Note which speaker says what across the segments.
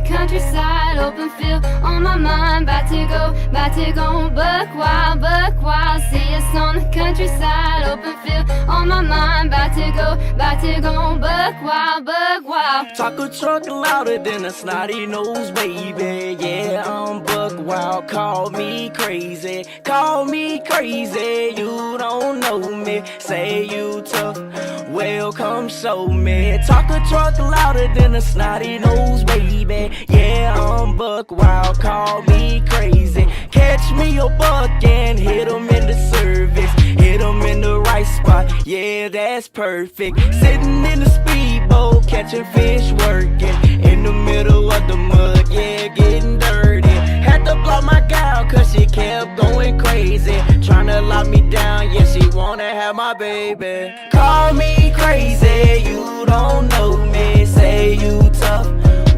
Speaker 1: countryside, open field on my mind. About to go buck wild. See us on the countryside, open field on my mind. About to go buck wild.
Speaker 2: Talk a truck louder than a snotty nose, baby. Yeah, I'm buck wild. Call me crazy. You don't know me. Say you tough. Well, come show me. Talk a truck louder than a snotty nose, baby. Yeah, I'm buck wild. Call me crazy. Catch me a buck and hit him in the service. Hit him in the right spot. Yeah, that's perfect. Sitting in the speedboat, catching fish, working in the middle of the mud. Yeah, getting dirty. Had to block my gal cause she kept going crazy. Tryna lock me down, yeah, she wanna have my baby. Call me crazy, you don't know me. Say you tough,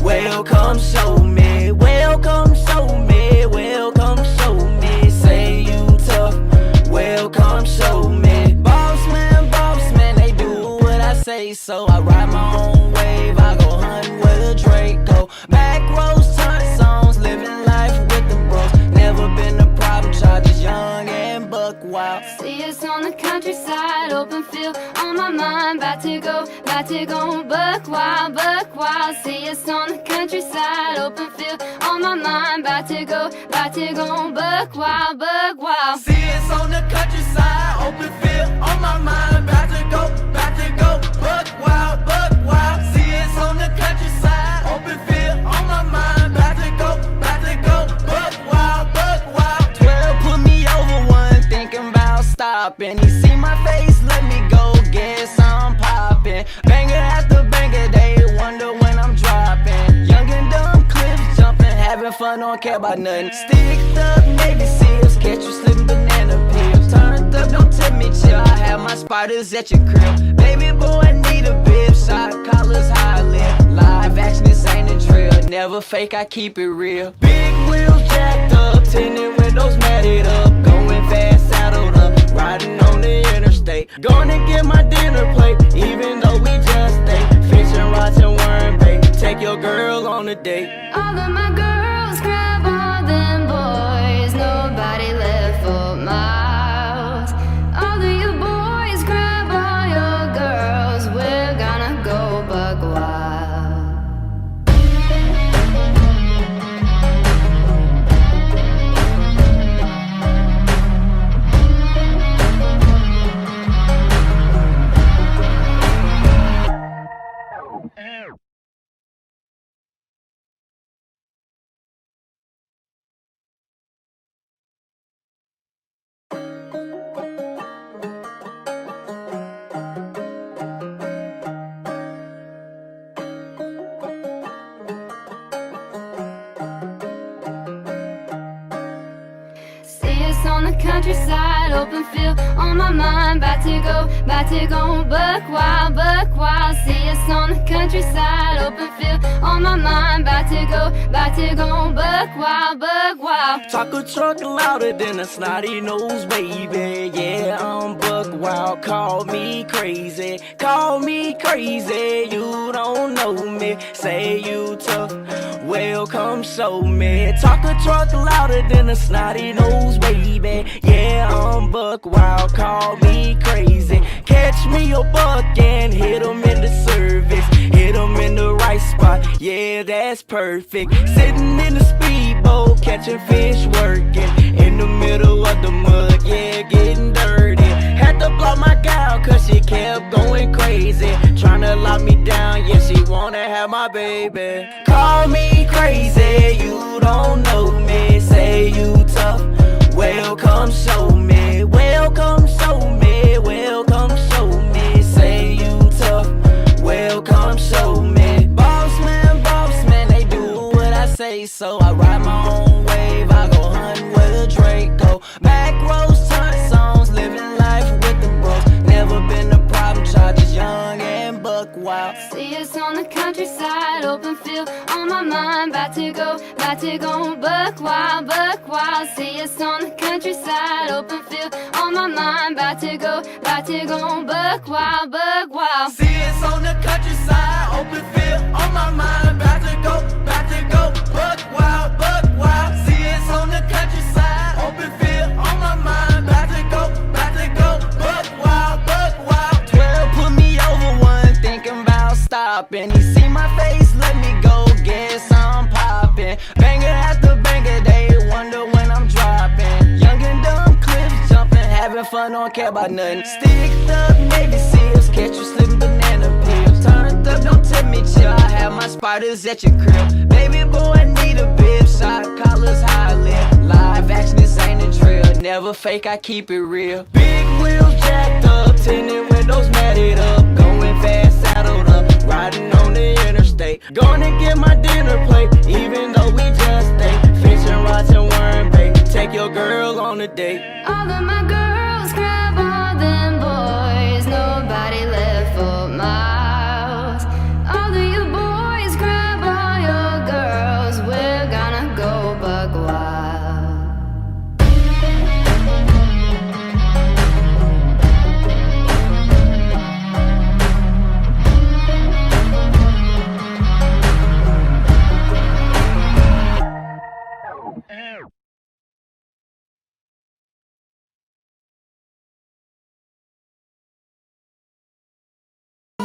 Speaker 2: well come show me. Say you tough, well come show me. Boss man, they do what I say. So I ride my own wave, I go hunting with a Draco. Back roads, ton songs, living life with the bros. Never been a problem child, just young and buck wild.
Speaker 1: See us on the countryside, open field on my mind. About to go buck wild. See us on the countryside, open field on my mind. About to go buck wild.
Speaker 2: See us on the countryside, open field on my mind. About to go buck wild. See us on the countryside, open field on my mind. About to go buck wild. 12 put me over one, thinking about stopping. He see my face, let me go, guess I'm popping. Banger after banger, they wonder when I'm dropping. Young and dumb clips jumping, having fun, don't care about nothing. Sticked up Navy SEALs, catch you slipping banana peels. Turned up, don't tip me chill, I have my spiders at your crib. Baby boy, I need a bib, shot collars, high lip. Live action, this ain't a drill, never fake, I keep it real. Big wheels jacked up, tinted windows matted up. Going fast, saddled up, riding on the interstate. Gonna get my dinner plate, even though we just ate. Fishing rods and worm bait, take your girl on a date.
Speaker 1: All of my girls grab all them boys, nobody left for miles. All of you boys grab all your girls, we're gonna go buck wild. On the countryside, open field on my mind. About to go buck wild. See us on the countryside, open field on my mind. About to go buck wild.
Speaker 2: Talk a truck louder than a snotty nose, baby. Yeah, I'm buck wild. Call me crazy. You don't know me. Say you tough. Well, come show me. Talk a truck louder than a snotty nose, baby. Yeah, I'm buck wild. Call me crazy. Catch me a buck and hit him in the service. Hit him in the right spot. Yeah, that's perfect. Sitting in the speedboat, catching fish, working in the middle of the mud. Yeah, getting dirty. Had to block my gal cause she kept going crazy. Tryna lock me down, yeah, she wanna have my baby. Call me crazy, you don't know me. Say you tough, well come show me. Say you tough, well come show me. Boss man, they do what I say. So I ride my own wave, I go hunting with a Draco. Back roads, ton songs, living life with the bros. Never been a problem child, just young and buck wild.
Speaker 1: See us on the countryside, open field on my mind. About to go buck wild. See us on the countryside, open field on my mind. About to go buck wild.
Speaker 2: See us on the countryside, open field on my mind. About to go shopping. He see my face, let me go get some poppin'. Banger after banger, they wonder when I'm dropping. Young and dumb, clips jumping, having fun, don't care about nothing. Sticked up Navy SEALs, catch you slipping banana peels. Turned up, don't tell me chill, I have my spiders at your crib. Baby boy, I need a bib, shot collars, high live. Live action, this ain't a drill, never fake, I keep it real. Big wheels jacked up, tinted windows matted up. Going fast, saddled up, riding on the interstate. Gonna get my dinner plate, even though we just stay. Fishing rods and worm bait, take your girl on a date.
Speaker 1: All of my girls grab all them boys, nobody left for miles. All of you boys grab all your girls, we're gonna go buck wild.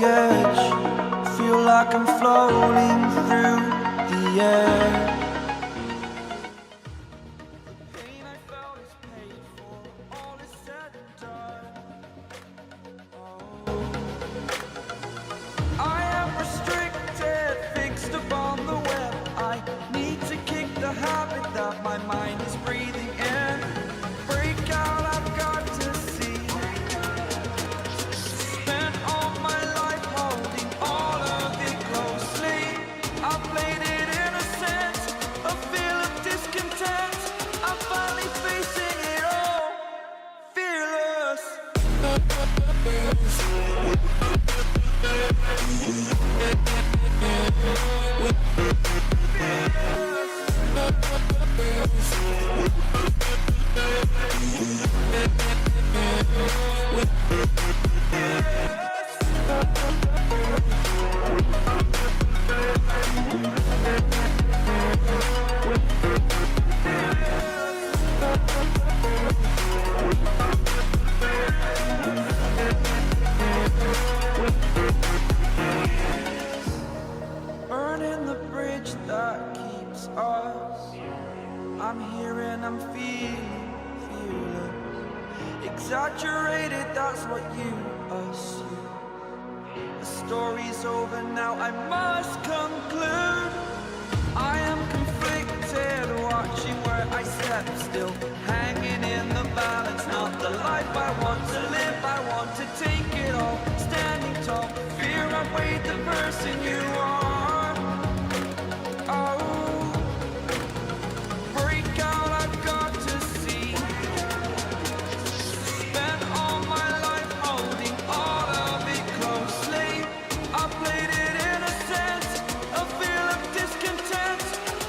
Speaker 2: Edge, feel like I'm floating through the air. The pain I felt is paid for, all is said and done. Oh, I am restricted, fixed upon the web. I need to kick the habit that my mind is breathing in. Break out, I've got to see. Spent all my life holding all of it closely. I played it innocent, a feel of discontent. I'm finally facing it all, fearless. Burning the bridge that keeps us. I'm here and I'm feeling fearless. Exaggerated, that's what you assume. The story's over now, I must conclude. I am conflicted, watching where I step still. Hanging in the balance, not the life I want to live. I want to take it all, standing tall. Fear outweighed the person you are. Oh, break out, I've got to see. Spent all my life holding all of it closely. I played it innocent, a feel of discontent.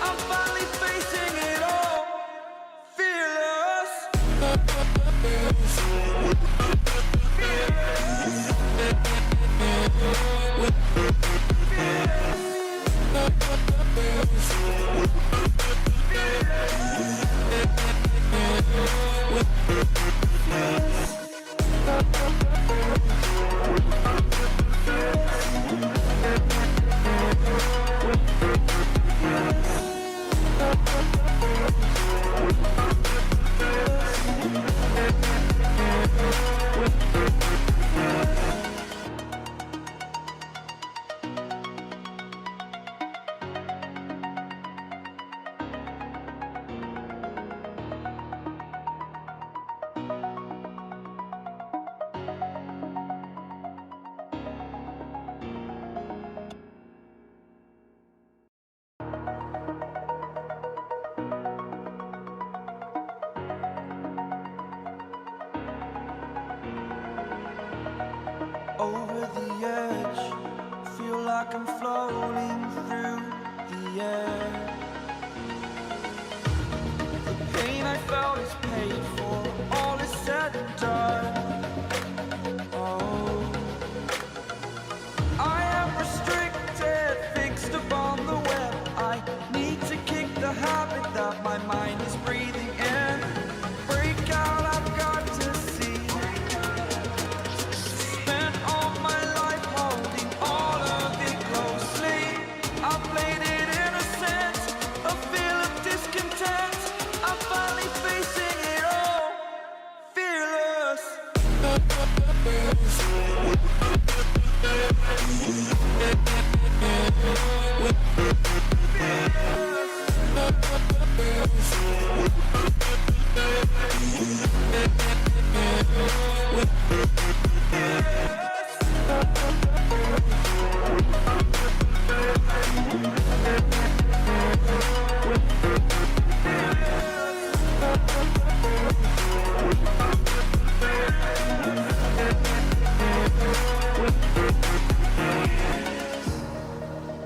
Speaker 2: I'm finally facing it all, fearless. Over the edge, feel like I'm floating through the air. The pain I felt is paid for, all is said and done. Oh, I am restricted, fixed upon the web. I need to kick the habit that my mind is breathing in. Break out, I've got to see. Spent all my life holding all of it close.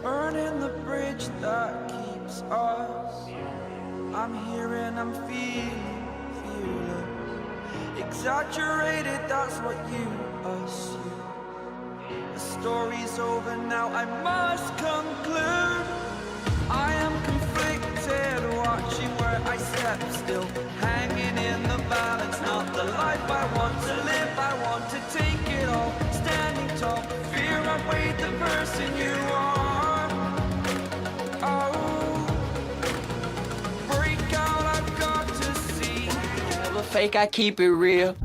Speaker 2: Burning the bridge that keeps us. I'm here and I'm feeling fearless. Exaggerated, that's what you assume. The story's over now, I must conclude. I am conflicted, watching where I step still, hanging in the balance. Not the life I want to live, I want to take it all. Standing tall, fear outweighed the person you are. Oh, break out, I've got to see. Never fake, I keep it real.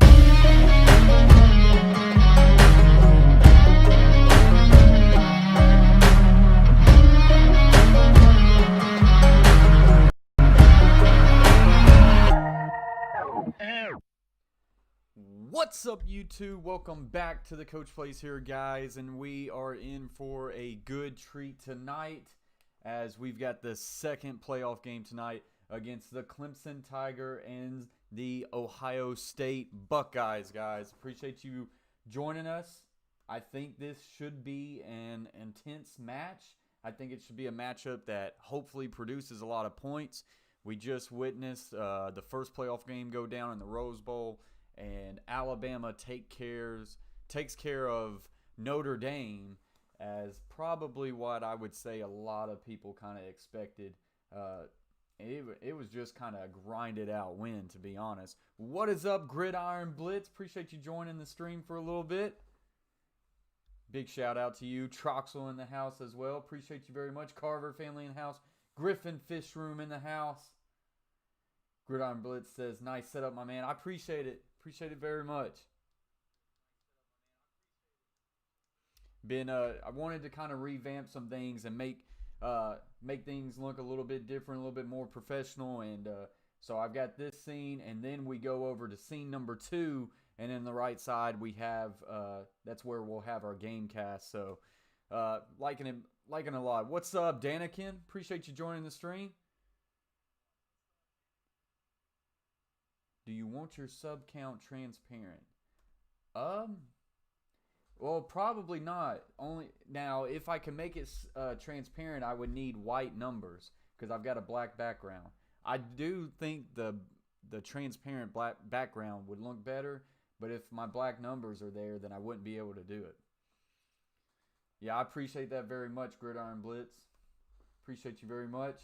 Speaker 3: What's up, YouTube? Welcome back to the Coach Plays here, guys, and we are in for a good treat tonight as we've got the second playoff game tonight against the Clemson Tiger and the Ohio State Buckeyes, guys. Appreciate you joining us. I think this should be an intense match. I think it should be a matchup that hopefully produces a lot of points. We just witnessed the first playoff game go down in the Rose Bowl, and Alabama takes care of Notre Dame as probably what I would say a lot of people kind of expected. It was just kind of a grinded out win, to be honest. What is up, Gridiron Blitz? Appreciate you joining the stream for a little bit. Big shout out to you. Troxel in the house as well. Appreciate you very much. Carver family in the house. Griffin Fish Room in the house. Gridiron Blitz says, nice setup, my man. I appreciate it. Appreciate it very much. I wanted to kind of revamp some things and make things look a little bit different, a little bit more professional. And so I've got this scene, and then we go over to scene number 2, and in the right side we have that's where we'll have our game cast. So liking a lot. What's up, Danikin? Appreciate you joining the stream. Do you want your sub count transparent? Well, probably not. Only now, if I can make it transparent, I would need white numbers because I've got a black background. I do think the transparent black background would look better, but if my black numbers are there, then I wouldn't be able to do it. Yeah, I appreciate that very much, Gridiron Blitz. Appreciate you very much.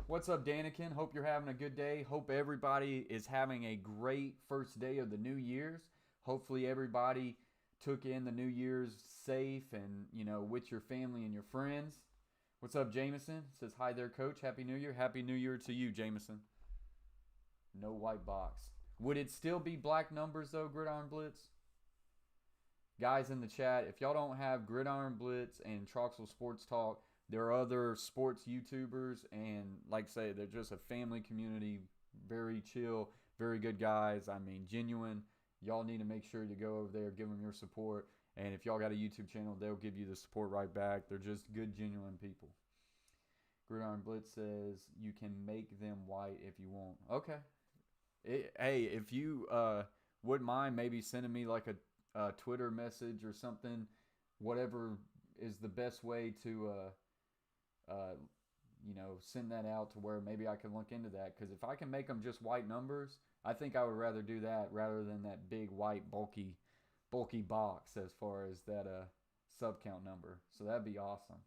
Speaker 3: What's up, Danikin? Hope you're having a good day. Hope everybody is having a great first day of the New Year's. Hopefully everybody took in the New Year's safe and, with your family and your friends. What's up, Jameson? Says, hi there, Coach. Happy New Year. Happy New Year to you, Jameson. No white box. Would it still be black numbers, though, Gridiron Blitz? Guys in the chat, if y'all don't have Gridiron Blitz and Troxel Sports Talk, there are other sports YouTubers, and like I say, they're just a family community, very chill, very good guys. I mean, genuine. Y'all need to make sure you go over there, give them your support, and if y'all got a YouTube channel, they'll give you the support right back. They're just good, genuine people. Gridiron Blitz says you can make them white if you want. Okay. Hey, if you wouldn't mind maybe sending me like a Twitter message or something, whatever is the best way to send that out to where maybe I can look into that. Because if I can make them just white numbers, I think I would rather do that rather than that big white bulky box as far as that sub count number. So that'd be awesome.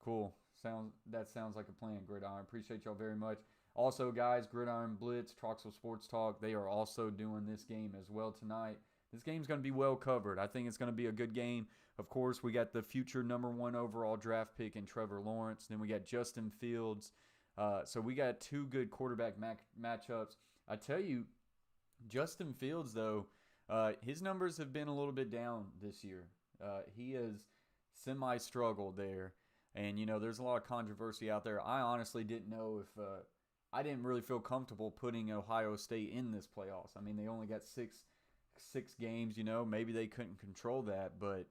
Speaker 3: Cool. That sounds like a plan, Gridiron. Appreciate y'all very much. Also, guys, Gridiron Blitz, Troxel Sports Talk, they are also doing this game as well tonight. This game's going to be well covered. I think it's going to be a good game. Of course, we got the future #1 overall draft pick in Trevor Lawrence. Then we got Justin Fields. So we got two good quarterback matchups. I tell you, Justin Fields, though, His numbers have been a little bit down this year. He has semi-struggled there. And, there's a lot of controversy out there. I honestly didn't know if I didn't really feel comfortable putting Ohio State in this playoffs. I mean, they only got six games, Maybe they couldn't control that, but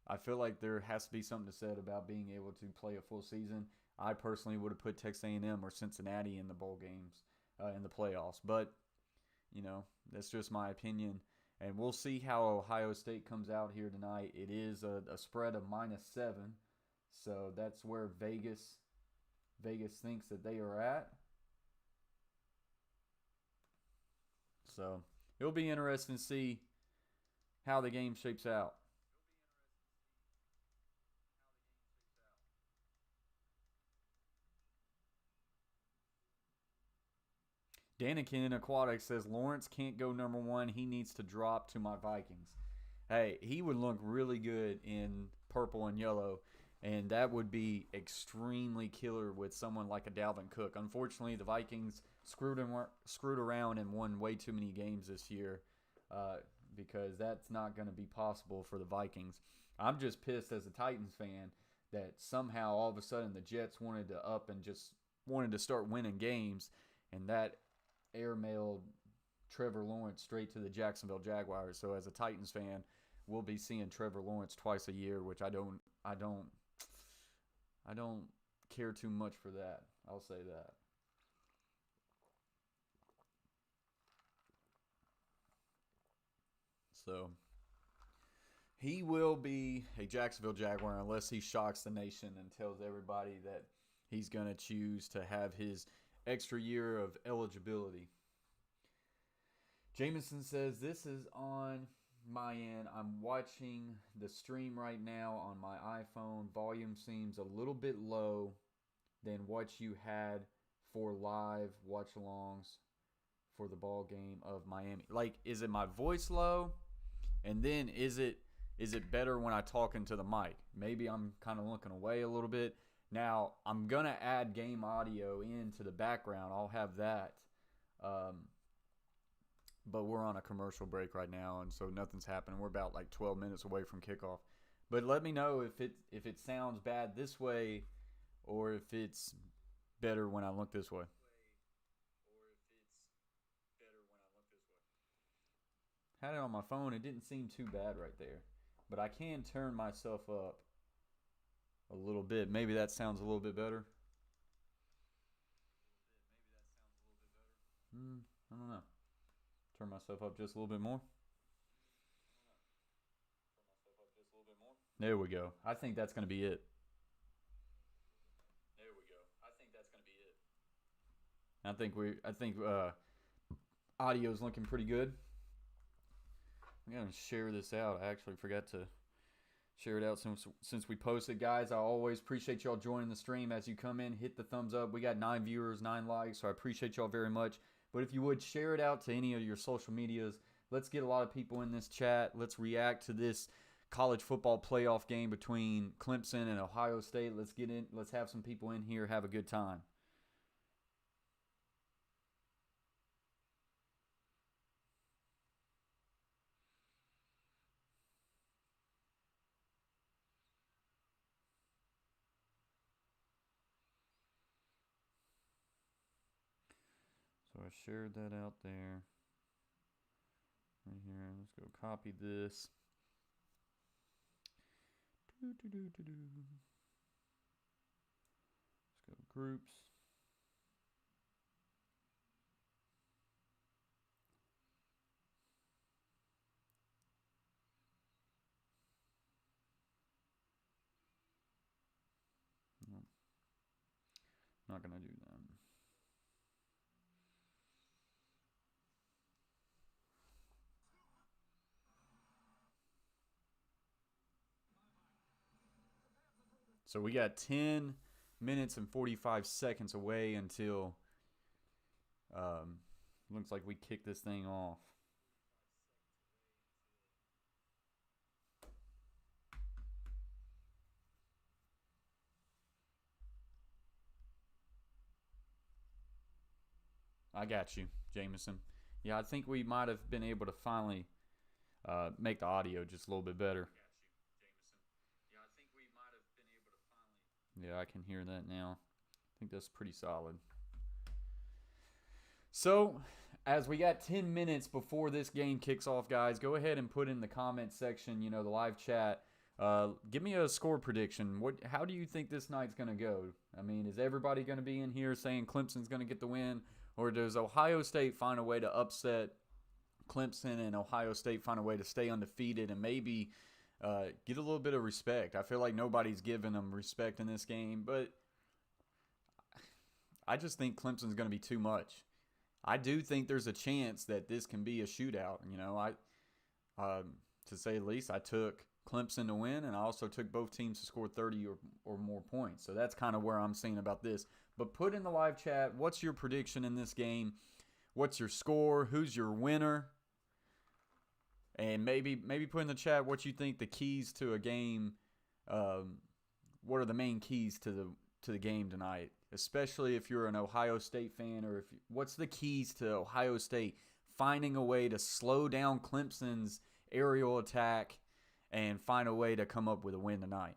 Speaker 3: I feel like there has to be something to said about being able to play a full season. I personally would have put Texas A&M or Cincinnati in the bowl games, in the playoffs. But, that's just my opinion. And we'll see how Ohio State comes out here tonight. It is a spread of -7. So that's where Vegas thinks that they are at. So it'll be interesting to see how the game shapes out. Danikin Aquatic says Lawrence can't go #1. He needs to drop to my Vikings. Hey, he would look really good in purple and yellow, and that would be extremely killer with someone like a Dalvin Cook. Unfortunately, the Vikings screwed around and won way too many games this year, because that's not going to be possible for the Vikings. I'm just pissed as a Titans fan that somehow all of a sudden the Jets wanted to up and just wanted to start winning games, and that airmailed Trevor Lawrence straight to the Jacksonville Jaguars. So as a Titans fan, we'll be seeing Trevor Lawrence twice a year, which I don't care too much for that. I'll say that. So he will be a Jacksonville Jaguar unless he shocks the nation and tells everybody that he's going to choose to have his extra year of eligibility. Jameson says, this is on my end. I'm watching the stream right now on my iPhone. Volume seems a little bit low than what you had for live watch-alongs for the ball game of Miami. Like, is it my voice low? And then is it better when I talk into the mic? Maybe I'm kind of looking away a little bit. Now, I'm going to add game audio into the background. I'll have that. But we're on a commercial break right now, and so nothing's happening. We're about like 12 minutes away from kickoff. But let me know if it sounds bad this way or if it's better when I look this way. Had it on my phone. It didn't seem too bad right there. But I can turn myself up a little bit. Maybe that sounds a little bit better. I don't know. Turn myself up just a little bit more. There we go. I think that's going to be it. I think audio is looking pretty good. I'm going to share this out. I actually forgot to share it out since we posted. Guys, I always appreciate y'all joining the stream. As you come in, hit the thumbs up. We got 9 viewers, 9 likes, so I appreciate y'all very much. But if you would, share it out to any of your social medias. Let's get a lot of people in this chat. Let's react to this college football playoff game between Clemson and Ohio State. Let's get in. Let's have some people in here. Have a good time. So I shared that out there. Right here. Let's go copy this. Let's go groups. Nope. Not going to do that. So we got 10 minutes and 45 seconds away until looks like we kick this thing off. I got you, Jameson. Yeah, I think we might have been able to finally make the audio just a little bit better. Yeah, I can hear that now. I think that's pretty solid. So, as we got 10 minutes before this game kicks off, guys, go ahead and put in the comment section, the live chat. Give me a score prediction. How do you think this night's going to go? I mean, is everybody going to be in here saying Clemson's going to get the win? Or does Ohio State find a way to upset Clemson and Ohio State find a way to stay undefeated and maybe get a little bit of respect? I feel like nobody's giving them respect in this game, but I just think Clemson's going to be too much. I do think there's a chance that this can be a shootout. To say the least, I took Clemson to win, and I also took both teams to score 30 or more points. So that's kind of where I'm seeing about this. But put in the live chat, what's your prediction in this game? What's your score? Who's your winner? And maybe put in the chat what you think the keys to a game. What are the main keys to the game tonight? Especially if you're an Ohio State fan, or what's the keys to Ohio State finding a way to slow down Clemson's aerial attack and find a way to come up with a win tonight?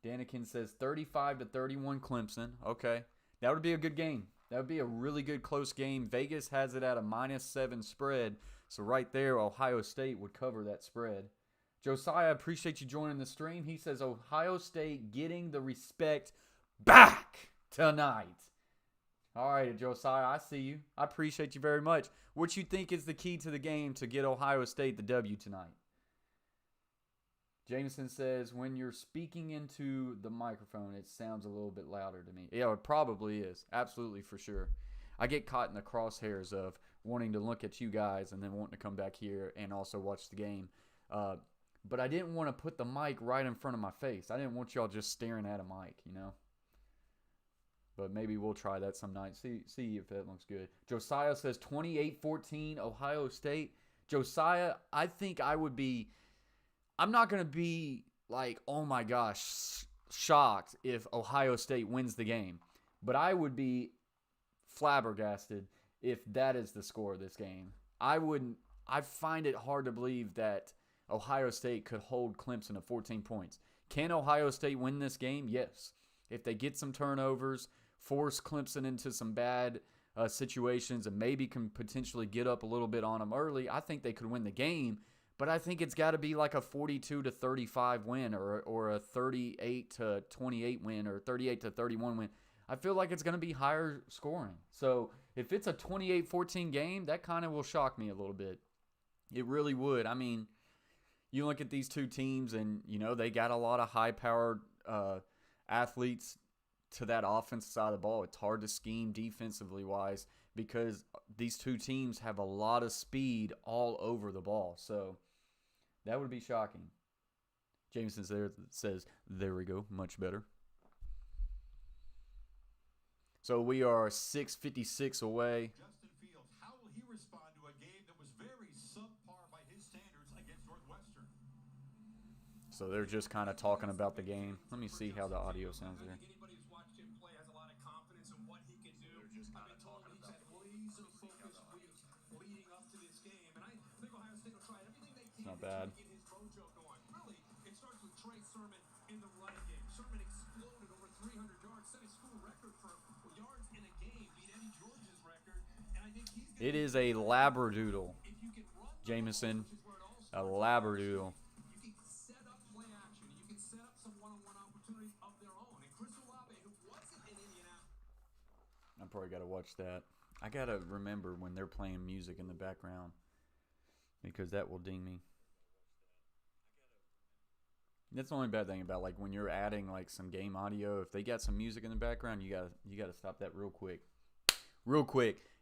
Speaker 3: Danikin says 35-31 Clemson. Okay, that would be a good game. That would be a really good close game. Vegas has it at a -7 spread, so right there, Ohio State would cover that spread. Josiah, appreciate you joining the stream. He says Ohio State getting the respect back tonight. All right, Josiah, I see you. I appreciate you very much. What you think is the key to the game to get Ohio State the W tonight? Jameson says, when you're speaking into the microphone, it sounds a little bit louder to me. Yeah, it probably is. Absolutely, for sure. I get caught in the crosshairs of wanting to look at you guys and then wanting to come back here and also watch the game. But I didn't want to put the mic right in front of my face. I didn't want y'all just staring at a mic, But maybe we'll try that some night. See if that looks good. Josiah says 28-14 Ohio State. Josiah, I think I'm not going to be like, oh my gosh, shocked if Ohio State wins the game. But I would be flabbergasted if that is the score of this game. I find it hard to believe that Ohio State could hold Clemson to 14 points. Can Ohio State win this game? Yes. If they get some turnovers, force Clemson into some bad situations, and maybe can potentially get up a little bit on them early, I think they could win the game. But I think it's got to be like a 42-35 win or a 38-28 win or 38-31 win. I feel like it's going to be higher scoring. So if it's a 28-14 game, that kind of will shock me a little bit. It really would. I mean, you look at these two teams and, they got a lot of high-powered athletes to that offensive side of the ball. It's hard to scheme defensively-wise because these two teams have a lot of speed all over the ball. So that would be shocking. Jameson says, there we go, much better. So we are 6:56 away.
Speaker 4: Justin Fields, how will he respond to a game that was very subpar by his standards against Northwestern?
Speaker 3: So they're just kind of talking about the game. Let me see how the audio sounds there.
Speaker 4: Anybody who's watched him play has a lot of confidence in what he can do. I've been told he's had laser-focused weeks leading up to this game, and I think Ohio State will try everything they can
Speaker 3: Not bad.
Speaker 4: to get his mojo going. Really, it starts with Trey Sermon in the running game. Sermon exploded over 300 yards, set a school record for yards in a game, beat Eddie George's record, and I think he's
Speaker 3: It is a labradoodle, Jameson. A labradoodle.
Speaker 4: you can set up play action. You can set up some one-on-one opportunities of their own. And Chris Olave, who wasn't in Indianapolis.
Speaker 3: I probably got to watch that. I got to remember when they're playing music in the background because that will ding me. That's the only bad thing about like when you're adding like some game audio. If they got some music in the background, you gotta stop that real quick.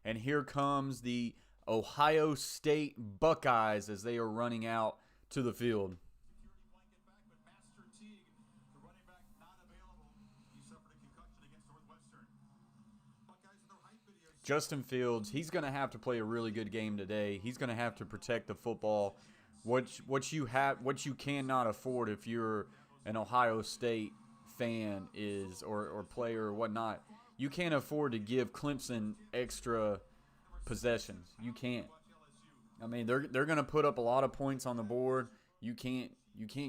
Speaker 3: And here comes the Ohio State Buckeyes as they are running out to the field.
Speaker 4: Security blanket back, but Master Teague, the running back, not available. He suffered a concussion against Northwestern. Buckeyes in their hype videos.
Speaker 3: Justin Fields, he's going to have to play a really good game today. He's going to have to protect the football. What you cannot afford if you're an Ohio State fan is or player or whatnot, you can't afford to give Clemson extra possessions. You can't. I mean, they're going to put up a lot of points on the board. You can't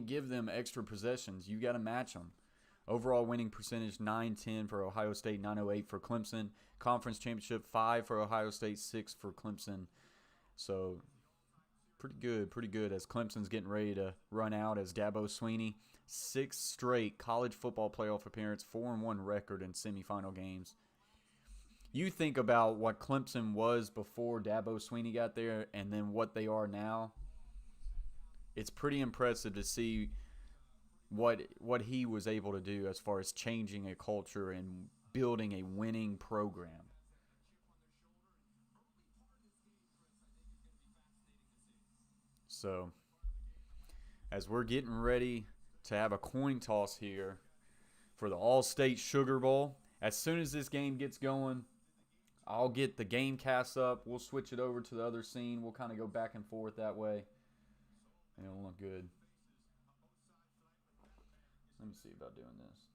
Speaker 3: give them extra possessions. You got to match them. Overall winning percentage 910 for Ohio State, 908 for Clemson. Conference championship 5 for Ohio State, 6 for Clemson. So pretty good as Clemson's getting ready to run out as Dabo Swinney, 6 straight college football playoff appearance, 4-1 record in semifinal games. You think about what Clemson was before Dabo Swinney got there and then what they are now. It's pretty impressive to see what he was able to do as far as changing a culture and building a winning program. So, as we're getting ready to have a coin toss here for the Allstate Sugar Bowl, as soon as this game gets going, I'll get the game cast up. We'll switch it over to the other scene. We'll kind of go back and forth that way, and it'll look good. Let me see about doing this.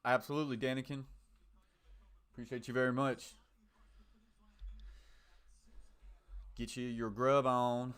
Speaker 3: Absolutely, Danikin. Appreciate you very much. Get you your grub on.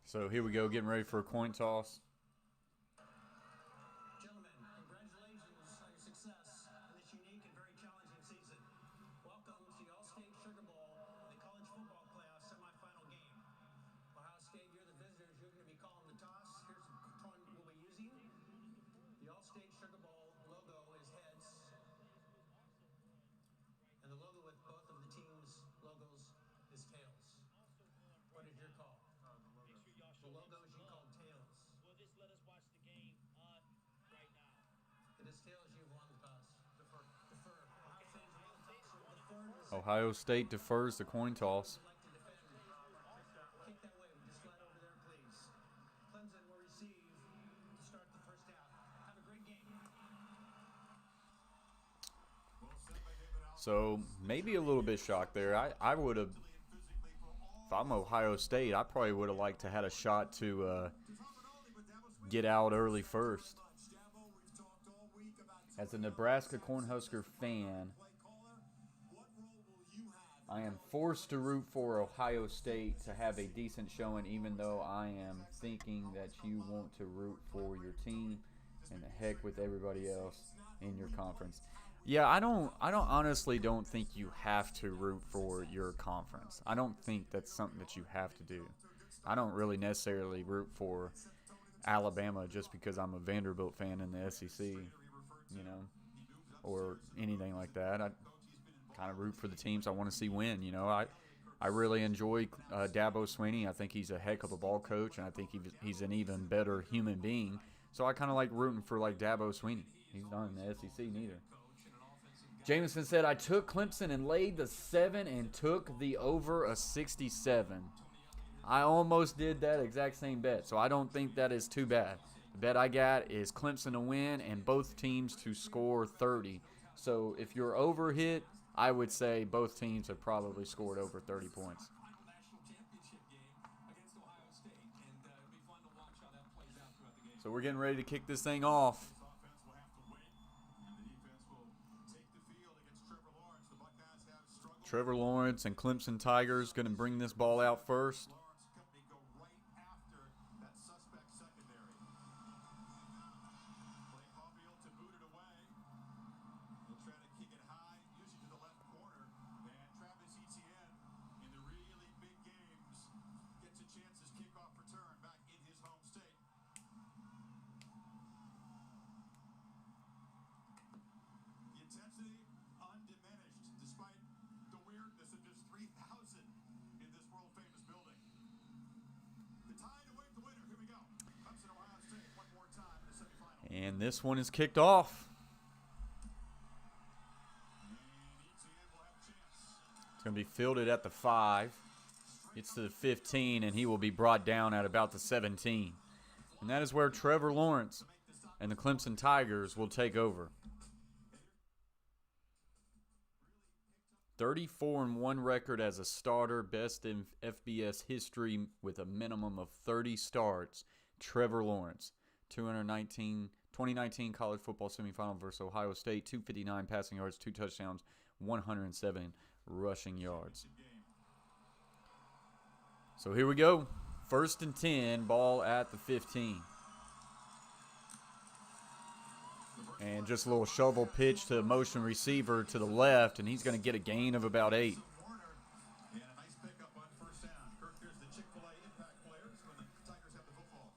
Speaker 3: So here we go, getting ready for a coin toss.
Speaker 5: Gentlemen, congratulations on your success in this unique and very challenging season. Welcome to the Allstate Sugar Bowl, the college football playoff semifinal game. Ohio State, you're the visitors. You're going to be calling the toss. Here's the coin we'll be using. The Allstate Sugar Bowl logo is heads, and the logo with both of the teams' logos is tails. What is your call? The logo is you called tails.
Speaker 6: Well, just let us watch the game on right now.
Speaker 5: It is tails. You've won the toss. Defer.
Speaker 3: Ohio State defers the coin toss.
Speaker 5: Like to defend. Kick that way. Just slide over there, please. Clemson will receive to start the first half. Have a great game.
Speaker 3: So maybe a little bit shocked there. I would have, if I'm Ohio State, I probably would have liked to had a shot to get out early first. As a Nebraska Cornhusker fan, I am forced to root for Ohio State to have a decent showing, even though I am thinking that you want to root for your team and the heck with everybody else in your conference. Yeah, I honestly don't think you have to root for your conference. I don't think that's something that you have to do. I don't really necessarily root for Alabama just because I'm a Vanderbilt fan in the SEC, you know, or anything like that. I kind of root for the teams I want to see win, you know. I really enjoy Dabo Swinney. I think he's a heck of a ball coach, and I think he's an even better human being. So I kind of like rooting for, like, Dabo Swinney. He's not in the SEC neither. Jameson said, I took Clemson and laid the 7 and took the over a 67. I almost did that exact same bet, so I don't think that is too bad. The bet I got is Clemson to win and both teams to score 30. So if you're over hit, I would say both teams have probably scored over 30 points. So we're getting ready to kick this thing off. Trevor Lawrence and Clemson Tigers going to bring this ball out first.
Speaker 4: Lawrence company go right after that suspect secondary. Play Caulfield to boot it away. He'll try to kick it high, usually to the left corner. And Travis Etienne, in the really big games, gets a chance his kickoff return back in his home state. The intensity undiminished, despite the weirdness of just 3,000 in this world-famous building. The tie to wait the winner. Here we go. Clemson, Ohio State, one more time in the semifinal.
Speaker 3: And this one is kicked off.
Speaker 4: And Etienne will have a chance.
Speaker 3: It's going to be fielded at the 5. Gets to the 15, and he will be brought down at about the 17. And that is where Trevor Lawrence and the Clemson Tigers will take over. 34-1 record as a starter, best in FBS history with a minimum of 30 starts. Trevor Lawrence, 2019 college football semifinal versus Ohio State, 259 passing yards, 2 touchdowns, 107 rushing yards. So here we go. 1st and 10, ball at the 15. And just a little shovel pitch to the motion receiver to the left, and he's going to get a gain of about 8.
Speaker 4: And a nice pickup on first down. Kirk, here's the Chick-fil-A impact players when the Tigers have the football.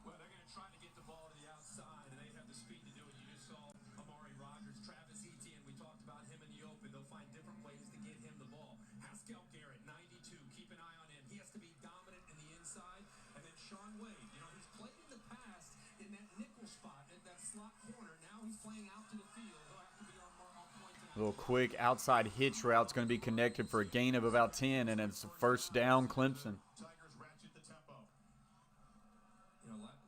Speaker 5: Well, they're going to try to get the ball to the outside, and they have the speed to do it. You just saw Amari Rodgers, Travis Etienne. We talked about him in the open. They'll find different ways to get him the ball. Haskell Garrett, 92. Keep an eye on him. He has to be dominant in the inside. And then Sean Wade. You know, he's played in the past in that nickel spot, in that slot corner. Now he's playing out to the field. He'll have to be on point tonight.
Speaker 3: A little quick outside hitch route's going to be connected for a gain of about 10, and it's first down Clemson.
Speaker 4: Tigers ratchet the tempo.
Speaker 5: You know, last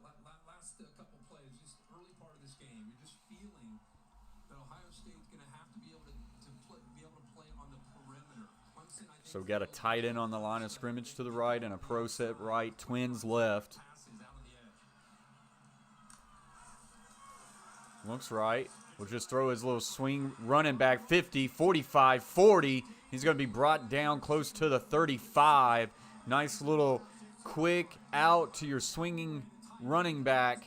Speaker 5: couple plays, just early part of this game, you're just feeling that Ohio State's going to have to be able to play on the perimeter. Clemson, I think,
Speaker 3: So got a tight end on the line of scrimmage to the right and a pro set right, twins left.
Speaker 5: passes out on the edge.
Speaker 3: Looks right. Will just throw his little swing running back 50, 45, 40. He's going to be brought down close to the 35. Nice little quick out to your swinging running back.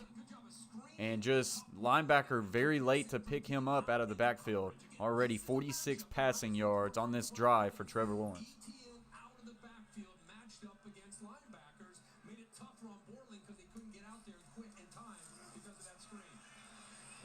Speaker 3: And just linebacker very late to pick him up out of the backfield. Already 46 passing yards on this drive for Trevor Lawrence.
Speaker 5: Etienne out of the backfield, matched up against linebackers, made it tougher on Bortling because he couldn't get out there quick in time because of that screen.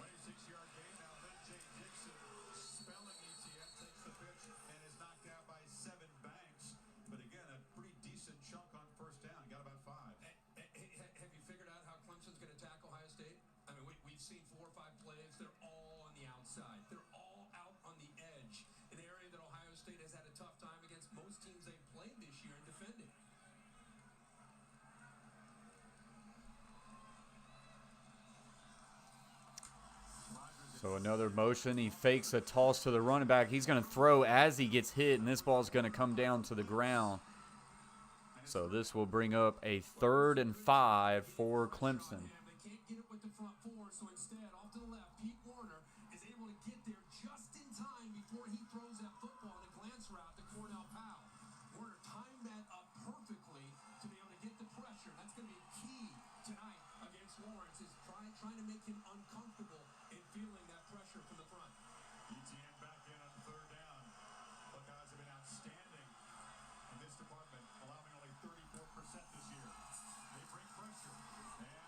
Speaker 4: 26-yard gain now. Then Jay Dixon spelling Etienne takes the pitch and is knocked out by 7 Banks. But again, a pretty decent chunk on first down. Got about 5.
Speaker 5: Have you figured out how Clemson's going to attack Ohio State? I mean, we've seen 4 or 5 plays. They're all on the outside. They're all out on the edge, an area that Ohio State has had a tough time against most teams they've played this year in defending.
Speaker 3: So another motion. He fakes a toss to the running back. He's going to throw as he gets hit, and this ball is going to come down to the ground. So this will bring up a 3rd and 5 for Clemson.
Speaker 5: They can't get it with the front 4, so instead, off to the left, Pete Warner is able to get there just in time before he throws that football in a glance route to Cordell Powell. Warner timed that up perfectly to be able to get the pressure. That's going to be key tonight against Lawrence, is trying to make him uncomfortable in feeling that pressure from the front.
Speaker 4: Etienne back in on 3rd down. Buckeyes have been outstanding in this department, allowing only 34% this year. They bring pressure.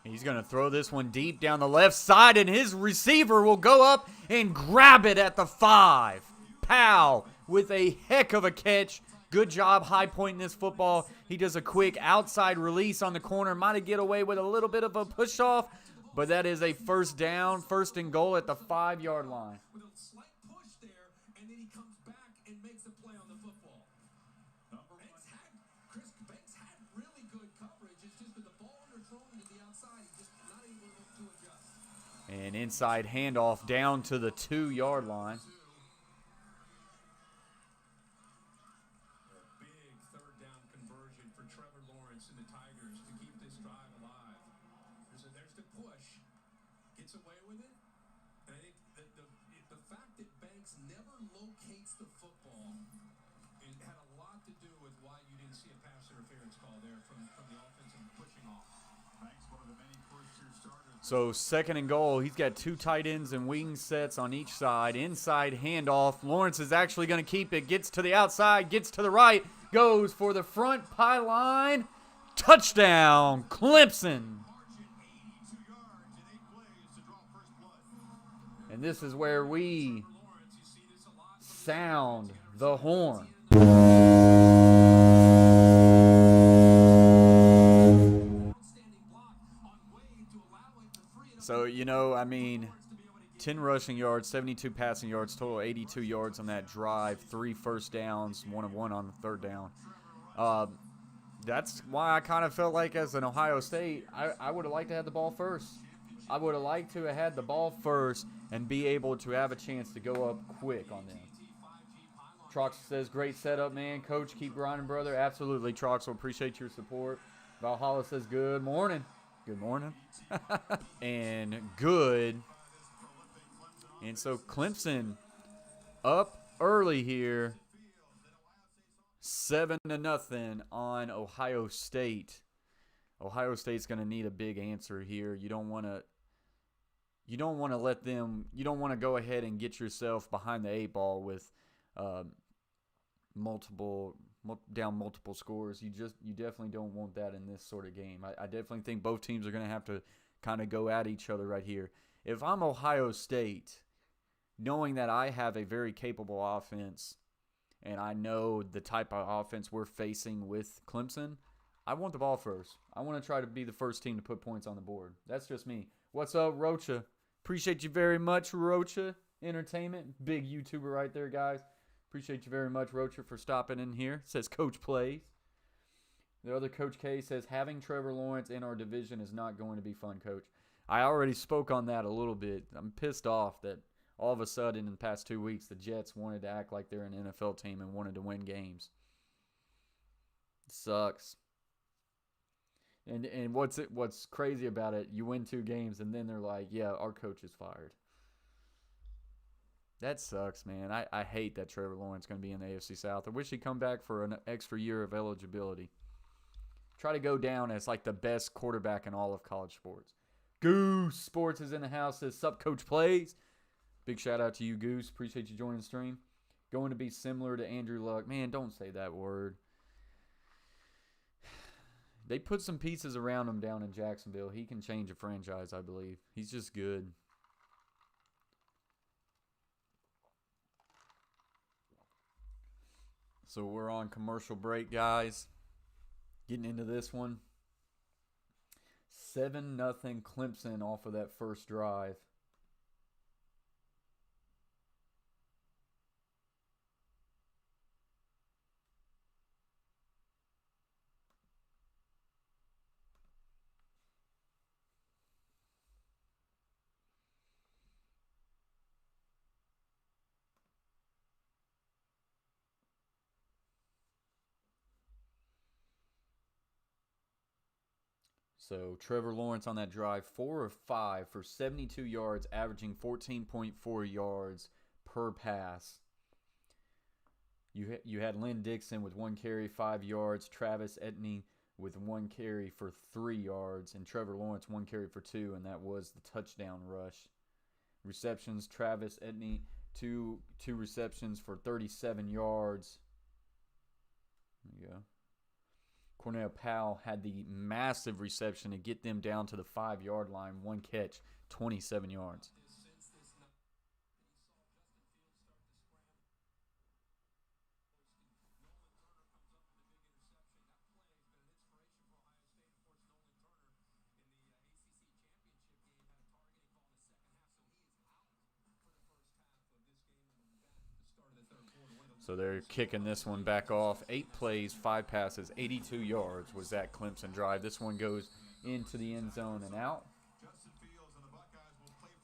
Speaker 4: And
Speaker 3: He's going to throw this one deep down the left side, and his receiver will go up and grab it at the 5. Powell with a heck of a catch. Good job high pointing this football. He does a quick outside release on the corner. Might have get away with a little bit of a push off, but that is a first down, 1st and goal at the 5-yard line.
Speaker 5: With a slight push there, and then he comes back and makes a play on the football.
Speaker 4: number 1.
Speaker 5: Banks had really good coverage. It's just with the ball underthrown to the outside, he's just not able to adjust.
Speaker 3: An inside handoff down to the 2-yard line.
Speaker 5: A big 3rd down conversion for Trevor Lawrence and the Tigers to keep this drive alive. There's the push. Gets away with it. And I think the fact that Banks never locates the football
Speaker 3: So 2nd and goal. He's got 2 tight ends and wing sets on each side. Inside handoff. Lawrence is actually going to keep it. Gets to the outside. Gets to the right. Goes for the front pylon. Touchdown, Clemson. And this is where we sound the horn. So, 10 rushing yards, 72 passing yards, total 82 yards on that drive, 3 first downs, 1 of 1 on the 3rd down. That's why I kind of felt like as an Ohio State, I would have liked to have the ball first. I would have liked to have had the ball first and be able to have a chance to go up quick on them. Trox says, great setup, man. Coach, keep grinding, brother. Absolutely, Trox. Will appreciate your support. Valhalla says, good morning. Good morning. And good. And so Clemson up early here. 7-0 on Ohio State. Ohio State's going to need a big answer here. You don't want to go ahead and get yourself behind the 8 ball with multiple scores. You definitely don't want that in this sort of game. I definitely think both teams are going to have to kind of go at each other right here. If I'm Ohio State, knowing that I have a very capable offense and I know the type of offense we're facing with Clemson, I want the ball first. I want to try to be the first team to put points on the board. That's just me. What's up, Rocha? Appreciate you very much, Rocha Entertainment. Big YouTuber right there, guys. Appreciate you very much, Rocha, for stopping in here. Says Coach Plays. The other Coach K says, having Trevor Lawrence in our division is not going to be fun, Coach. I already spoke on that a little bit. I'm pissed off that all of a sudden in the past 2 weeks, the Jets wanted to act like they're an NFL team and wanted to win games. It sucks. And what's crazy about it, you win 2 games and then they're like, yeah, our coach is fired. That sucks, man. I hate that Trevor Lawrence is going to be in the AFC South. I wish he'd come back for an extra year of eligibility. Try to go down as like the best quarterback in all of college sports. Goose Sports is in the house. Says, sup, Coach Plays. Big shout out to you, Goose. Appreciate you joining the stream. Going to be similar to Andrew Luck. Man, don't say that word. They put some pieces around him down in Jacksonville. He can change a franchise, I believe. He's just good. So we're on commercial break, guys. Getting into this one. 7-0 Clemson off of that first drive. So Trevor Lawrence on that drive, 4 of 5 for 72 yards, averaging 14.4 yards per pass. You had Lynn Dixon with 1 carry, 5 yards. Travis Etienne with 1 carry for 3 yards. And Trevor Lawrence 1 carry for 2, and that was the touchdown rush. Receptions, Travis Etienne, two receptions for 37 yards. There you go. Cornell Powell had the massive reception to get them down to the 5-yard line. 1 catch, 27 yards. So they're kicking this one back off. 8 plays, 5 passes, 82 yards was that Clemson drive. This one goes into the end zone and out.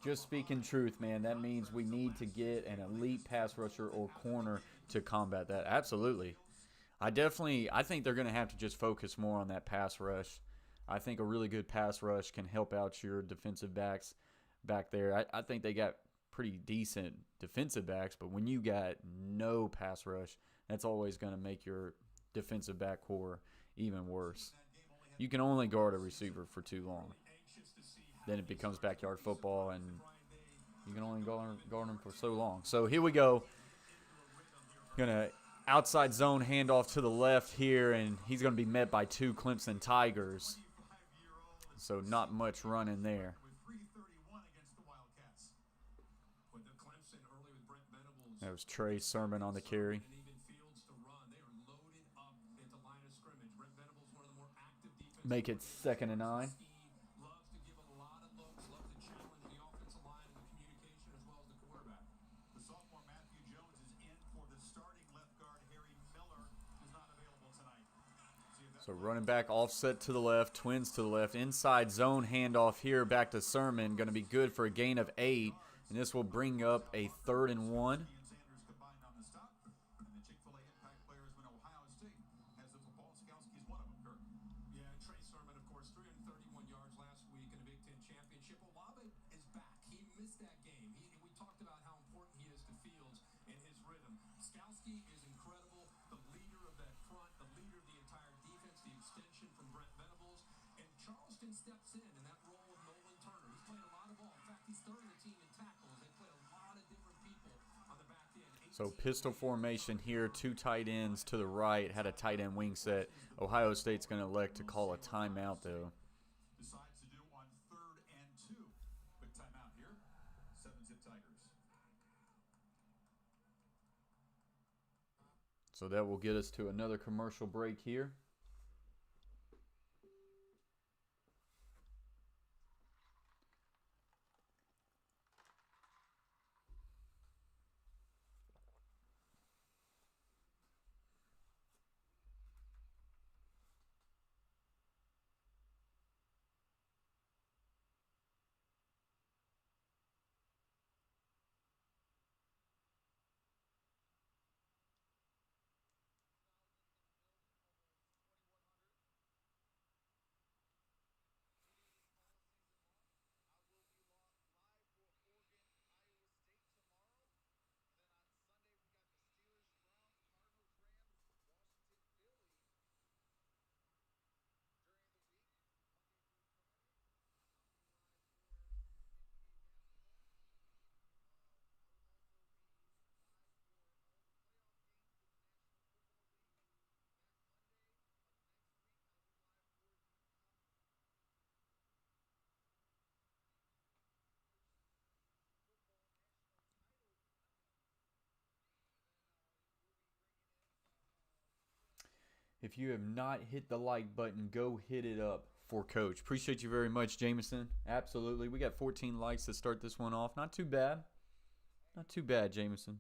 Speaker 3: Just speaking truth, man. That means we need to get an elite pass rusher or corner to combat that. Absolutely. I think they're going to have to just focus more on that pass rush. I think a really good pass rush can help out your defensive backs back there. I think they got pretty decent defensive backs, but when you got no pass rush, that's always going to make your defensive back core even worse. You can only guard a receiver for too long. Then it becomes backyard football, and you can only guard him for so long. So here we go. Gonna outside zone handoff to the left here, and he's gonna be met by 2 Clemson Tigers. So not much running there. That was Trey Sermon on the carry. Make it 2nd and 9. So running back offset to the left, twins to the left, inside zone handoff here back to Sermon. Going to be good for a gain of 8, and this will bring up a 3rd and 1.
Speaker 5: Steps in that role of Nolan Turner. He's played a lot of ball. In fact, he's third in the team in tackles. They play a lot of different people on the back end.
Speaker 3: So pistol formation here, 2 tight ends to the right, had a tight end wing set. Ohio State's going to elect to call a timeout, though.
Speaker 4: Decides to do on 3rd and 2. Quick timeout here. 7-zip Tigers.
Speaker 3: So that will get us to another commercial break here. If you have not hit the like button, go hit it up for Coach. Appreciate you very much, Jameson. Absolutely. We got 14 likes to start this one off. Not too bad. Not too bad, Jameson.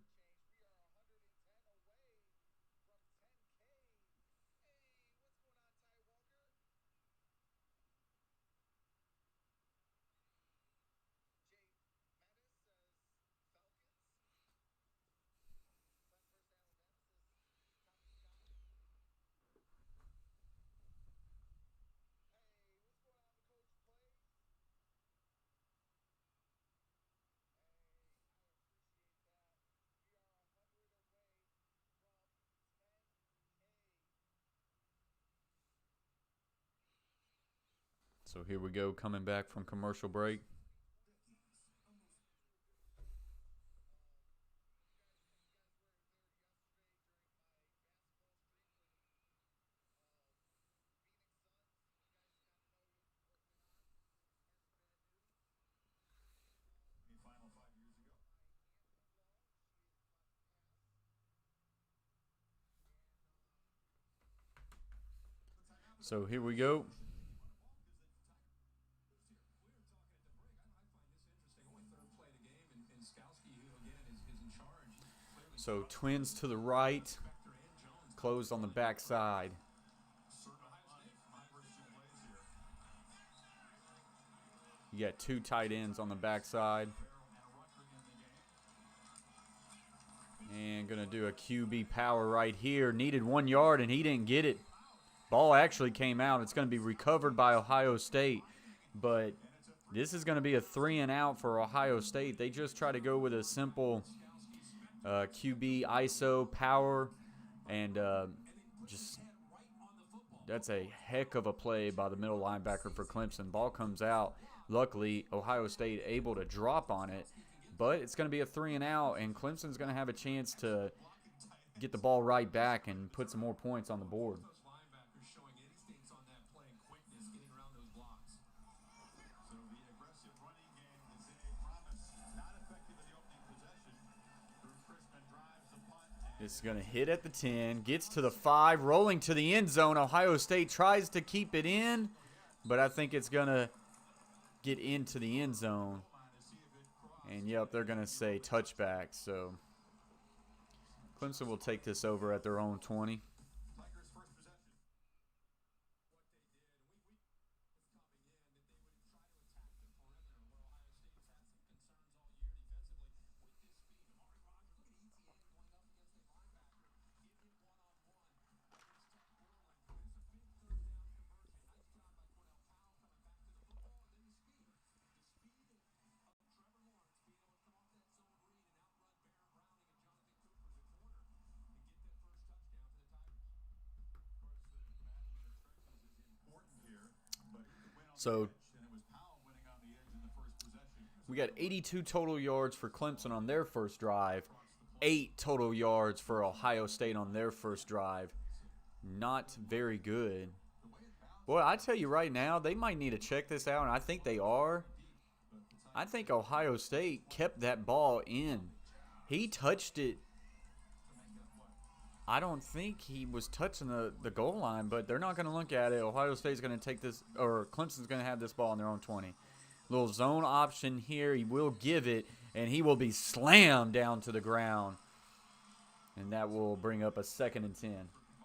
Speaker 3: So here we go, coming back from commercial break. So here we go. So twins to the right, closed on the backside. You got 2 tight ends on the backside. And going to do a QB power right here. Needed 1 yard, and he didn't get it. Ball actually came out. It's going to be recovered by Ohio State. But this is going to be a 3 and out for Ohio State. They just try to go with a simple QB ISO power, and just that's a heck of a play by the middle linebacker for Clemson. Ball comes out. Luckily, Ohio State able to drop on it, but it's going to be a 3-and-out, and Clemson's going to have a chance to get the ball right back and put some more points on the board. This is going to hit at the 10, gets to the 5, rolling to the end zone. Ohio State tries to keep it in, but I think it's going to get into the end zone. And, yep, they're going to say touchback. So Clemson will take this over at their own 20. So we got 82 total yards for Clemson on their first drive, 8 total yards for Ohio State on their first drive. Not very good. Boy, I tell you right now, they might need to check this out, and I think they are. I think Ohio State kept that ball in. He touched it. I don't think he was touching the goal line, but they're not going to look at it. Ohio State's going to take this, or Clemson's going to have this ball on their own 20. Little zone option here. He will give it, and he will be slammed down to the ground. And that will bring up a 2nd and 10.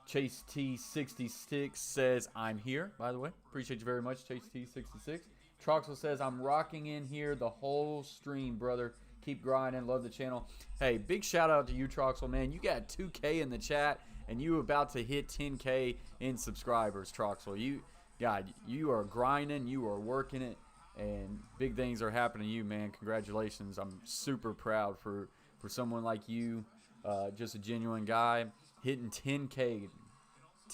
Speaker 3: Chase T66 says, I'm here, by the way. Appreciate you very much, Chase T66. Troxel says, I'm rocking in here the whole stream, brother. Keep grinding. Love the channel. Hey, big shout out to you, Troxel, man. You got 2K in the chat, and you about to hit 10K in subscribers, Troxel. You are grinding. You are working it, and big things are happening to you, man. Congratulations. I'm super proud for someone like you, just a genuine guy, hitting 10K.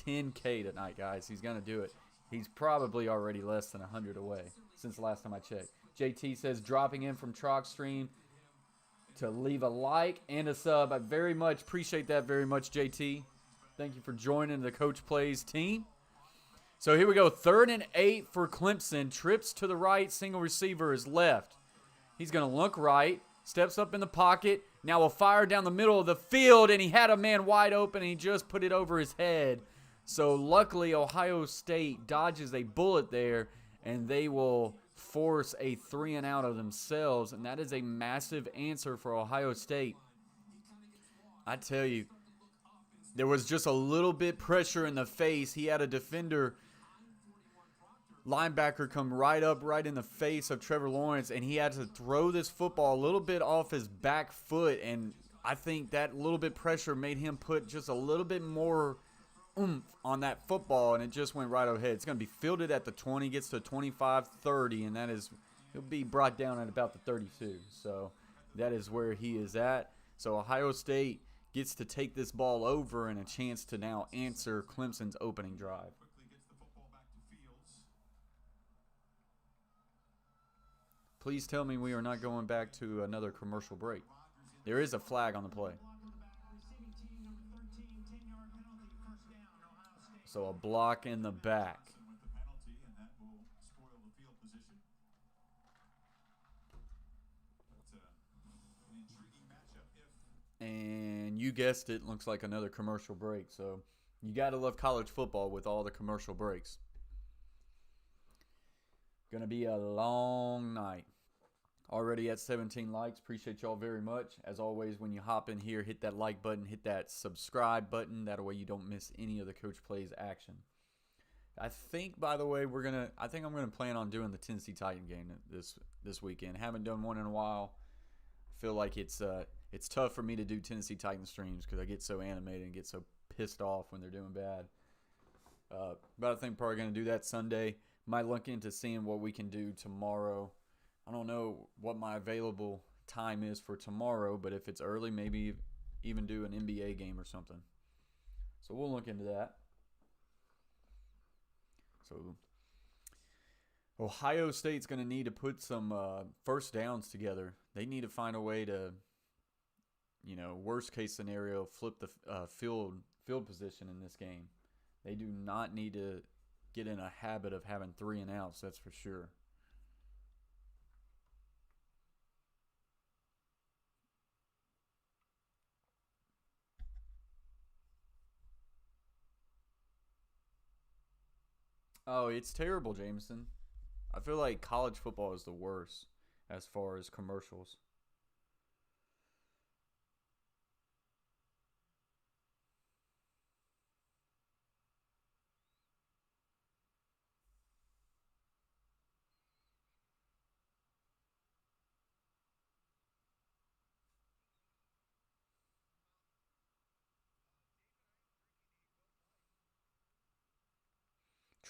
Speaker 3: 10K tonight, guys. He's going to do it. He's probably already less than 100 away since the last time I checked. JT says, dropping in from Trox Stream to leave a like and a sub. I very much appreciate that very much, JT. Thank you for joining the Coach Plays team. So here we go. 3rd and 8 for Clemson. Trips to the right. Single receiver is left. He's going to look right. Steps up in the pocket. Now will fire down the middle of the field, and he had a man wide open, and he just put it over his head. So luckily, Ohio State dodges a bullet there, and they will force a 3-and-out of themselves, and that is a massive answer for Ohio State. I tell you, there was just a little bit pressure in the face. He had a defender linebacker come right up right in the face of Trevor Lawrence, and he had to throw this football a little bit off his back foot, and I think that little bit pressure made him put just a little bit more oomph on that football, and it just went right overhead. It's going to be fielded at the 20, gets to 25-30, and that is, he'll be brought down at about the 32. So that is where he is at. So Ohio State gets to take this ball over and a chance to now answer Clemson's opening drive. Please tell me we are not going back to another commercial break. There is a flag on the play. So a block in the back. And you guessed it, looks like another commercial break. So you got to love college football with all the commercial breaks. Going to be a long night. Already at 17 likes. Appreciate y'all very much. As always, when you hop in here, hit that like button, hit that subscribe button. That way you don't miss any of the Coach Plays action. I think, by the way, I think I'm gonna plan on doing the Tennessee Titan game this weekend. Haven't done one in a while. I feel like it's tough for me to do Tennessee Titan streams because I get so animated and get so pissed off when they're doing bad. But I think probably gonna do that Sunday. Might look into seeing what we can do tomorrow. I don't know what my available time is for tomorrow, but if it's early, maybe even do an NBA game or something. So we'll look into that. So Ohio State's going to need to put some first downs together. They need to find a way to, worst case scenario, flip the field position in this game. They do not need to get in a habit of having 3 and outs, that's for sure. Oh, it's terrible, Jameson. I feel like college football is the worst as far as commercials.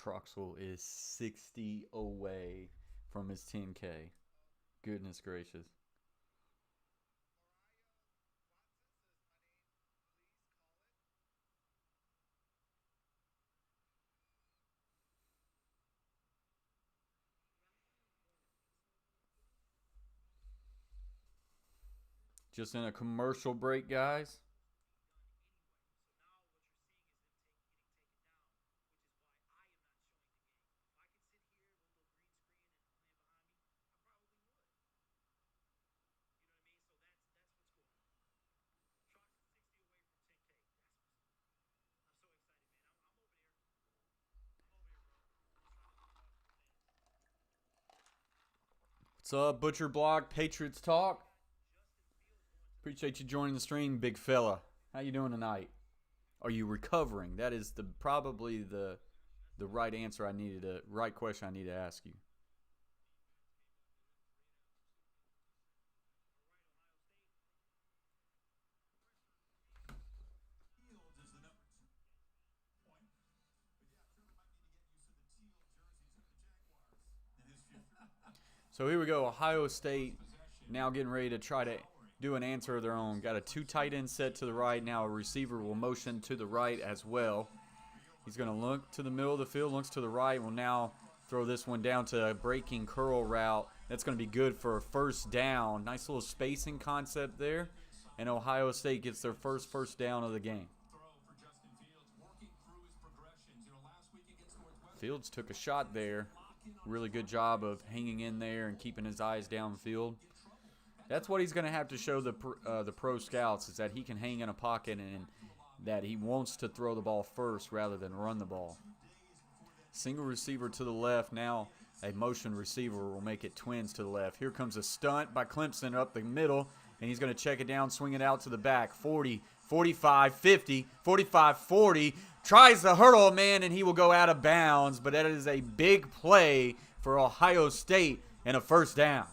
Speaker 3: Troxel is 60 away from his 10K. Goodness gracious. Just in a commercial break, guys. What's up, Butcher Block, Patriots Talk? Appreciate you joining the stream, big fella. How you doing tonight? Are you recovering? That is probably the right answer right question I need to ask you. So here we go. Ohio State now getting ready to try to do an answer of their own. Got a 2 tight end set to the right. Now a receiver will motion to the right as well. He's going to look to the middle of the field, looks to the right. Will now throw this one down to a breaking curl route. That's going to be good for a first down. Nice little spacing concept there. And Ohio State gets their first down of the game. Fields took a shot there. Really good job of hanging in there and keeping his eyes downfield. That's what he's going to have to show the pro scouts, is that he can hang in a pocket and that he wants to throw the ball first rather than run the ball. Single receiver to the left. Now a motion receiver will make it twins to the left. Here comes a stunt by Clemson up the middle, and he's going to check it down, swing it out to the back. 40, 45, 50, 45, 40. Tries to hurdle, man, and he will go out of bounds. But that is a big play for Ohio State and a first down.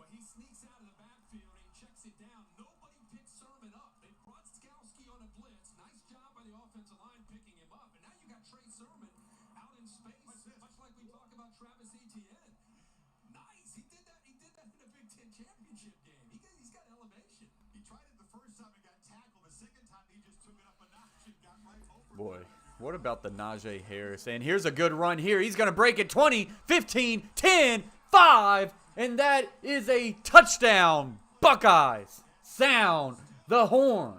Speaker 4: But he sneaks out of the backfield and he checks it down. Nobody picks Sermon up. They brought Skowski on a blitz. Nice job by the offensive line picking him up. And now you got Trey Sermon out in space, much like we talk about Travis Etienne. Nice. He did that in a Big Ten championship game. He's got elevation. He tried it the first time and got tackled. The second time he just took it up a notch and got right over.
Speaker 3: Boy, what about the Najee Harris? And here's a good run here. He's going to break it 20, 15, 10, 5. And that is a touchdown. Buckeyes. Sound the horn.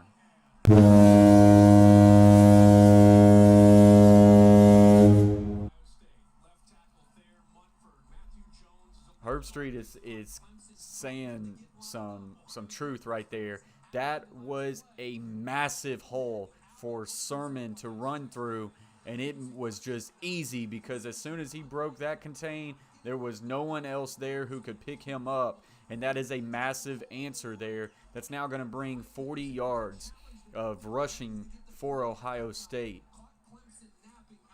Speaker 3: Herbstreit is saying some truth right there. That was a massive hole for Sermon to run through, and it was just easy because as soon as he broke that contain, there was no one else there who could pick him up, and that is a massive answer there. That's now going to bring 40 yards of rushing for Ohio State.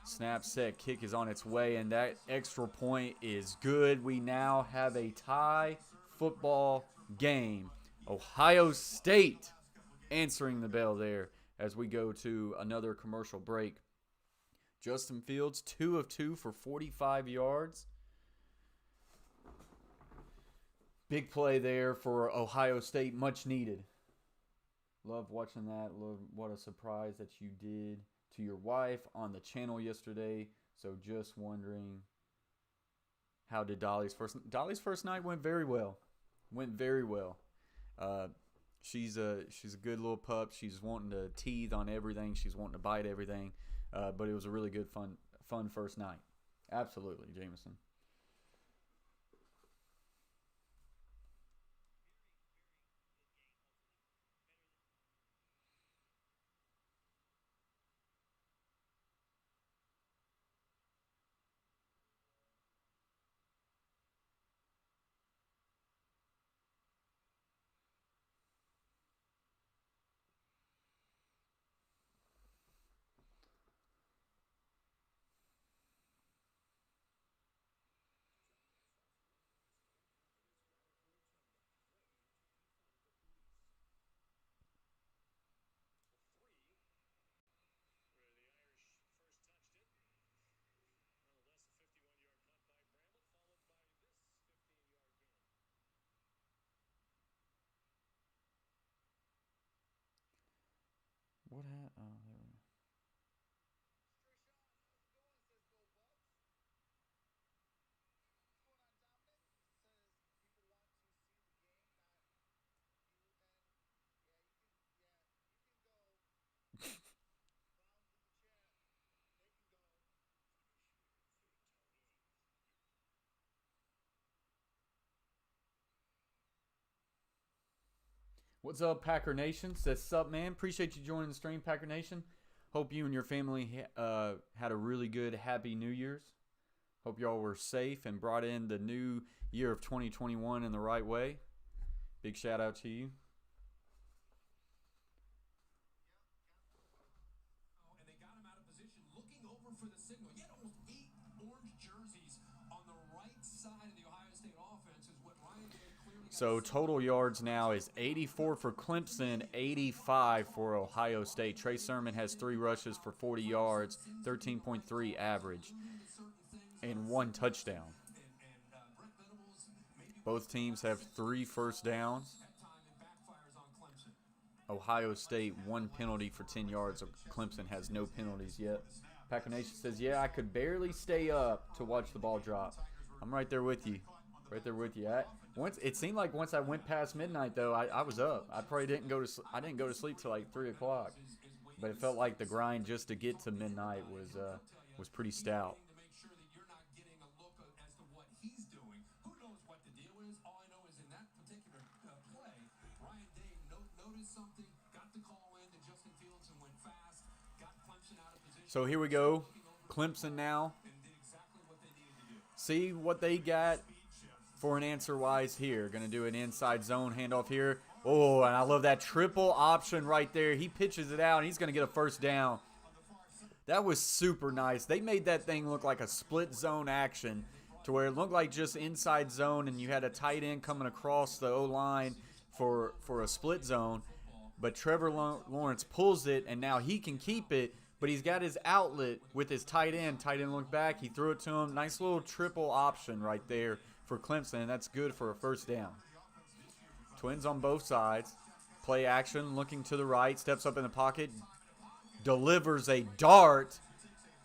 Speaker 3: Snap, set, kick is on its way, and that extra point is good. We now have a tie football game. Ohio State answering the bell there as we go to another commercial break. Justin Fields, 2 of 2 for 45 yards. Big play there for Ohio State, much needed. Love watching that. Love what a surprise that you did to your wife on the channel yesterday. So just wondering, how did Dolly's first night went very well. Went very well. She's a good little pup. She's wanting to teeth on everything. She's wanting to bite everything. But it was a really good fun first night. Absolutely, Jameson. What happened? Oh, there we go. What's up, Packer Nation? Says sup, man. Appreciate you joining the stream, Packer Nation. Hope you and your family had a really good, happy New Year's. Hope y'all were safe and brought in the new year of 2021 in the right way. Big shout out to you.
Speaker 7: And they got him out of position, looking over for the signal. Yet almost 8 orange jerseys on the right side of the Ohio State offense is what Ryan did clearly.
Speaker 3: So total yards now is 84 for Clemson, 85 for Ohio State. Trey Sermon has 3 rushes for 40 yards, 13.3 average, and 1 touchdown. Both teams have 3 first downs. Ohio State 1 penalty for 10 yards. Clemson has no penalties yet. Packer Nation says, yeah, I could barely stay up to watch the ball drop. I'm right there with you. Right there with you. It seemed like once I went past midnight, though, I was up. I probably didn't go to I didn't go to sleep till like 3 o'clock. But it felt like the grind just to get to midnight was pretty stout. So here we go. Clemson now. See what they got for an answer-wise here. Going to do an inside zone handoff here. Oh, and I love that triple option right there. He pitches it out, and he's going to get a first down. That was super nice. They made that thing look like a split zone action to where it looked like just inside zone, and you had a tight end coming across the O-line for a split zone. But Trevor Lawrence pulls it, and now he can keep it. But he's got his outlet with his tight end. Tight end looked back. He threw it to him. Nice little triple option right there for Clemson. And that's good for a first down. Twins on both sides. Play action. Looking to the right. Steps up in the pocket. Delivers a dart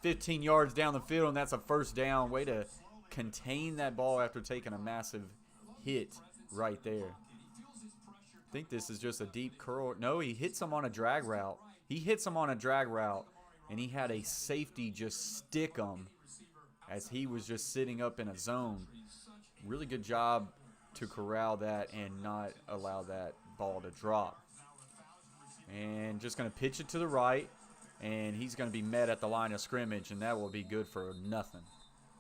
Speaker 3: 15 yards down the field. And that's a first down. Way to contain that ball after taking a massive hit right there. I think this is just a deep curl. No, he hits him on a drag route. He hits him on a drag route. And he had a safety just stick him as he was just sitting up in a zone. Really good job to corral that and not allow that ball to drop. And just going to pitch it to the right. And he's going to be met at the line of scrimmage. And that will be good for nothing.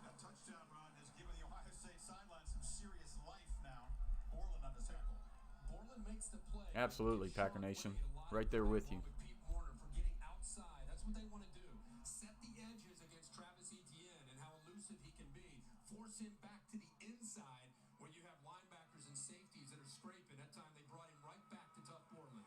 Speaker 4: That touchdown run has given the Ohio State sideline some serious life now. Borland on the tackle.
Speaker 7: Borland makes the play.
Speaker 3: Absolutely, Packer Nation. Right there with you.
Speaker 7: They want to do. Set the edges against Travis Etienne and how elusive he can be. Force him back to the inside when you have linebackers and safeties that are scraping. That time they brought him right back to tough Borland.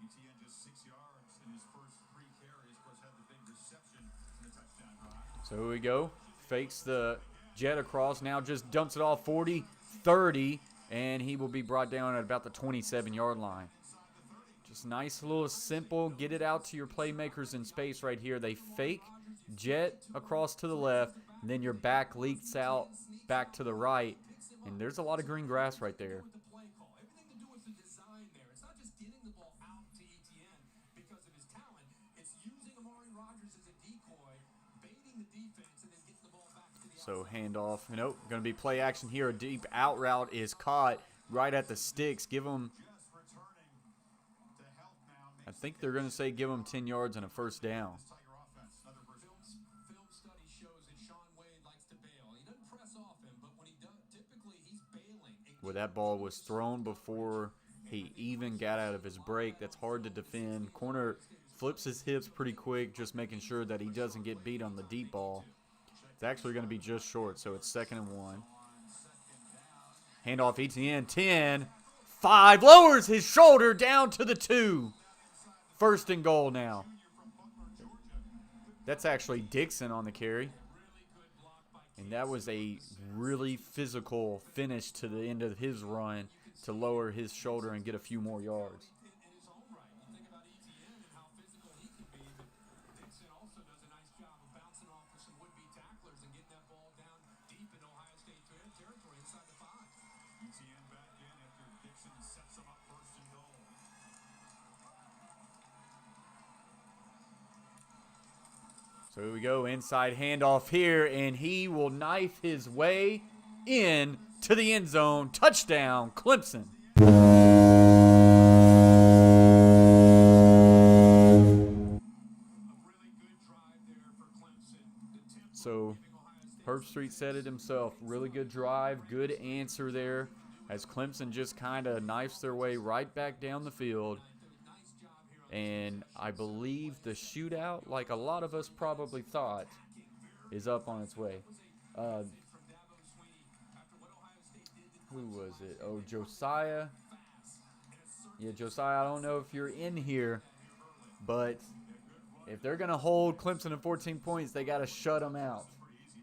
Speaker 4: Etienne just 6 yards in his first 3 carries. Of course, had the big reception in the touchdown drive.
Speaker 3: So here we go. Fakes the jet across. Now just dumps it off 40, 30. And he will be brought down at about the 27-yard line. Just nice little simple, get it out to your playmakers in space right here. They fake, jet across to the left, and then your back leaks out back to the right. And there's a lot of green grass right there.
Speaker 7: With the play call, everything to do with the design there. It's not just getting the ball out to ETN because of his talent. It's using Amari Rodgers as a decoy, baiting the defense, and then getting the ball back to the
Speaker 3: So
Speaker 7: outside.
Speaker 3: handoff, going to be play action here. A deep out route is caught right at the sticks. Give them,
Speaker 4: Just returning to health now.
Speaker 3: I think they're going to say give them 10 yards and a first down.
Speaker 4: Tiger offense. Another version.
Speaker 7: Film study shows that Sean Wade likes to bail. He doesn't press off him, but when he does, typically he's bailing.
Speaker 3: Where that ball was thrown before he even got out of his break. That's hard to defend. Corner flips his hips pretty quick, just making sure that he doesn't get beat on the deep ball. It's actually going to be just short, so it's 2nd and 1. Handoff ETN, 10, 5, lowers his shoulder down to the 2. 1st and goal now. That's actually Dixon on the carry. And that was a really physical finish to the end of his run to lower his shoulder and get a few more yards.
Speaker 7: In his own right, you think about ETN and how physical he can be, but Dixon also does a nice job of bouncing off of some would-be tacklers and getting that ball down deep in Ohio State territory inside the 5.
Speaker 4: ETN back in after Dixon sets him up 1st and goal.
Speaker 3: So here we go, inside handoff here, and he will knife his way in to the end zone. Touchdown, Clemson. So Herb Street said it himself. Really good drive, good answer there as Clemson just kind of knifes their way right back down the field. And I believe the shootout, like a lot of us probably thought, is up on its way. Who was it? Oh, Josiah. Yeah, Josiah, I don't know if you're in here, but if they're going to hold Clemson to 14 points, they got to shut them out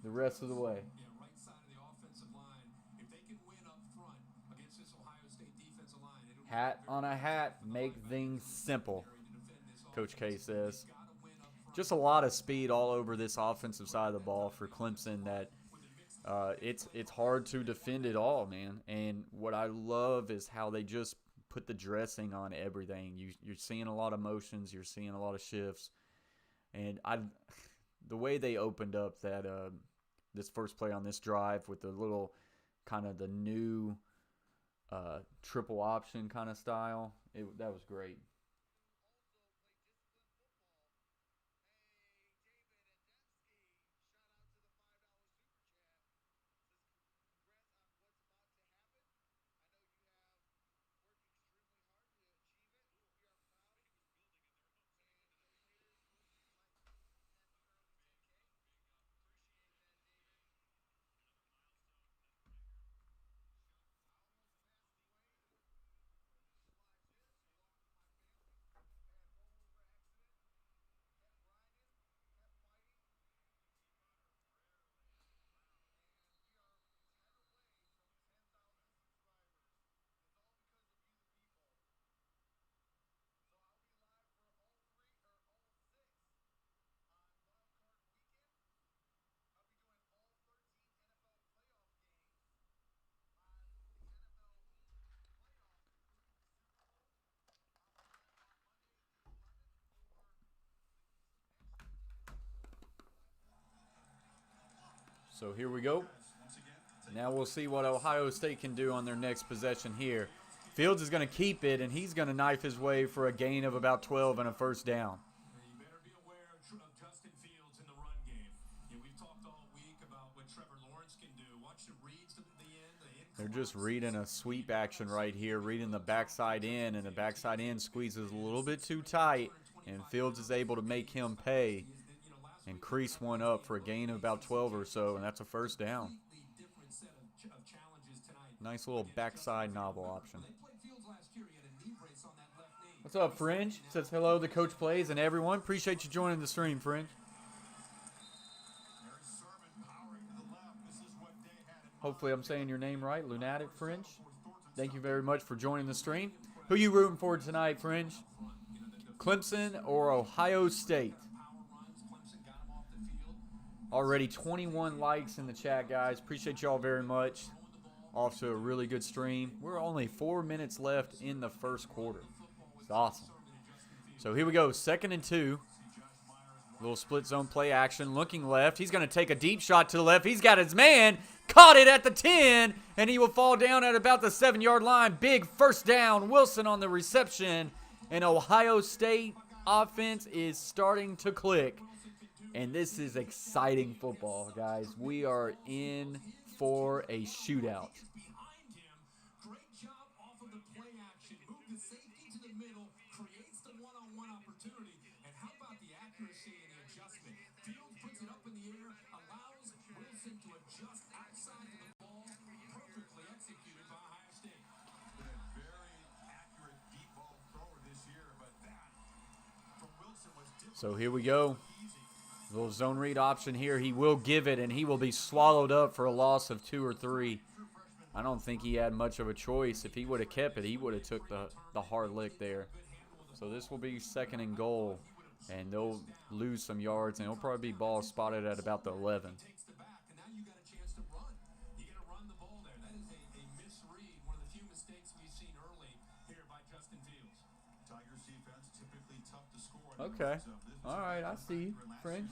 Speaker 3: the rest of the way.
Speaker 7: Yeah, right side of the offensive line. If they can win up front against this Ohio State defensive line, it'll be
Speaker 3: Hat on a hat, make things simple, Coach K says. Just a lot of speed all over this offensive side of the ball for Clemson that it's hard to defend it all, man. And what I love is how they just put the dressing on everything. You're seeing a lot of motions, you're seeing a lot of shifts. And the way they opened up that this first play on this drive with the little kind of the new triple option kind of style, that was great. So here we go. Now we'll see what Ohio State can do on their next possession here. Fields is going to keep it, and he's going to knife his way for a gain of about 12 and a first down.
Speaker 7: You better be aware of Justin Fields in the run game. We've talked all week about what Trevor Lawrence can do. Watch the reads to the end.
Speaker 3: They're just reading a sweep action right here, reading the backside in, and the backside in squeezes a little bit too tight, and Fields is able to make him pay and crease one up for a gain of about 12 or so, and that's a first down. Nice little backside novel option. What's up, Fringe? Says hello, the coach plays, and everyone. Appreciate you joining the stream, Fringe. Hopefully I'm saying your name right, Lunatic Fringe. Thank you very much for joining the stream. Who you rooting for tonight, Fringe? Clemson or Ohio State? Already 21 likes in the chat, guys. Appreciate y'all very much. Off to a really good stream. We're only 4 minutes left in the first quarter. It's awesome. So here we go. 2nd and 2. Little split zone play action. Looking left. He's going to take a deep shot to the left. He's got his man. Caught it at the 10. And he will fall down at about the 7-yard line. Big first down. Wilson on the reception. And Ohio State offense is starting to click. And this is exciting football, guys. We are in for a shootout.
Speaker 7: Behind him, great job off of the play action. Move the safety to the middle, creates the one-on-one opportunity. And how about the accuracy and the adjustment? Fields puts it up in the air, allows Wilson to adjust outside of the ball. Perfectly executed by Ohio State.
Speaker 4: Been a very accurate deep ball thrower this year, but that from Wilson was different.
Speaker 3: So here we go. Little zone read option here. He will give it, and he will be swallowed up for a loss of 2 or 3. I don't think he had much of a choice. If he would have kept it, he would have took the hard lick there. So this will be 2nd and goal, and they'll lose some yards, and it'll probably be ball spotted at about the 11.
Speaker 7: Takes the back, and now you got a chance to run. You're going to run the ball there. That is a misread, one of the few mistakes we've seen early here by Justin Fields.
Speaker 4: Tigers defense typically tough to score.
Speaker 3: Okay. All right, I see you, French.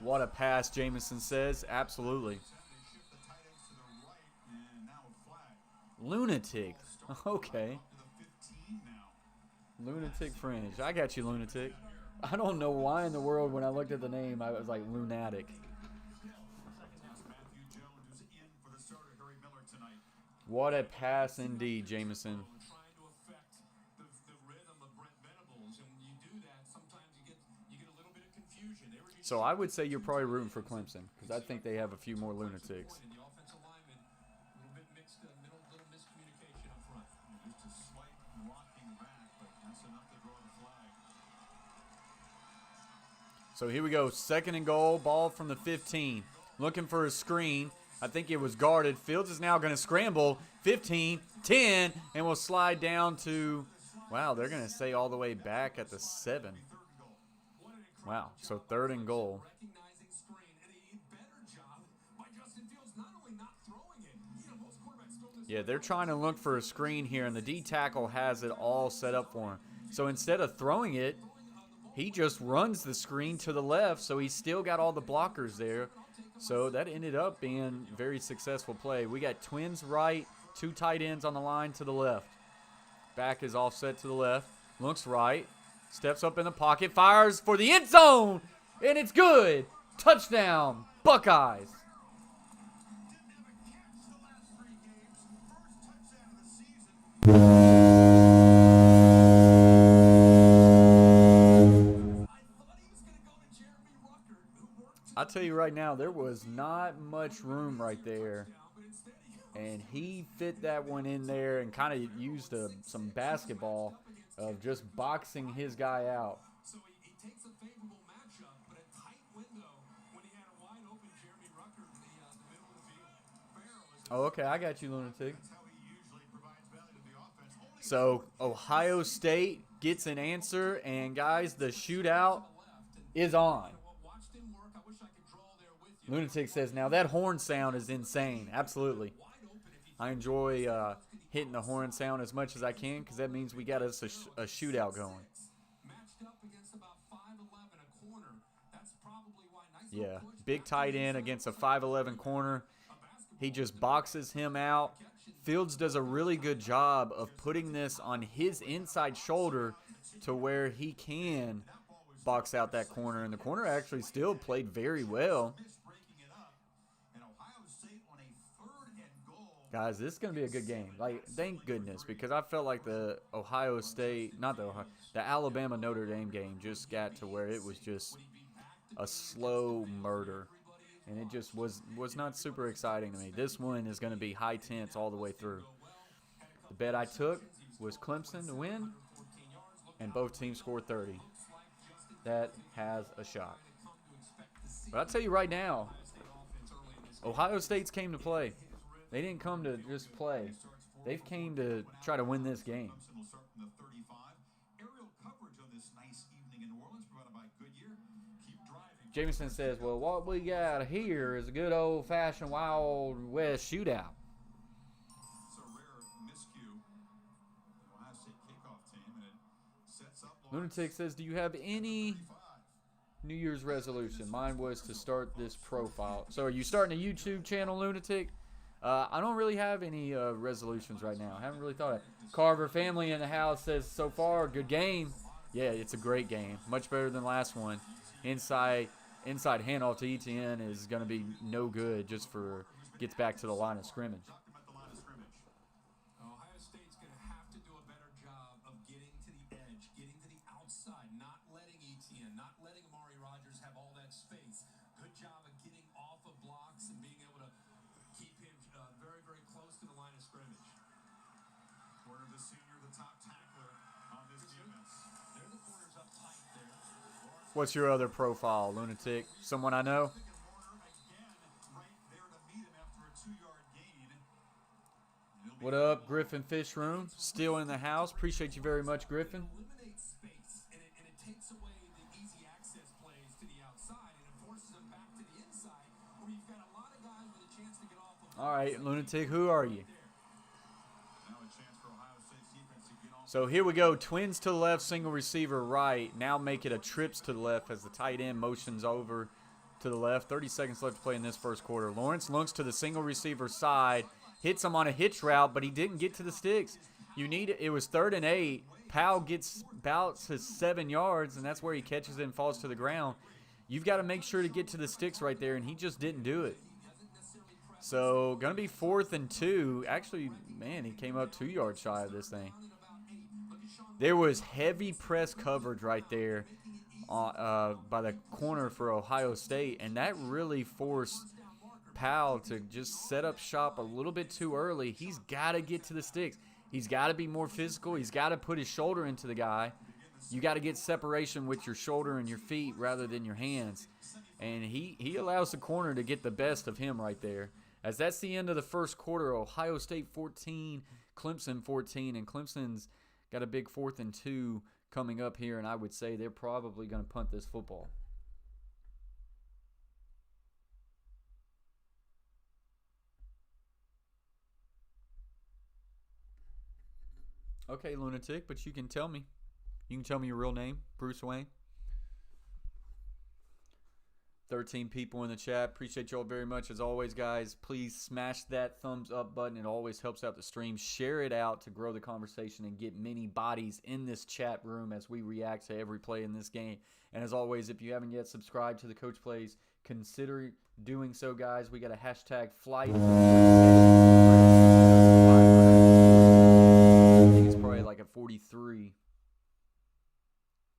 Speaker 3: What a pass, Jameson says. Absolutely. Lunatic. Okay. Lunatic Fringe. I got you, Lunatic. I don't know why in the world when I looked at the name, I was like, lunatic. What a pass indeed, Jameson. So I would say you're probably rooting for Clemson because I think they have a few more lunatics. So here we go. 2nd and goal. Ball from the 15. Looking for a screen. I think it was guarded. Fields is now going to scramble. 15, 10, and will slide down to, wow, they're going to stay all the way back at the 7. Wow, so 3rd and goal. Yeah, they're trying to look for a screen here, and the D tackle has it all set up for him. So instead of throwing it, he just runs the screen to the left, so he's still got all the blockers there. So that ended up being a very successful play. We got twins right, 2 tight ends on the line to the left. Back is offset to the left, looks right. Steps up in the pocket, fires for the end zone, and it's good. Touchdown, Buckeyes. I'll tell you right now, there was not much room right there. And he fit that one in there and kind of used some basketball of just boxing his guy out.
Speaker 7: So he takes a favorable matchup, but a tight window when he had a wide open Jeremy Rucker in the middle of the field.
Speaker 3: Oh, okay, I got you, Lunatic. So Ohio State gets an answer, and guys, the shootout is on. Lunatic says, now that horn sound is insane. Absolutely. I enjoy hitting the horn sound as much as I can because that means we got us a shootout going. Yeah, big tight end against a 5'11 corner. He just boxes him out. Fields does a really good job of putting this on his inside shoulder to where he can box out that corner. And the corner actually still played very well. Guys, this is going to be a good game. Like, thank goodness, because I felt like the Ohio State, the Alabama Notre Dame game just got to where it was just a slow murder. And it just was not super exciting to me. This one is going to be high tense all the way through. The bet I took was Clemson to win, and both teams scored 30. That has a shot. But I'll tell you right now, Ohio State's came to play. They didn't come to just play. They've came to try to win this game.
Speaker 4: Clemson will start from the 35. Aerial coverage on this nice evening in New Orleans provided by Goodyear. Keep driving.
Speaker 3: Jameson says, well, what we got here is a good old-fashioned Wild West shootout.
Speaker 4: It's a rare miscue. The Ohio State kickoff team, and it sets up
Speaker 3: Lunatic says, do you have any New Year's resolution? Mine was to start this profile. So are you starting a YouTube channel, Lunatic? I don't really have any resolutions right now. I haven't really thought of it. Carver family in the house says, so far, good game. Yeah, it's a great game. Much better than last one. Inside handoff to ETN is going to be no good just for gets back to the line of scrimmage.
Speaker 7: Ohio State's going to have to do a better job of getting to the edge, getting to the outside, not letting ETN, not letting Amari Rodgers have all that space. Good job of getting off of blocks and being able to keep him very, very close to the line of scrimmage.
Speaker 4: Corner of the senior, the top tackler on this defense.
Speaker 7: There the corners up tight there.
Speaker 3: What's your other profile, Lunatic? Someone I know?
Speaker 4: Warner again, right there to meet him after a 2-yard gain.
Speaker 3: What up, Griffin Fishroom? Still in the house. Appreciate you very much, Griffin.
Speaker 7: Eliminates space, and it takes away the easy access plays to the outside, and it forces them back to the inside, where you've got a lot of guys with a chance to get off of.
Speaker 3: All right, Lunatic, who are you?
Speaker 4: Now a chance for Ohio State's defense to get off.
Speaker 3: So here we go. Twins to the left, single receiver right. Now make it a trips to the left as the tight end motions over to the left. 30 seconds left to play in this first quarter. Lawrence looks to the single receiver side. Hits him on a hitch route, but he didn't get to the sticks. It was 3rd and 8. Powell gets about his 7 yards, and that's where he catches it and falls to the ground. You've got to make sure to get to the sticks right there, and he just didn't do it. So, going to be 4th and 2. Actually, man, he came up 2 yards shy of this thing. There was heavy press coverage right there by the corner for Ohio State, and that really forced Powell to just set up shop a little bit too early. He's got to get to the sticks. He's got to be more physical. He's got to put his shoulder into the guy. You got to get separation with your shoulder and your feet rather than your hands. And he allows the corner to get the best of him right there. As that's the end of the first quarter, Ohio State 14, Clemson 14, and Clemson's got a big 4th and 2 coming up here, and I would say they're probably going to punt this football. Okay, Lunatic, but you can tell me. You can tell me your real name, Bruce Wayne. 13 people in the chat. Appreciate y'all very much. As always, guys, please smash that thumbs up button. It always helps out the stream. Share it out to grow the conversation and get many bodies in this chat room as we react to every play in this game. And as always, if you haven't yet subscribed to the Coach Plays, consider doing so, guys. We got a hashtag flight. I think it's probably like a 43.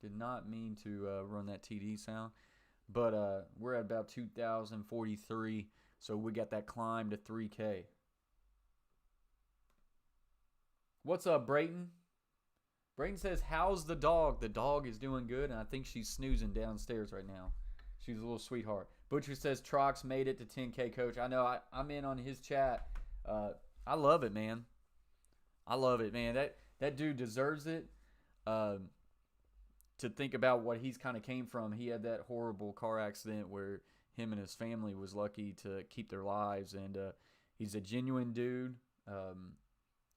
Speaker 3: Did not mean to run that TD sound. But we're at about 2,043, so we got that climb to 3K. What's up, Brayton? Brayton says, how's the dog? The dog is doing good, and I think she's snoozing downstairs right now. She's a little sweetheart. Butcher says, Trox made it to 10K, Coach. I know, I'm in on his chat. I love it, man. I love it, man. That dude deserves it. To think about what he's kind of came from. He had that horrible car accident where him and his family was lucky to keep their lives, and he's a genuine dude,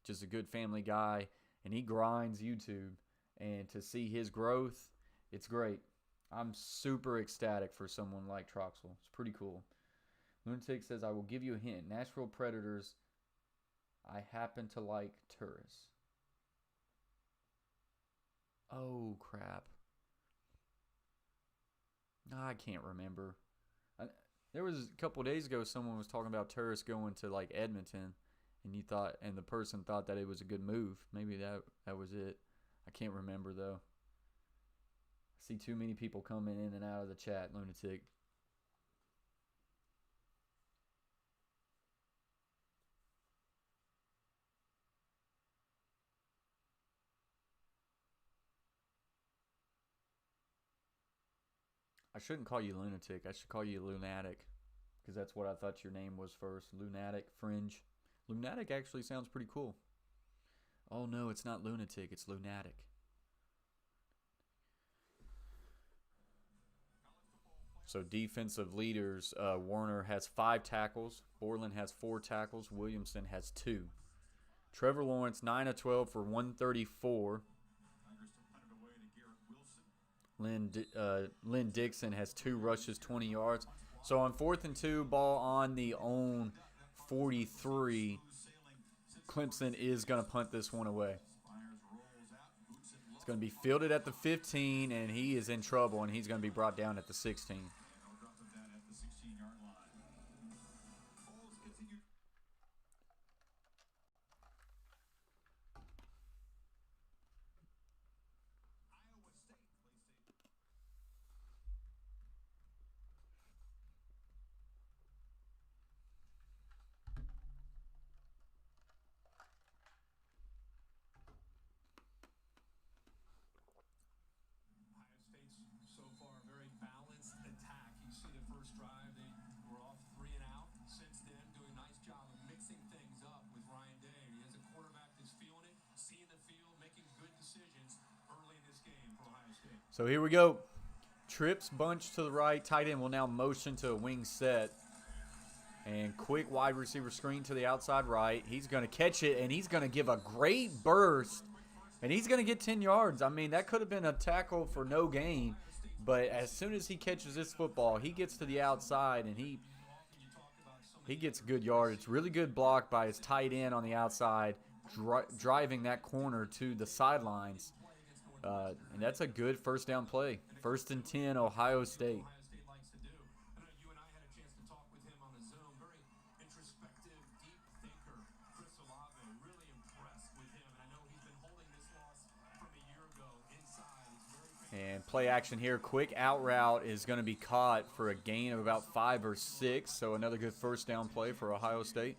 Speaker 3: just a good family guy, and he grinds YouTube, and to see his growth, it's great. I'm super ecstatic for someone like Troxel. It's pretty cool. Lunatic says, I will give you a hint. Nashville Predators, I happen to like tourists. Oh, crap. I can't remember. There was a couple of days ago someone was talking about tourists going to like Edmonton, and the person thought that it was a good move. Maybe that was it. I can't remember though. I see too many people coming in and out of the chat, Lunatic. I shouldn't call you Lunatic. I should call you Lunatic, because that's what I thought your name was first. Lunatic, Fringe. Lunatic actually sounds pretty cool. Oh no, it's not lunatic, it's lunatic. So defensive leaders, Warner has 5 tackles. Borland has 4 tackles. Williamson has 2. Trevor Lawrence, 9 of 12 for 134. Lynn Dixon has 2 rushes, 20 yards. So on 4th and 2, ball on the own 43, Clemson is going to punt this one away. It's going to be fielded at the 15, and he is in trouble, and he's going to be brought down at the 16.
Speaker 7: So far, a very balanced attack. You see the first drive, they were off 3 and out. Since then, doing a nice job of mixing things up with Ryan Day. He has a quarterback that's feeling it, seeing the field, making good decisions early in this game for Ohio State.
Speaker 3: So here we go. Trips bunch to the right. Tight end will now motion to a wing set. And quick wide receiver screen to the outside right. He's going to catch it, and he's going to give a great burst. And he's going to get 10 yards. I mean, that could have been a tackle for no gain. But as soon as he catches this football, he gets to the outside, and he gets a good yard. It's really good block by his tight end on the outside, driving that corner to the sidelines. And that's a good first down play. 1st and 10, Ohio State. And play action here. Quick out route is going to be caught for a gain of about 5 or 6. So another good first down play for Ohio State.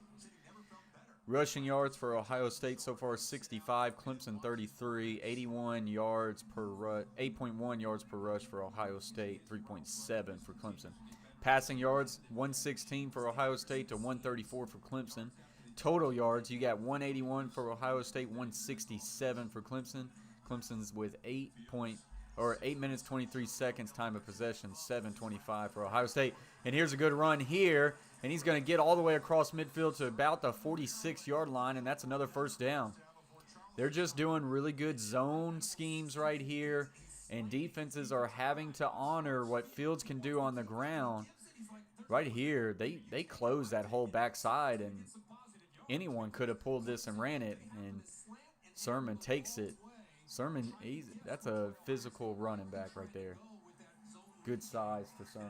Speaker 3: Rushing yards for Ohio State so far 65. Clemson 33. 81 yards per rush. 8.1 yards per rush for Ohio State. 3.7 for Clemson. Passing yards 116 for Ohio State to 134 for Clemson. Total yards, you got 181 for Ohio State, 167 for Clemson. Clemson's with 8 minutes 23 seconds time of possession, 7:25 for Ohio State. And here's a good run here, and he's going to get all the way across midfield to about the 46-yard line, and that's another first down. They're just doing really good zone schemes right here, and defenses are having to honor what Fields can do on the ground. Right here, they close that whole backside, and anyone could have pulled this and ran it, and Sermon takes it. Sermon, that's a physical running back right there. Good size for Sermon.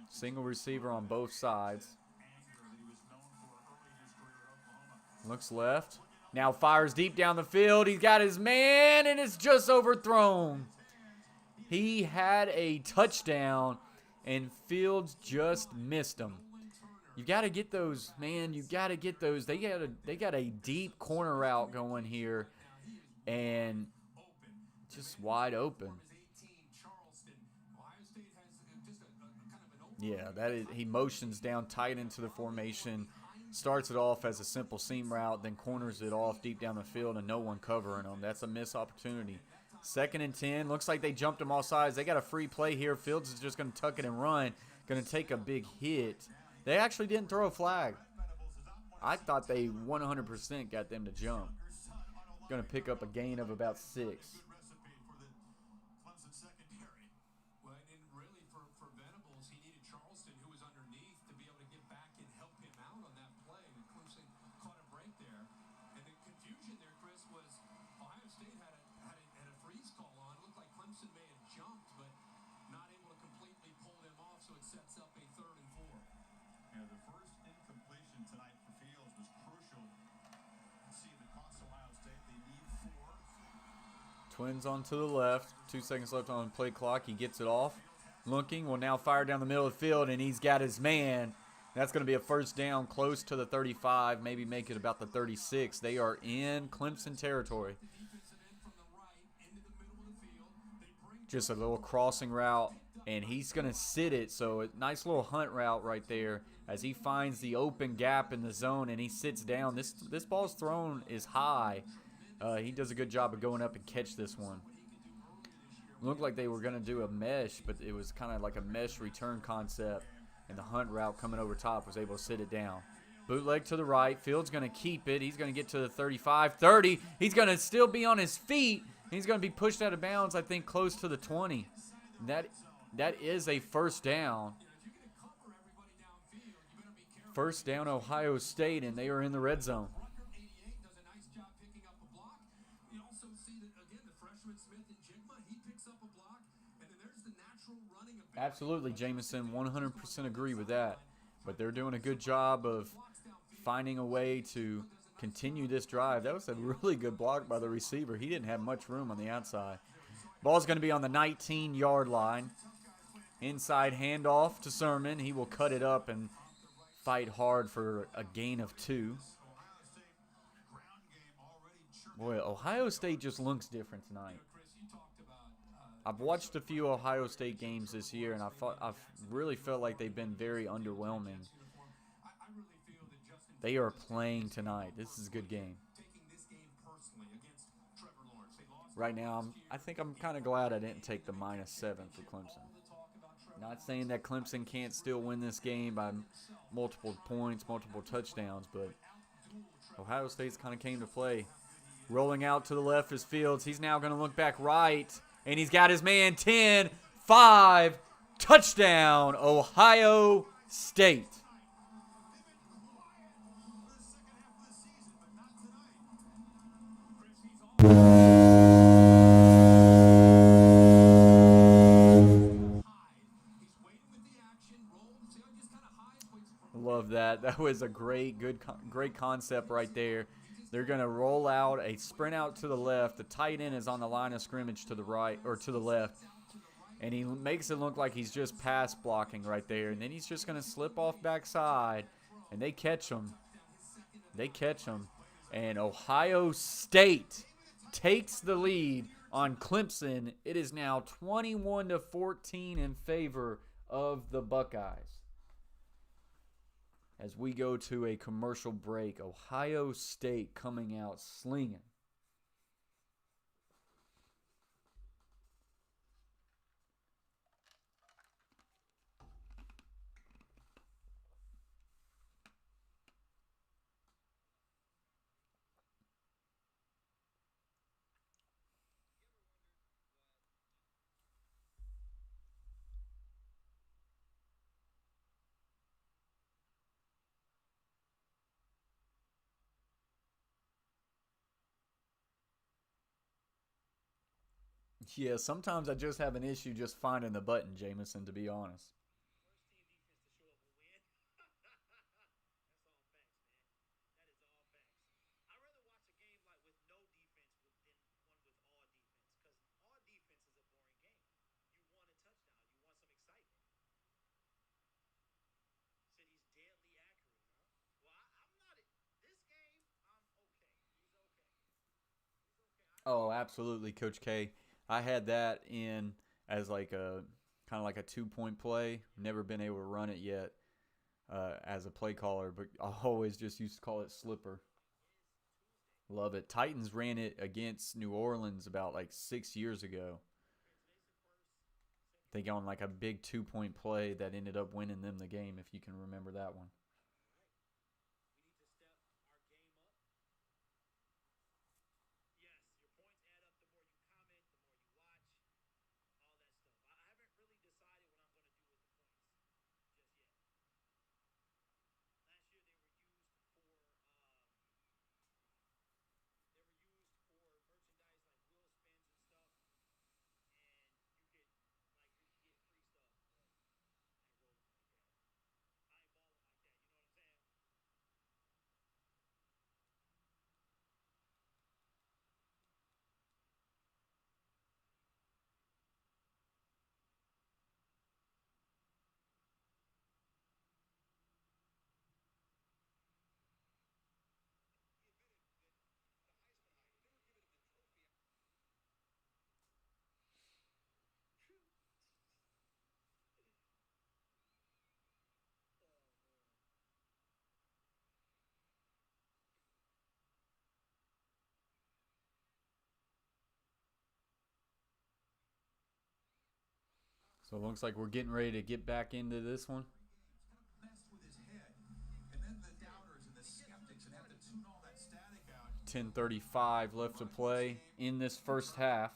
Speaker 3: Single receiver on both sides. Looks left. Now fires deep down the field. He's got his man, and it's just overthrown. He had a touchdown, and Fields just missed him. You got to get those, man. You got to get those. They got a deep corner route going here, and just wide open. Yeah, he motions down tight into the formation, starts it off as a simple seam route, then corners it off deep down the field, and no one covering him. That's a missed opportunity. 2nd and 10. Looks like they jumped him all sides. They got a free play here. Fields is just going to tuck it and run. Going to take a big hit. They actually didn't throw a flag. I thought they 100% got them to jump. Going to pick up a gain of about 6.
Speaker 7: Well, and really for Venables, he needed Charleston, who was underneath, to be able to get back and help him out on that play. And Clemson caught a break there. And the confusion there, Chris, was Ohio State had a freeze call on. Looked like Clemson may have jumped, but not able to completely pull them off, so it sets up a 3rd and 4.
Speaker 4: Yeah, the first incompletion tonight for Fields was crucial. See the cost of Ohio State. They need 4.
Speaker 3: Twins on to the left. 2 seconds left on the play clock. He gets it off. Looking, will now fire down the middle of the field, and he's got his man. That's going to be a first down close to the 35, maybe make it about the 36. They are in Clemson territory. Just a little crossing route, and he's going to sit it. So a nice little hunt route right there. as he finds the open gap in the zone and he sits down. This ball's thrown is high. He does a good job of going up and catch this one. Looked like they were going to do a mesh, but it was kind of like a mesh return concept, and the Hunt route coming over top was able to sit it down. Bootleg to the right. Fields going to keep it. He's going to get to the 35, 30. He's going to still be on his feet. He's going to be pushed out of bounds, I think, close to the 20. That is a first down. First down, Ohio State, and they are in the red zone. Absolutely, Jameson, 100% agree with that. But they're doing a good job of finding a way to continue this drive. That was a really good block by the receiver. He didn't have much room on the outside. Ball's going to be on the 19-yard line. Inside handoff to Sermon. He will cut it up and fight hard for a gain of 2. Boy, Ohio State just looks different tonight. I've watched a few Ohio State games this year, and I've really felt like they've been very underwhelming. They are playing tonight. This is a good game. Right now, I think I'm kind of glad I didn't take the -7 for Clemson. Not saying that Clemson can't still win this game by multiple points, multiple touchdowns, but Ohio State's kind of came to play. Rolling out to the left is Fields. He's now going to look back right. And he's got his man 10, 5, touchdown, Ohio State. Love that. That was a great concept right there. They're going to roll out a sprint out to the left. The tight end is on the line of scrimmage to the right or to the left. And he makes it look like he's just pass blocking right there. And then he's just going to slip off backside. And they catch him. And Ohio State takes the lead on Clemson. It is now 21-14 in favor of the Buckeyes. As we go to a commercial break, Ohio State coming out slinging. Yeah, sometimes I just have an issue just finding the button, Jameson, to be honest. Oh, absolutely, Coach K. I had that in as like a kind of like a 2-point play. Never been able to run it yet as a play caller, but I always just used to call it slipper. Love it. Titans ran it against New Orleans about like 6 years ago. They got on like a big 2-point play that ended up winning them the game, if you can remember that one. So it looks like we're getting ready to get back into this one.
Speaker 4: Messed with his head. And then the doubters and the skeptics and have to tune all that static out.
Speaker 3: 10:35 left to play in this first half.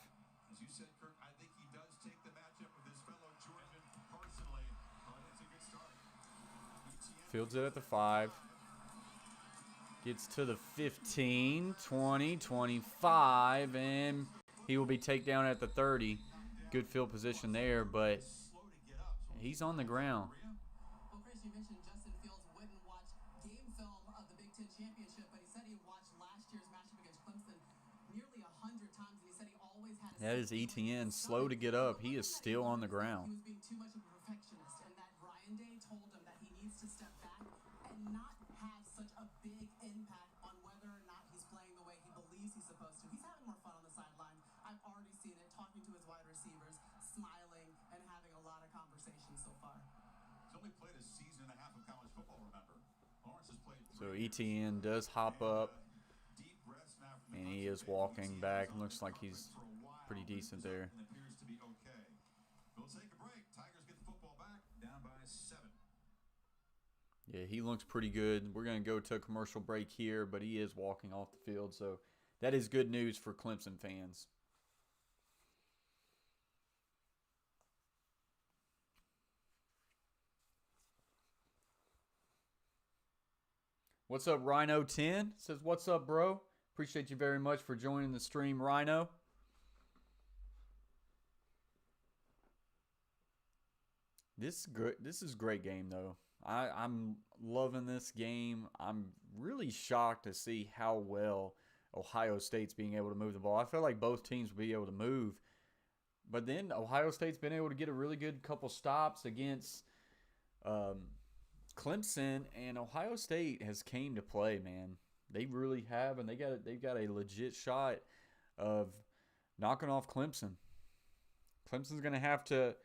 Speaker 4: As you said, Kirk, I think he does take the matchup with his fellow Georgian personally. It's a good start.
Speaker 3: Fields it at the 5. Gets to the 15, 20, 25, and he will be taken down at the 30. Good field position there, but he's on the ground.
Speaker 8: Well, Chris, you mentioned Justin Fields wouldn't watch game film of the Big Ten Championship, but he said he watched last year's matchup against Clemson nearly 100 times, and he said he always had a
Speaker 3: That is ETN, slow to get up. He is still on the ground.
Speaker 8: He was being too much of a perfectionist, and that Ryan Day told him that he needs to step back and not have such a big impact on whether or not he's playing the way he believes he's supposed to. He's having more fun on the sideline. I've already seen it, talking to his wide receivers, smiling, and having a lot of conversations so far.
Speaker 4: He's only played a season and a half of college football, remember. Lawrence has played
Speaker 3: So ETN does hop up,
Speaker 4: deep rest now from the
Speaker 3: and he is walking back. Looks like he's pretty decent there.
Speaker 4: and appears to be okay. We'll take a break. Tigers get the football back, down by 7.
Speaker 3: Yeah, he looks pretty good. We're going to go to a commercial break here, but he is walking off the field, so that is good news for Clemson fans. What's up, Rhino 10? Says, what's up, bro? Appreciate you very much for joining the stream, Rhino. This is a great game, though. I'm loving this game. I'm really shocked to see how well Ohio State's being able to move the ball. I feel like both teams will be able to move. But then Ohio State's been able to get a really good couple stops against Clemson, and Ohio State has came to play, man. They really have, and they've got a legit shot of knocking off Clemson. Clemson's going to have to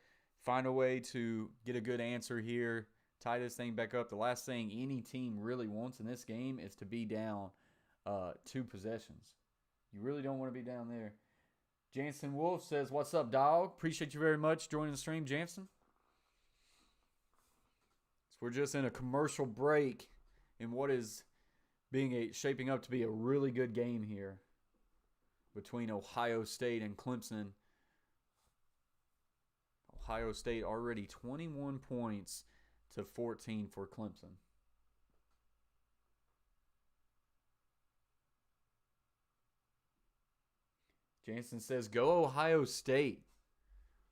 Speaker 3: find a way to get a good answer here, tie this thing back up. The last thing any team really wants in this game is to be down 2 possessions. You really don't want to be down there. Jansen Wolf says, what's up, dog? Appreciate you very much joining the stream, Jansen. So we're just in a commercial break in what is shaping up to be a really good game here between Ohio State and Clemson. Ohio State already 21 points to 14 for Clemson. Jansen says, go Ohio State.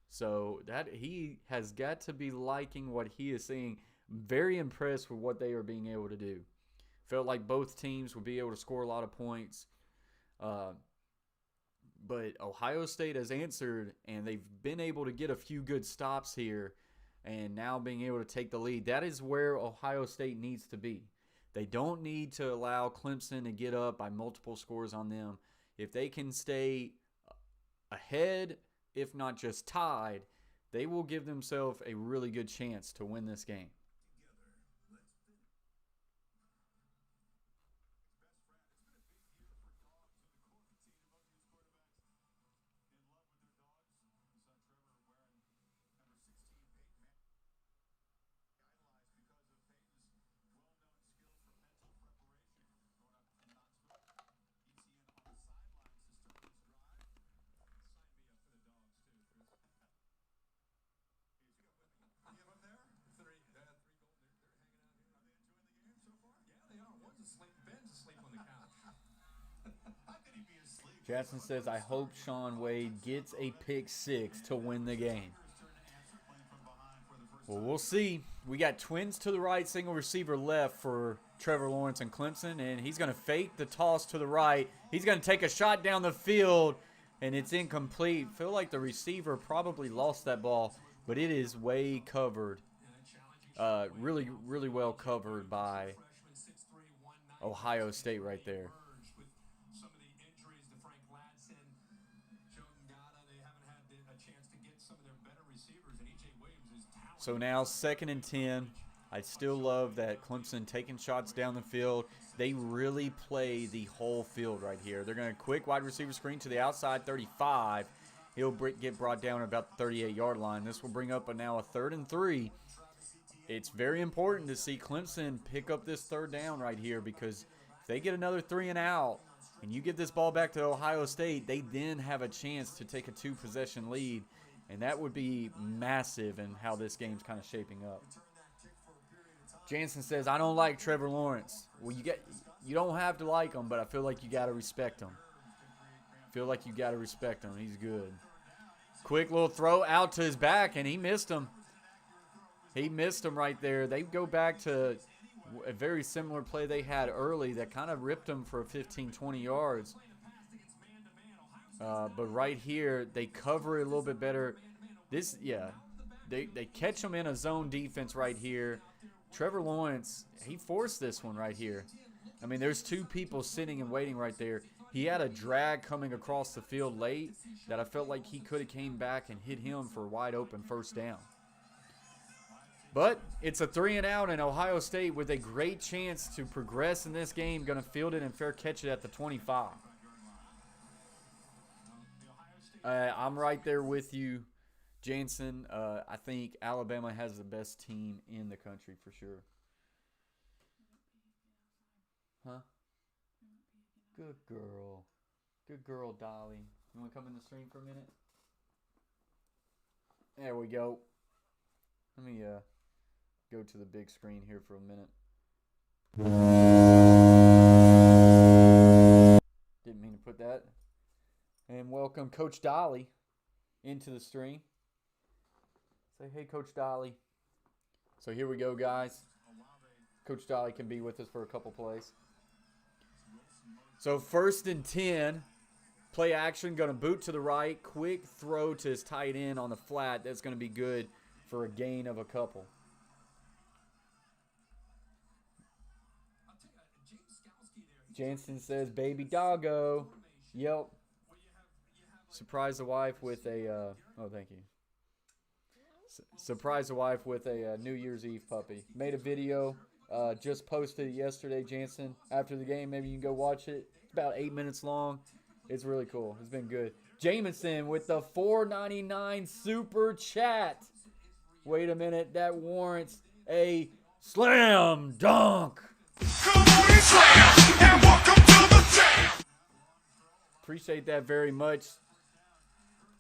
Speaker 3: So that he has got to be liking what he is seeing. Very impressed with what they are being able to do. Felt like both teams would be able to score a lot of points. But Ohio State has answered, and they've been able to get a few good stops here, and now being able to take the lead. That is where Ohio State needs to be. They don't need to allow Clemson to get up by multiple scores on them. If they can stay ahead, if not just tied, they will give themselves a really good chance to win this game. Jackson says, I hope Sean Wade gets a pick 6 to win the game. Well, we'll see. We got twins to the right, single receiver left for Trevor Lawrence and Clemson, and he's going to fake the toss to the right. He's going to take a shot down the field, and it's incomplete. Feel like the receiver probably lost that ball, but it is way covered. Really, really well covered by Ohio State right there. So now 2nd and 10. I still love that Clemson taking shots down the field. They really play the whole field right here. They're going to quick wide receiver screen to the outside 35. he'll get brought down at about the 38-yard line. This will bring up now a 3rd and 3. It's very important to see Clemson pick up this 3rd down right here, because if they get another 3 and out and you get this ball back to Ohio State, they then have a chance to take a 2-possession lead, and that would be massive in how this game's kind of shaping up. Jansen says, I don't like Trevor Lawrence. Well, you don't have to like him, but I feel like you got to respect him. He's good. Quick little throw out to his back, and he missed him. Right there. They go back to a very similar play they had early that kind of ripped them for 15, 20 yards. But right here, they cover it a little bit better. They catch them in a zone defense right here. Trevor Lawrence, he forced this one right here. I mean, there's 2 people sitting and waiting right there. He had a drag coming across the field late that I felt like he could have came back and hit him for a wide open 1st down. But it's a 3 and out, and Ohio State with a great chance to progress in this game, going to field it and fair catch it at the 25. I'm right there with you, Jansen. I think Alabama has the best team in the country for sure. Huh? Good girl. Good girl, Dolly. You want to come in the stream for a minute? There we go. Let me go to the big screen here for a minute. Didn't mean to put that. And welcome Coach Dolly into the stream. Say, hey, Coach Dolly. So here we go, guys. Coach Dolly can be with us for a couple plays. So 1st and 10. Play action, going to boot to the right. Quick throw to his tight end on the flat. That's going to be good for a gain of a couple. Jansen says, baby doggo. Yep. Surprise the wife with a, thank you. Surprise the wife with a New Year's Eve puppy. Made a video, just posted it yesterday, Jansen. After the game, maybe you can go watch it. It's about 8 minutes long. It's really cool. It's been good. Jameson with the $4.99 super chat. Wait a minute, that warrants a slam dunk. Appreciate that very much,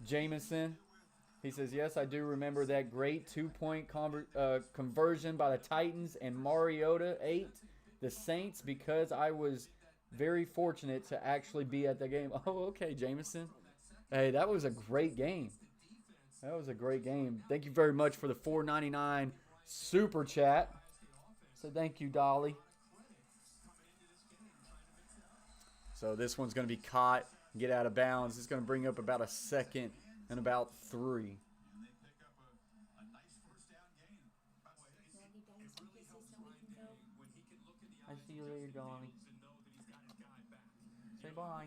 Speaker 3: Jameson. He says, yes, I do remember that great 2-point conversion by the Titans and Mariota ate the Saints because I was very fortunate to actually be at the game. Oh, okay, Jameson. Hey, that was a great game. Thank you very much for the $4.99 super chat. So thank you, Dolly. So this one's going to be caught, get out of bounds. It's going to bring up about a 2nd and about 3. I see you later, Donnie. Say bye.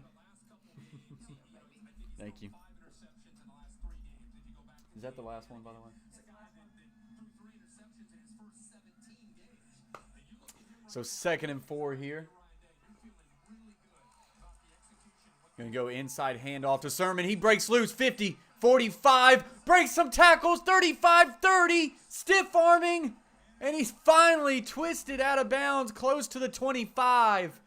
Speaker 3: Thank you. Is that the last one, by the way? So 2nd and 4 here. Going to go inside handoff to Sermon. He breaks loose. 50, 45. Breaks some tackles. 35, 30. Stiff arming. And he's finally twisted out of bounds close to the 25.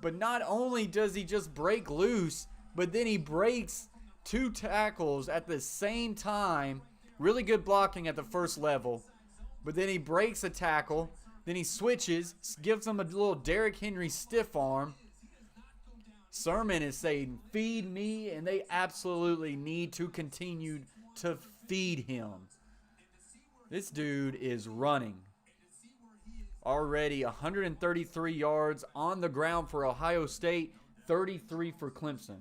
Speaker 3: But not only does he just break loose, but then he breaks 2 tackles at the same time. Really good blocking at the first level. But then he breaks a tackle. Then he switches. Gives him a little Derrick Henry stiff arm. Sermon is saying, feed me, and they absolutely need to continue to feed him. This dude is running. Already 133 yards on the ground for Ohio State, 33 for Clemson.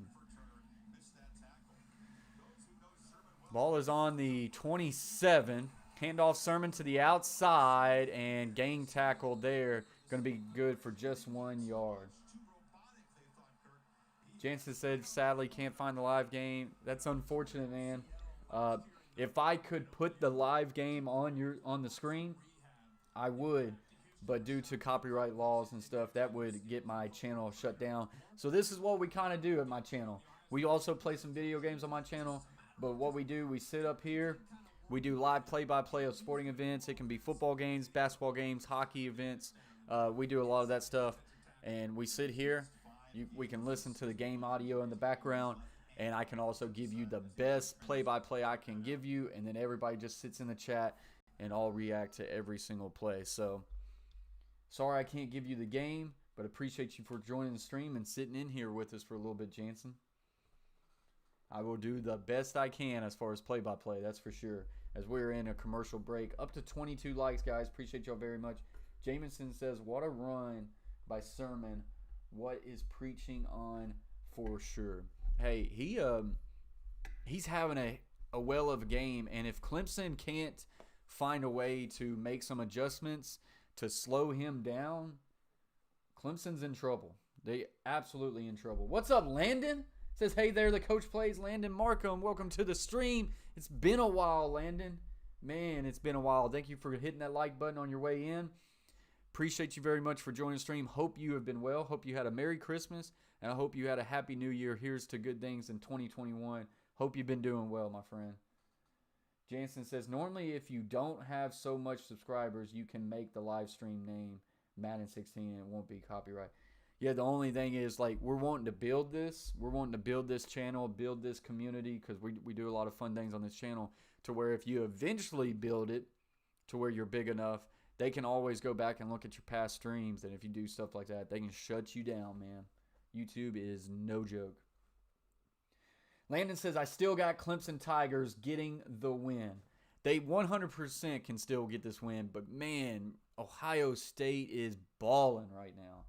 Speaker 3: Ball is on the 27. Handoff Sermon to the outside, and gang tackle there. Going to be good for just 1 yard. Jansen said, sadly, can't find the live game. That's unfortunate, man. If I could put the live game on the screen, I would. But due to copyright laws and stuff, that would get my channel shut down. So this is what we kind of do at my channel. We also play some video games on my channel. But what we do, we sit up here. We do live play-by-play of sporting events. It can be football games, basketball games, hockey events. We do a lot of that stuff. And we sit here. We can listen to the game audio in the background. And I can also give you the best play-by-play I can give you. And then everybody just sits in the chat and I'll react to every single play. So, sorry I can't give you the game, but appreciate you for joining the stream and sitting in here with us for a little bit, Jansen. I will do the best I can as far as play-by-play, that's for sure. As we're in a commercial break. Up to 22 likes, guys. Appreciate y'all very much. Jamison says, what a run by Sermon. What is preaching on for sure? Hey, he's having a well of a game, and if Clemson can't find a way to make some adjustments to slow him down, Clemson's in trouble. They absolutely in trouble. What's up, Landon? Says, hey there, the coach plays. Landon Markham, welcome to the stream. It's been a while, Landon. Man, it's been a while. Thank you for hitting that like button on your way in. Appreciate you very much for joining the stream. Hope you have been well. Hope you had a Merry Christmas, and I hope you had a Happy New Year. Here's to good things in 2021. Hope you've been doing well, my friend. Jansen says, normally if you don't have so much subscribers, you can make the live stream name Madden 16 and it won't be copyright. Yeah, the only thing is, like, we're wanting to build this. We're wanting to build this channel, build this community, because we do a lot of fun things on this channel, to where if you eventually build it to where you're big enough, they can always go back and look at your past streams, and if you do stuff like that, they can shut you down, man. YouTube is no joke. Landon says, I still got Clemson Tigers getting the win. They 100% can still get this win, but, man, Ohio State is balling right now.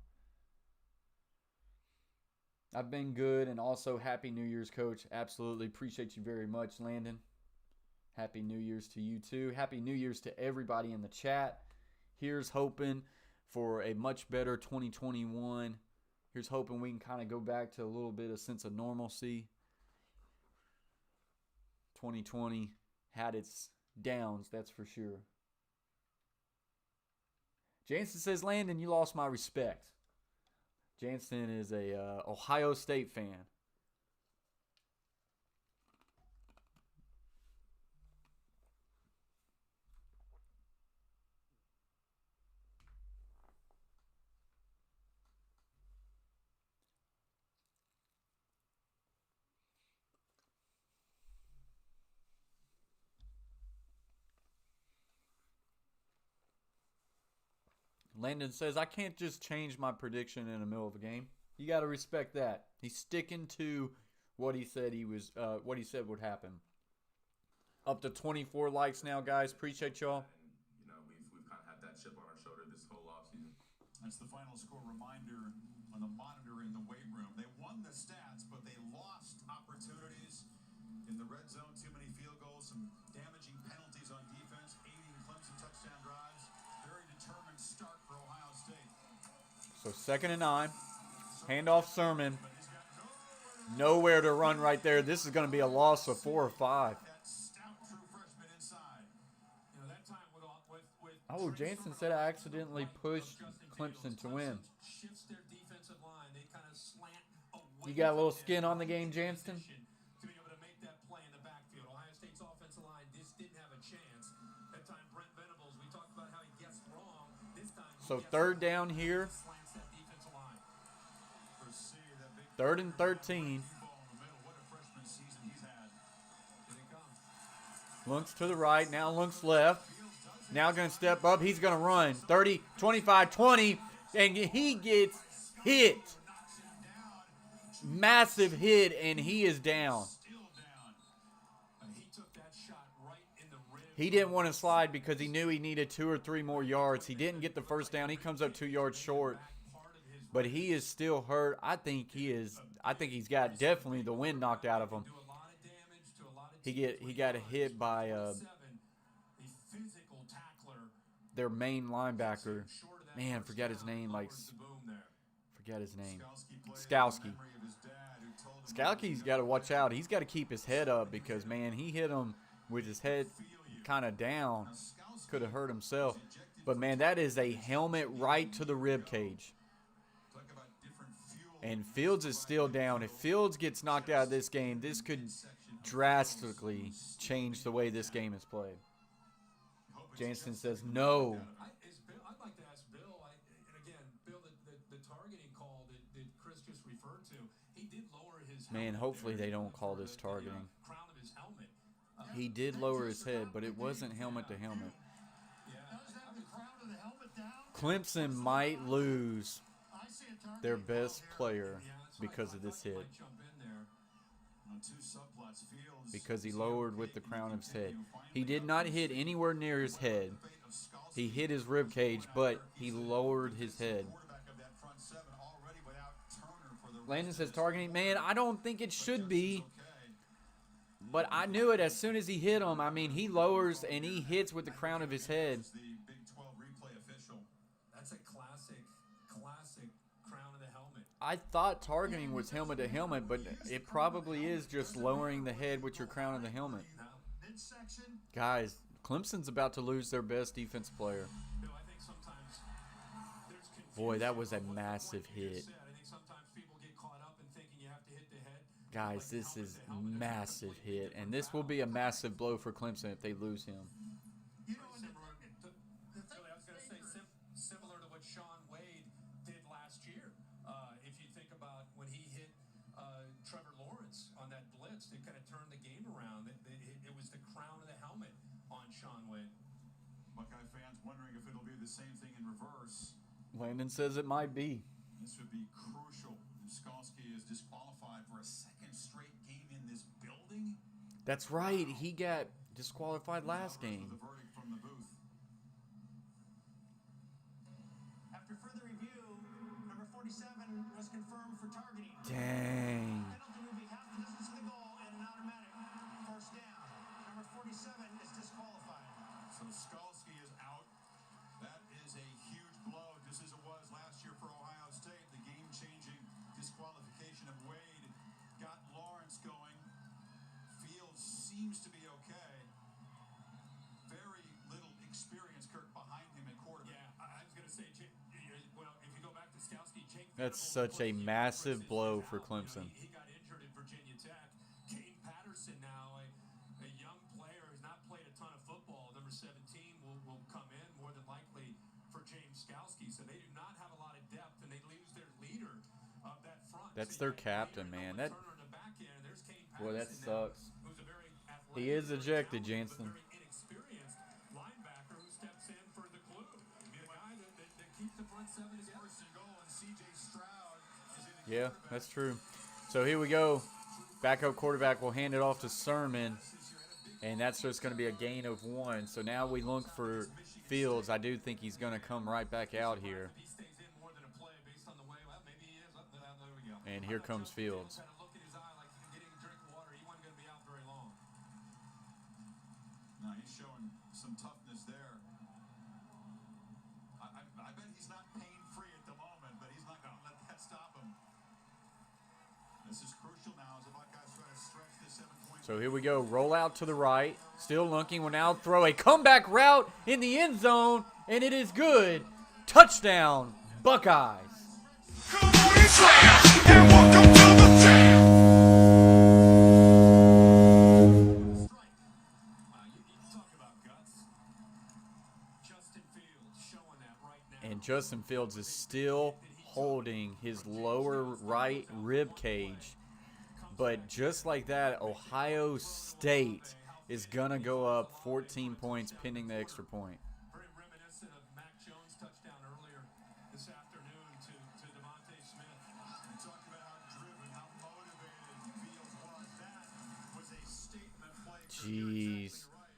Speaker 3: I've been good, and also Happy New Year's, Coach. Absolutely. Appreciate you very much, Landon. Happy New Year's to you, too. Happy New Year's to everybody in the chat. Here's hoping for a much better 2021. Here's hoping we can kind of go back to a little bit of sense of normalcy. 2020 had its downs, that's for sure. Jansen says, Landon, you lost my respect. Jansen is a Ohio State fan. Landon says, I can't just change my prediction in the middle of a game. You got to respect that. He's sticking to what he said what he said would happen. Up to 24 likes now, guys. Appreciate y'all.
Speaker 4: And, we've kind of had that chip on our shoulder this whole offseason. That's the final score reminder on the monitor in the weight room. They won the stats, but they lost opportunities in the red zone. Too many field goals, some damaging penalties on defense, aiding Clemson touchdown drives. Very determined start for Ohio State.
Speaker 3: So 2nd and 9. Handoff Sermon. Nowhere to run right there. This is going to be a loss of 4 or 5. Oh, Jansen said I accidentally pushed Clemson to win. You got a little skin on the game, Jansen?
Speaker 7: To be able to make that play in the backfield. Ohio State's offensive line just didn't have a chance. That time, Brent Venables, we talked about how he guessed wrong. This time,
Speaker 3: so 3rd down here. 3rd and 13. Lunk's to the right. Now Lunk's left. Now going to step up. He's going to run. 30, 25, 20. And he gets hit. Massive hit, and he is down. He didn't want to slide because he knew he needed 2 or 3 more yards. He didn't get the first down. He comes up 2 yards short. But he is still hurt. I think he's got definitely the wind knocked out of him. He got hit by their main linebacker. Man, forget his name. Forget his name. Skowski. Skowski's got to watch out. He's got to keep his head up because, man, he hit him with his head kind of down. Could have hurt himself. But, man, that is a helmet right to the rib cage. And Fields is still down. If Fields gets knocked out of this game, this could drastically change the way this game is played. Jansen says no.
Speaker 7: I'd like to ask Bill, and again, Bill, the targeting call that Chris just referred to, he did lower his helmet.
Speaker 3: Man, hopefully
Speaker 7: there
Speaker 3: they don't call
Speaker 7: for
Speaker 3: this
Speaker 7: the,
Speaker 3: targeting.
Speaker 7: crown of his helmet.
Speaker 3: He did lower his head, but it wasn't helmet to helmet.
Speaker 7: Yeah,
Speaker 4: Does have the crown of the helmet down?
Speaker 3: Clemson might lose
Speaker 4: I see a target.
Speaker 3: their best player
Speaker 7: yeah, that's what I
Speaker 3: because
Speaker 7: thought.
Speaker 3: of this
Speaker 7: I thought he
Speaker 3: hit.
Speaker 7: might jump in there.
Speaker 4: On two subplots, Fields
Speaker 3: Because he
Speaker 4: is
Speaker 3: lowered
Speaker 4: hit
Speaker 3: with the
Speaker 4: and
Speaker 3: crown of his head.
Speaker 4: continue.
Speaker 3: He did not hit anywhere near his head. He hit his rib cage, but he lowered his head.
Speaker 4: Quarterback of that front seven already without Turner for the
Speaker 3: Landon
Speaker 4: rest
Speaker 3: says
Speaker 4: of this
Speaker 3: targeting. Man, I don't think it should be.
Speaker 4: okay.
Speaker 3: But I knew it as soon as he hit him. I mean, he lowers and he hits with the crown of his head.
Speaker 4: Is the Big 12 replay official.
Speaker 7: That's a classic crown of the helmet.
Speaker 3: I thought targeting was helmet to helmet, but it probably is just lowering the head with your crown of the helmet.
Speaker 4: Midsection.
Speaker 3: Guys, Clemson's about to lose their best defense player.
Speaker 7: Bill, I think sometimes there's confusion.
Speaker 3: Boy, that was a
Speaker 7: Like
Speaker 3: massive
Speaker 7: you
Speaker 3: hit.
Speaker 7: just said, I think sometimes people get caught up in thinking you have to hit the head.
Speaker 3: Guys, this is massive hit, and this will be a massive blow for Clemson if they lose him.
Speaker 4: You know, and
Speaker 7: Similar to,
Speaker 4: the thing
Speaker 7: Billy, I was going to say similar to what Sean Wade did last year. If you think about when he hit Trevor Lawrence on that blitz, it kind of turned the game around. It was the crown of the helmet on Sean Wade.
Speaker 4: Buckeye fans wondering if it'll be the same thing in reverse.
Speaker 3: Landon says it might be.
Speaker 4: This would be crucial. If Skalski is disqualified for a second straight game in this building.
Speaker 3: That's right. He got disqualified last game.
Speaker 4: The verdict from the booth.
Speaker 5: After further review, number 47 was confirmed for targeting.
Speaker 3: Dang.
Speaker 5: Penalty moving half the distance to the goal and an automatic first down. Number 47 is disqualified.
Speaker 4: So Skalski is out. That is a huge blow, just as it was last year for Ohio State. The game-changing disqualification of Wade got Lawrence going. Fields seems to be okay. Very little experience, Kirk, behind him at quarterback.
Speaker 7: Yeah, I was going to say, well, if you go back to Skalski, Jake
Speaker 3: That's
Speaker 7: Venable
Speaker 3: such a
Speaker 7: was-
Speaker 3: massive
Speaker 7: was
Speaker 3: blow
Speaker 7: out.
Speaker 3: for
Speaker 7: You know,
Speaker 3: Clemson.
Speaker 7: he got injured at Virginia Tech. Kane Patterson now, a young player who's not played a ton of football, number 17, will come in more than likely for James Skalski. So they do not have a lot of depth, and they lose their leader of that front.
Speaker 3: That's
Speaker 7: So
Speaker 3: their
Speaker 7: you got
Speaker 3: captain,
Speaker 7: Gator,
Speaker 3: man.
Speaker 7: Noah
Speaker 3: That
Speaker 7: Turner in the back end, and there's Kane
Speaker 3: boy, that
Speaker 7: Patterson now,
Speaker 3: sucks.
Speaker 7: who's a very athletic,
Speaker 3: He is
Speaker 7: very
Speaker 3: ejected,
Speaker 7: talented,
Speaker 3: Jansen.
Speaker 7: but very inexperienced linebacker who steps in for the glue. The guy that keeps the front seven together.
Speaker 4: First and goal, and C.J. Stroud is in the
Speaker 3: Yeah,
Speaker 4: quarterback.
Speaker 3: that's true. So here we go. Backup quarterback will hand it off to Sermon, and that's just going to be a gain of 1. So now we look for Fields. I do think he's going to come right back out here.
Speaker 7: If he stays in more than a play based on the way, well, maybe he is. There we go.
Speaker 3: And here comes Fields.
Speaker 7: Kind of look in his eye like he's getting a drink of water. He wasn't going to be out very long.
Speaker 4: No, he's showing some toughness there. I bet he's not pain-free at the moment, but he's not going to let that stop him. This is crucial now as the Buckeyes try to stretch this 7-point.
Speaker 3: So here we go. Roll out to the right. Still looking. Will now throw a comeback route in the end zone, and it is good. Touchdown, Buckeyes.
Speaker 7: You talk about guts. Justin Fields showing that right now.
Speaker 3: And Justin Fields is still holding his lower right rib cage. But just like that, Ohio State is going to go up 14 points pending the extra point.
Speaker 7: Very reminiscent of Mac Jones' touchdown earlier this afternoon to Devontae Smith.
Speaker 4: And talk about how driven, how motivated Fields was. That was a statement play. You're
Speaker 3: Jeez.
Speaker 4: exactly right.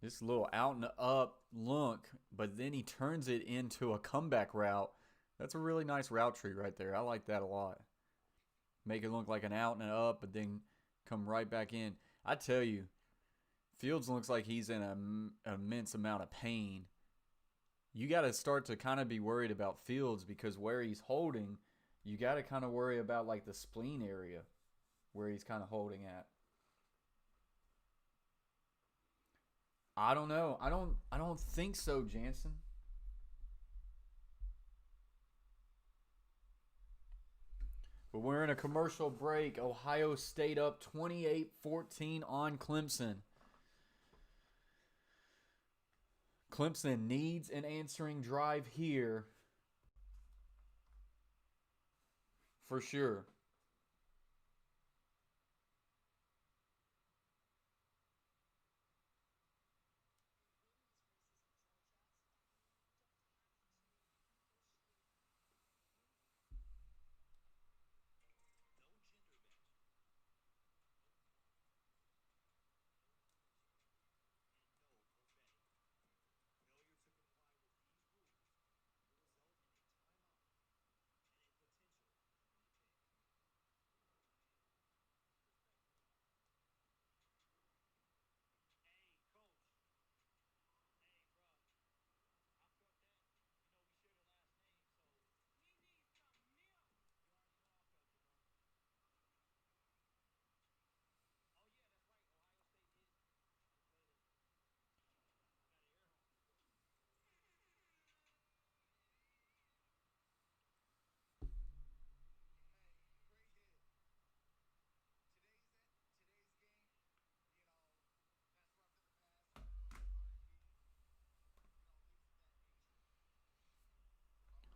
Speaker 3: This little out and up look, but then he turns it into a comeback route. That's a really nice route tree right there. I like that a lot. Make it look like an out and an up, but then come right back in. I tell you, Fields looks like he's in an immense amount of pain. You got to start to kind of be worried about Fields because where he's holding, you got to kind of worry about like the spleen area where he's kind of holding at. I don't know. I don't think so, Jansen. But we're in a commercial break. Ohio State up 28-14 on Clemson. Clemson needs an answering drive here for sure.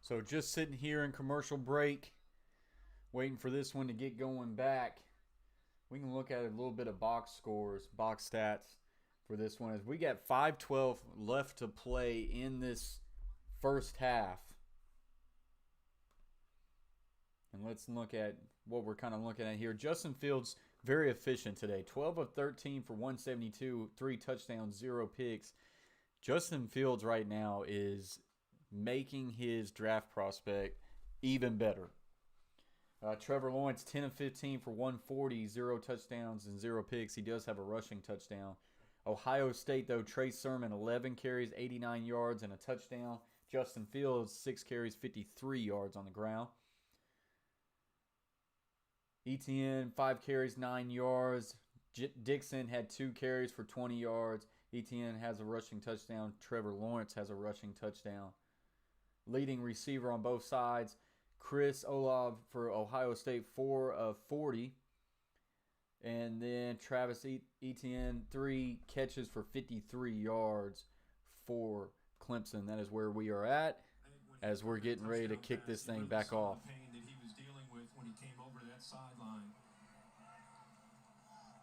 Speaker 3: So just sitting here in commercial break, waiting for this one to get going back. We can look at a little bit of box scores, box stats for this one. As we got 5:12 left to play in this first half. And let's look at what we're kind of looking at here. Justin Fields, very efficient today. 12 of 13 for 172, 3 touchdowns, 0 picks. Justin Fields right now is making his draft prospect even better. Trevor Lawrence, 10 of 15 for 140, 0 touchdowns and 0 picks. He does have a rushing touchdown. Ohio State, though, Trey Sermon, 11 carries, 89 yards, and a touchdown. Justin Fields, 6 carries, 53 yards on the ground. ETN, 5 carries, 9 yards. Dixon had 2 carries for 20 yards. ETN has a rushing touchdown. Trevor Lawrence has a rushing touchdown. Leading receiver on both sides, Chris Olave for Ohio State, 4 of 40. And then Travis Etienne, 3 catches for 53 yards for Clemson. That is where we are at as we're getting ready to kick this thing back off.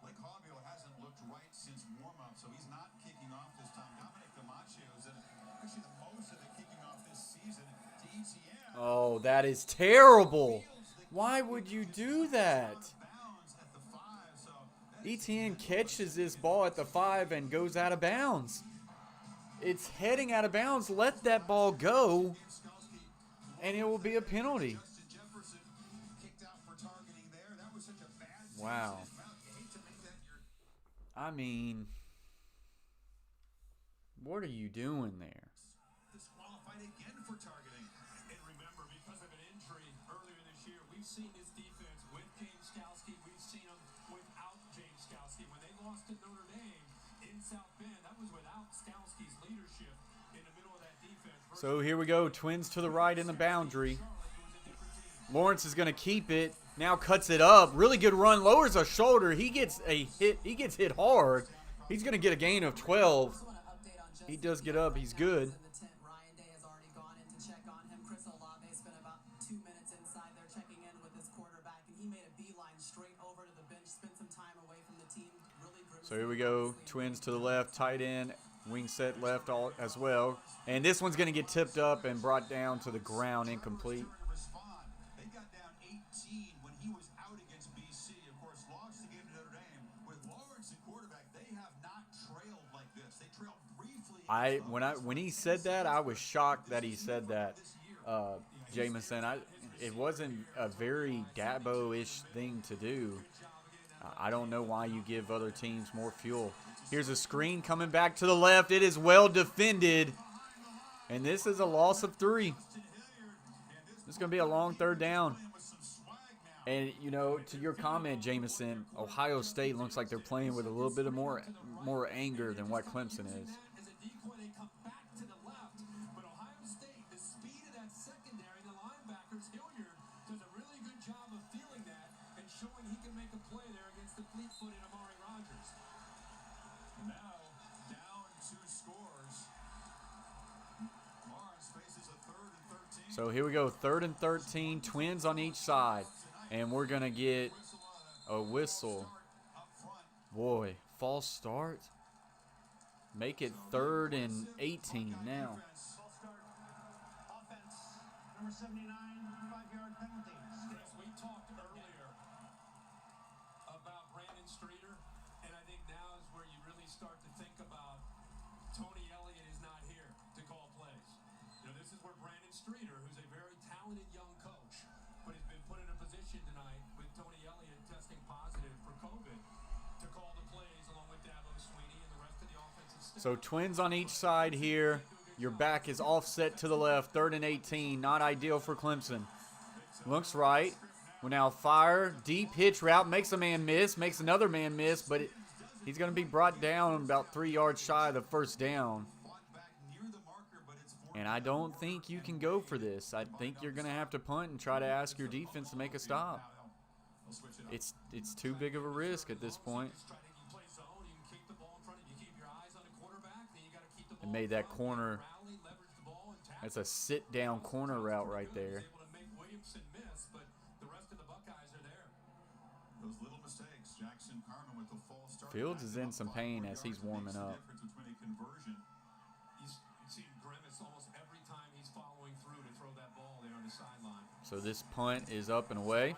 Speaker 4: Lake Hobbill hasn't looked right since warm-up, so he's not kicking off this time. Dominic Camacho is actually the most of the kicking off this season to ETN.
Speaker 3: Oh, that is terrible. Why would you do that? ETN catches this ball at the 5 and goes out of bounds. It's heading out of bounds. Let that ball go, and it will be a penalty. Wow. I mean, what are you doing there?
Speaker 4: Disqualified again for targeting.
Speaker 7: And remember, because of an injury earlier this year, we've seen this defense with James Skalski. We've seen them without James Skalski. When they lost to Notre Dame in South Bend, that was without Skalski's leadership in the middle of that defense.
Speaker 3: So here we go. Twins to the right in the boundary. Lawrence is going to keep it. Now cuts it up. Really good run. Lowers a shoulder. He gets a hit. He gets hit hard. He's going to get a gain of 12. He does get up. He's good.
Speaker 8: Ryan Day has already gone in to check on him. Chris Olave spent about 2 minutes inside there checking in with his quarterback, and he made a beeline straight over to the bench, spent some time away from the team. Really
Speaker 3: So here we go. Twins to the left. Tight end. Wing set left all as well. And this one's going to get tipped up and brought down to the ground, incomplete.
Speaker 4: They got down 18 when he was out against BC. Of course, lost the game to Notre Dame. With Lawrence at quarterback, they have not trailed like this. They trailed briefly.
Speaker 3: When he said that, I was shocked that he said that, Jameson. It wasn't a very Dabo-ish thing to do. I don't know why you give other teams more fuel. Here's a screen coming back to the left. It is well defended. And this is a loss of 3. This is going to be a long third down. And, you know, to your comment, Jameson, Ohio State looks like they're playing with a little bit of more anger than what Clemson is.
Speaker 7: As a decoy, they come back to the left. But Ohio State, the speed of that secondary, the linebackers, Hilliard does a really good job of feeling
Speaker 3: So here we go, 3rd and 13, Twins on each side. And we're going to get a whistle. Boy, false start. Make it 3rd and 18 now.
Speaker 5: False start. Offense. Number 79, 5-yard penalty.
Speaker 7: Chris, we talked earlier about Brandon Streeter, and I think now is where you really start to think about Tony Elliott is not here to call plays. You know, this is where Brandon Streeter, who's a very talented young coach, but has been put in a position tonight with Tony Elliott testing positive for COVID to call the plays along with Dabo Sweeney and the rest of the offensive staff.
Speaker 3: So Twins on each side here. Your back is offset to the left. 3rd and 18. Not ideal for Clemson. Looks right. Will now fire. Deep hitch route. Makes a man miss. Makes another man miss. But he's going to be brought down about 3 yards shy of the first down. And I don't think you can go for this. I think you're going to have to punt and try to ask your defense to make a stop. It's too big of a risk at this point. And made that corner. That's a sit-down corner route right there.
Speaker 4: Those little mistakes. Jackson Carmen with the false start.
Speaker 3: Fields is in some pain as he's warming up.
Speaker 7: He's seen grimace almost every time he's following through to throw that ball there on the sideline.
Speaker 3: So this punt is up and away.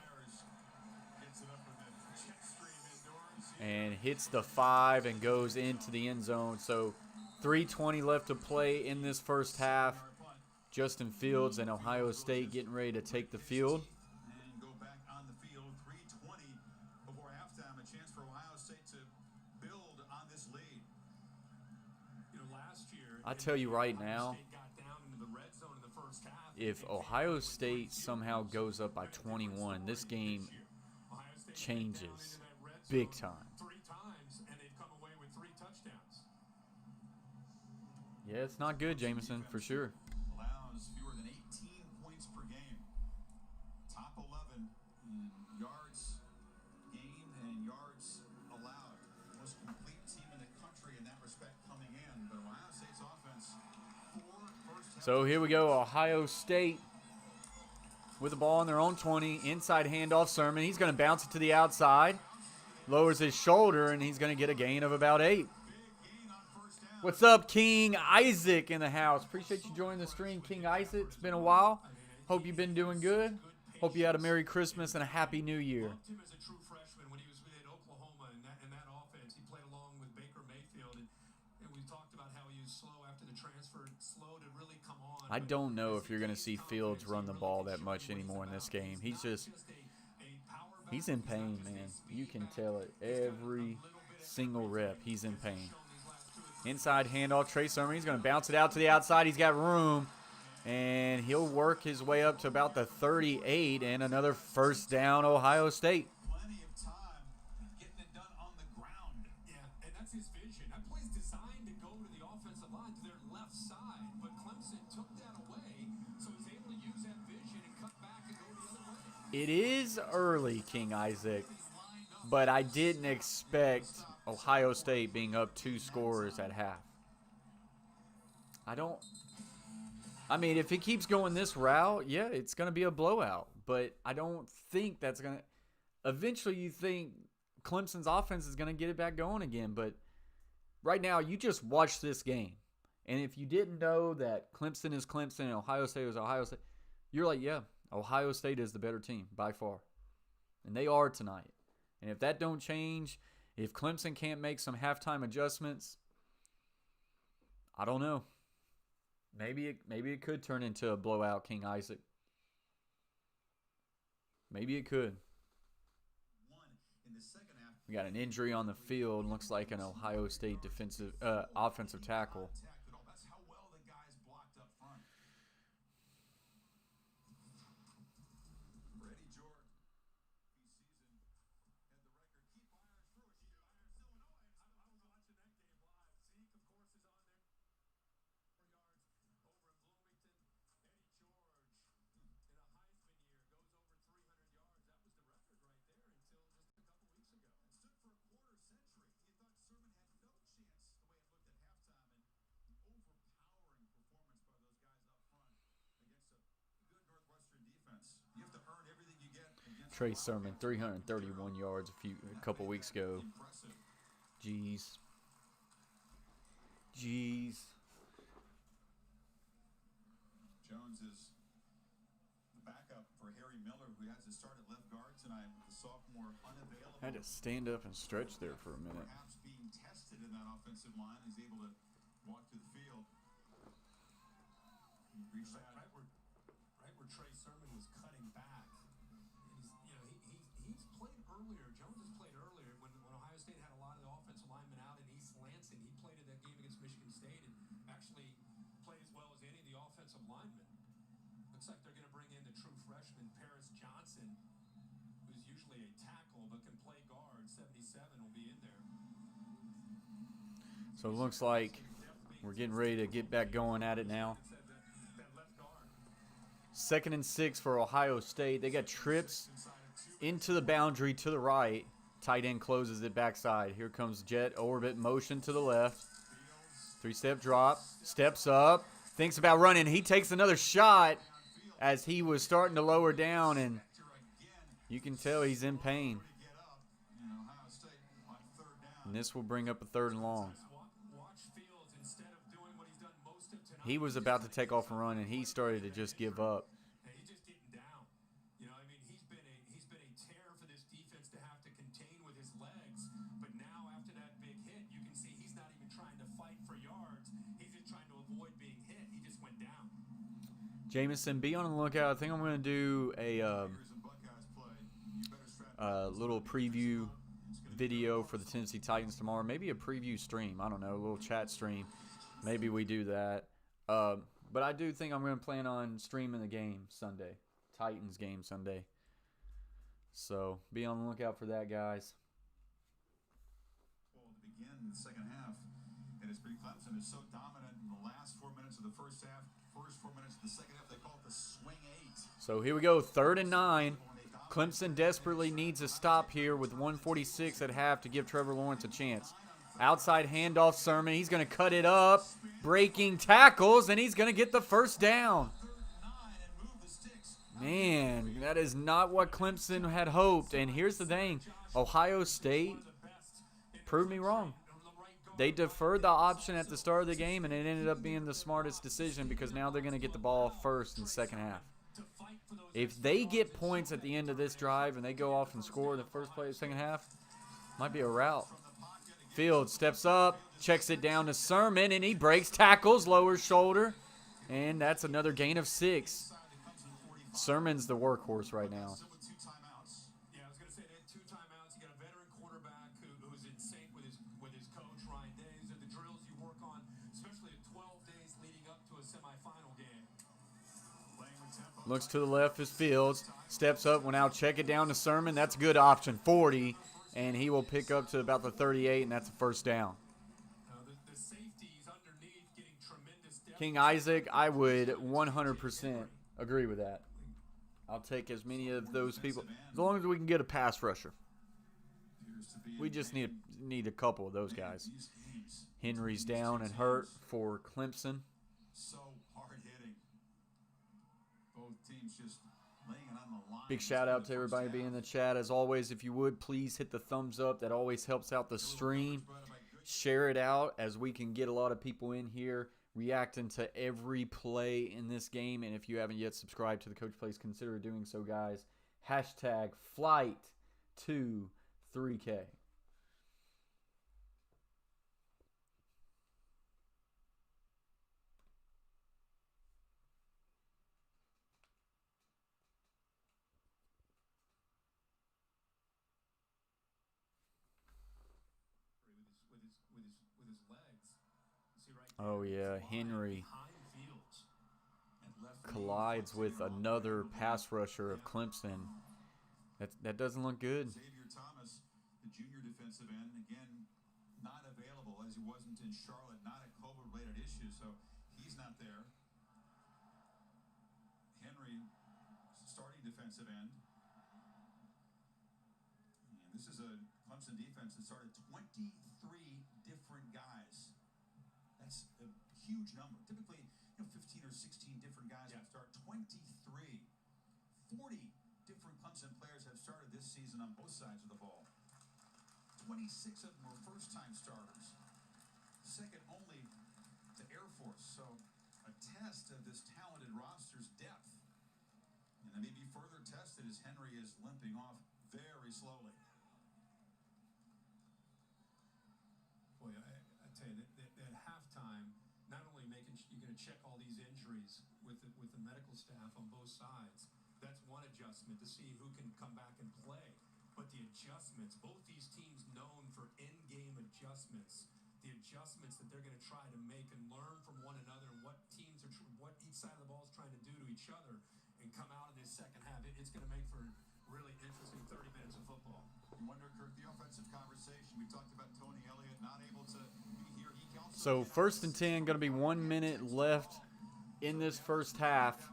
Speaker 3: And hits the 5 and goes into the end zone. So 3:20 left to play in this first half. Justin Fields and Ohio State getting ready to take the field.
Speaker 4: And go back on the field. 3:20 before halftime. A chance for Ohio State to build on this lead.
Speaker 7: You know, last year,
Speaker 3: I tell you right now,
Speaker 7: State got down into the red zone in the first half.
Speaker 3: if Ohio State somehow goes up by 21, this game
Speaker 7: Ohio State
Speaker 3: changes
Speaker 7: in that red zone
Speaker 3: big time.
Speaker 7: 3 times, and they've come away with 3 touchdowns.
Speaker 3: Yeah, it's not good, Jameson, for sure.
Speaker 4: Allows fewer than 18 points per game. Top 11 in yards gained and yards allowed. Most complete team in the country in that respect coming in. But Ohio State's offense, 4 first half.
Speaker 3: So here we go, Ohio State with the ball on their own 20. Inside handoff, Sermon. He's going to bounce it to the outside. Lowers his shoulder, and he's going to get a gain of about 8. What's up, King Isaac in the house? Appreciate you joining the stream, King Isaac. It's been a while. Hope you've been doing good. Hope you had a Merry Christmas and a Happy New Year.
Speaker 7: Loved him as a true freshman when he was at Oklahoma in that offense. He played along with Baker Mayfield, and we talked about how he was slow after the transfer, slow to really come on.
Speaker 3: I don't know if you're going to see Fields run the ball that much anymore in this game. He's in pain, man. You can tell it every single rep. He's in pain. Inside handoff, Trey Sermon. He's going to bounce it out to the outside. He's got room. And he'll work his way up to about the 38. And another first down, Ohio State.
Speaker 4: Plenty of time getting it done on the ground.
Speaker 7: Yeah, and that's his vision. That play's designed to go to the offensive line, to their left side. But Clemson took that away, so he's able to use that vision and cut back and go the other way.
Speaker 3: It is early, King Isaac. But I didn't expect Ohio State being up 2 scores at half. I mean, if it keeps going this route, yeah, it's going to be a blowout. But I don't think that's going to – eventually you think Clemson's offense is going to get it back going again. But right now, you just watch this game. And if you didn't know that Clemson is Clemson and Ohio State is Ohio State, you're like, yeah, Ohio State is the better team by far. And they are tonight. And if that don't change, if Clemson can't make some halftime adjustments, I don't know. Maybe it could turn into a blowout, King Isaac. Maybe it could.
Speaker 4: In the second half,
Speaker 3: We got an injury on the field. Looks like an Ohio State offensive tackle.
Speaker 4: that's how well the guys blocked up front. Freddie George, season, had the record. Keep firing through it. She fires Illinois.
Speaker 7: I was watching that game live. Zeke, of course, is on there. 4 yards over in Bloomington. Eddie George, in a Heisman year, goes over 300 yards. That was the record right there until just a couple weeks ago.
Speaker 4: Stood for a quarter century. You thought Sermon had no chance the way it looked at halftime, and
Speaker 3: Trey Sermon, 331 yards a couple weeks ago. Jeez.
Speaker 4: Jones is the backup for Harry Miller, who has to start at left guard tonight with the sophomore unavailable.
Speaker 3: I had to stand up and stretch there for a minute.
Speaker 4: Perhaps being tested in that offensive line. He's able to walk to the field. He reached out.
Speaker 7: Right where Trey Sermon was cutting back. He's played earlier. Jones has played earlier when Ohio State had a lot of the offensive linemen out in East Lansing. He played in that game against Michigan State and actually played as well as any of the offensive linemen. Looks like they're going to bring in the true freshman Paris Johnson, who's usually a tackle but can play guard. 77 will be in there.
Speaker 3: So it looks like we're getting ready to get back going at it now. 2nd and 6 for Ohio State. They got trips into the boundary to the right. Tight end closes it backside. Here comes jet orbit motion to the left. 3-step drop. Steps up. Thinks about running. He takes another shot as he was starting to lower down, and you can tell he's in pain. And this will bring up a 3rd and long. He was about to take off and run, and he started to just give up.
Speaker 7: He's just getting down. He's been a tear for this defense to have to contain with his legs. But now after that big hit, you can see he's not even trying to fight for yards. He's just trying to avoid being hit. He just went down.
Speaker 3: Jamison, be on the lookout. I think I'm going to do a little preview video for the Tennessee Titans tomorrow. Maybe a preview stream. I don't know, a little chat stream. Maybe we do that. But I do think I'm going to plan on streaming the game Sunday. Titans game Sunday. So be on the lookout for that, guys.
Speaker 4: Well, to begin the second half, and it's pretty Clemson is so dominant in the last 4 minutes of the first half. First 4 minutes of the second half, they call it the swing 8.
Speaker 3: So here we go, 3rd and 9. Clemson desperately needs a stop here with 1:46 at half to give Trevor Lawrence a chance. Outside handoff, Sermon. He's going to cut it up. Breaking tackles, and he's going to get the first down. Man, that is not what Clemson had hoped. And here's the thing. Ohio State proved me wrong. They deferred the option at the start of the game, and it ended up being the smartest decision because now they're going to get the ball first in the second half. If they get points at the end of this drive and they go off and score the first play of the second half, might be a rout. Fields steps up, checks it down to Sermon, and he breaks tackles, lowers shoulder, and that's another gain of 6. Sermon's the workhorse right now.
Speaker 7: Yeah, I was going to say they had 2 timeouts. You got a veteran quarterback who's in sync with his coach, Ryan Day. These are the drills you work on, especially the 12 days leading up to a semifinal game.
Speaker 3: Looks to the left is Fields. Steps up, will now check it down to Sermon. That's a good option, 40. And he will pick up to about the 38, and that's a first down.
Speaker 7: The safeties underneath getting tremendous depth.
Speaker 3: King Isaac, I would 100% agree with that. I'll take as many of those people as long as we can get a pass rusher. We just need a couple of those guys. Henry's down and hurt for Clemson.
Speaker 4: So hard hitting. Both teams just laying it on the line.
Speaker 3: Big shout out to everybody being in the chat. As always, if you would, please hit the thumbs up. That always helps out the stream. Share it out as we can get a lot of people in here reacting to every play in this game. And if you haven't yet subscribed to the Coach Plays, consider doing so, guys. Hashtag flight to 3K.
Speaker 7: With his legs. See right
Speaker 3: Oh, yeah, Henry
Speaker 7: behind Fields.
Speaker 3: collides with another pass rusher of Clemson. That doesn't look good.
Speaker 4: Xavier Thomas, the junior defensive end, again, not available as he wasn't in Charlotte, not a COVID-related issue, so he's not there. Henry, starting defensive end. And this is a Clemson defense that started 23 different guys. That's a huge number. Typically, 15 or 16 different guys would start. 23. 40 different different Clemson players have started this season on both sides of the ball. 26 of them were first-time starters, second only to Air Force. So a test of this talented roster's depth. And it may be further tested as Henry is limping off very slowly.
Speaker 7: Boy, I tell you, at halftime, not only you're going to check all these injuries with the medical staff on both sides. That's one adjustment to see who can come back and play. But the adjustments, both these teams known for in-game adjustments, the adjustments that they're going to try to make and learn from one another and what teams are, what each side of the ball is trying to do to each other and come out in this second half. It's going to make for really interesting 30 minutes of football.
Speaker 4: You wonder, Kirk, the offensive conversation. We talked about Tony Elliott not able to be here. He also
Speaker 3: So 1st and 10, going to be 1 minute left in this first half.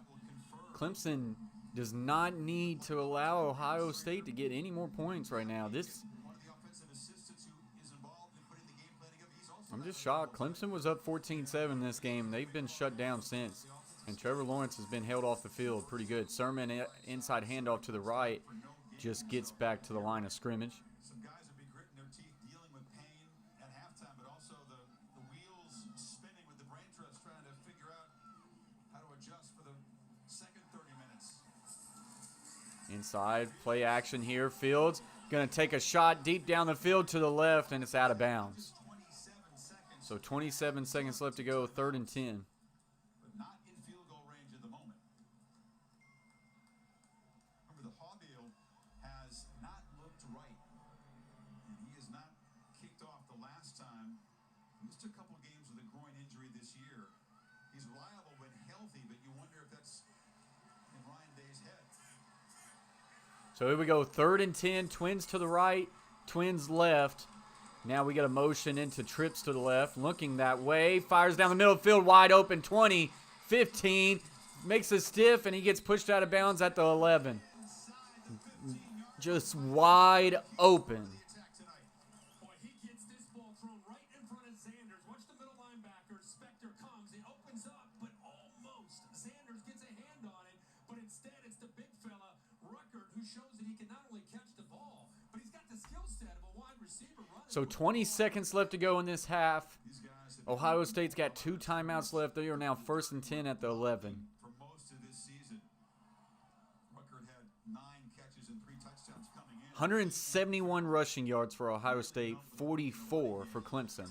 Speaker 3: Clemson does not need to allow Ohio State to get any more points right now.
Speaker 4: one of the offensive assistants who is involved in putting the game plan together. He's also
Speaker 3: I'm just shocked. Clemson was up 14-7 in this game. They've been shut down since. And Trevor Lawrence has been held off the field pretty good. Sermon inside handoff to the right just gets back to the line of scrimmage.
Speaker 4: some guys will be gritting their teeth, dealing with pain at halftime, but also the wheels spinning with the brain trust, trying to figure out how to adjust for the second 30 minutes.
Speaker 3: Inside, play action here. Fields going to take a shot deep down the field to the left, and it's out of bounds.
Speaker 4: 27 seconds,
Speaker 3: So 27 seconds left to go, 3rd and 10.
Speaker 4: but not in field goal range at the moment. Remember, the Hawbill has not looked right, and he has not kicked off the last time. Missed a couple games with a groin injury this year. He's reliable when healthy, but you wonder if that's in Ryan Day's head.
Speaker 3: So here we go, 3rd and 10, Twins to the right, Twins left. Now we got a motion into trips to the left, looking that way, fires down the middle of the field, wide open, 20, 15, makes a stiff, and he gets pushed out of bounds at the 11. Just wide open.
Speaker 7: Boy, he gets this ball thrown right in front of Sanders. Watch the middle linebacker. Spector comes. It opens up, but almost. Sanders gets a hand on it, but instead it's the big fella, Ruckert, who shows that he can not only catch the ball, but he's got the skill set of a wide receiver running.
Speaker 3: So 20 seconds left to go in this half. Ohio State's got 2 timeouts left. They are now 1st and 10 at the 11.
Speaker 4: For most of this season, Ruckert had 9 catches and 3 touchdowns coming in.
Speaker 3: 171 rushing yards for Ohio State, 44 for Clemson.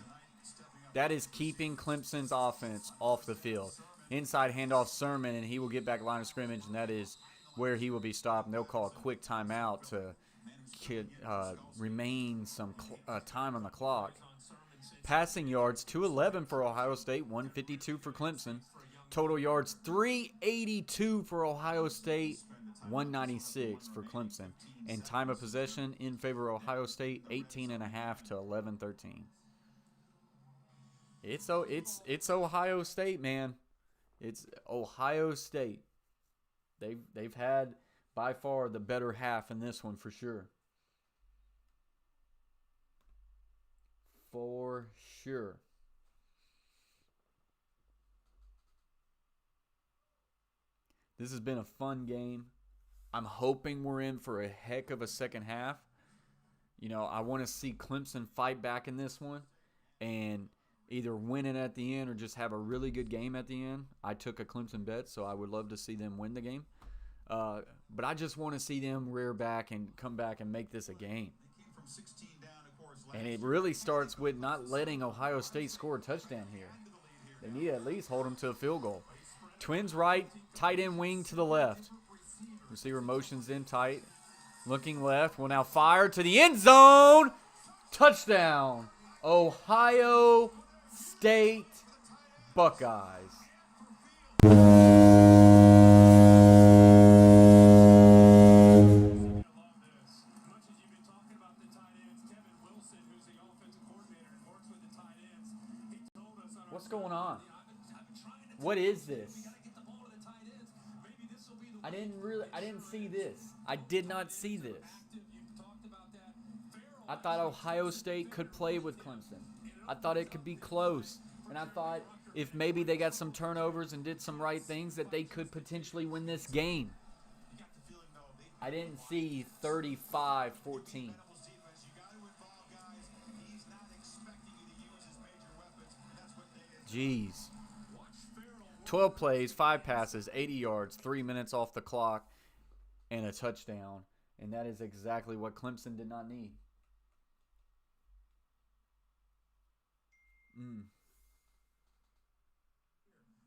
Speaker 3: That is keeping Clemson's offense off the field. Inside handoff Sermon, and he will get back line of scrimmage, and that is where he will be stopped. And they'll call a quick timeout to remain some time on the clock. Passing yards, 211 for Ohio State, 152 for Clemson. Total yards, 382 for Ohio State, 196 for Clemson. And time of possession in favor of Ohio State, 18.5 to 11-13. It's Ohio State, man. It's Ohio State. They've had by far the better half in this one for sure. For sure. This has been a fun game. I'm hoping we're in for a heck of a second half. You know, I want to see Clemson fight back in this one and either win it at the end or just have a really good game at the end. I took a Clemson bet, so I would love to see them win the game. But I just want to see them rear back and come back and make this a game.
Speaker 4: They came from 16 down, of course,
Speaker 3: And it really starts with not letting Ohio State score a touchdown here. They need to at least hold them to a field goal. Twins right, tight end wing to the left. Receiver motions in tight. Looking left, will now fire to the end zone. Touchdown, Ohio State Buckeyes. What's going on? What is this? I didn't see this. I did not see this. I thought Ohio State could play with Clemson. I thought it could be close. And I thought if maybe they got some turnovers and did some right things that they could potentially win this game.
Speaker 4: You got the feeling, though, they
Speaker 3: I didn't see 35-14.
Speaker 4: Defense, you got to involve guys. He's not expecting you to use his major weapons, and that's what they did.
Speaker 3: Jeez. 12 plays, 5 passes, 80 yards, 3 minutes off the clock, and a touchdown. And that is exactly what Clemson did not need.
Speaker 7: Does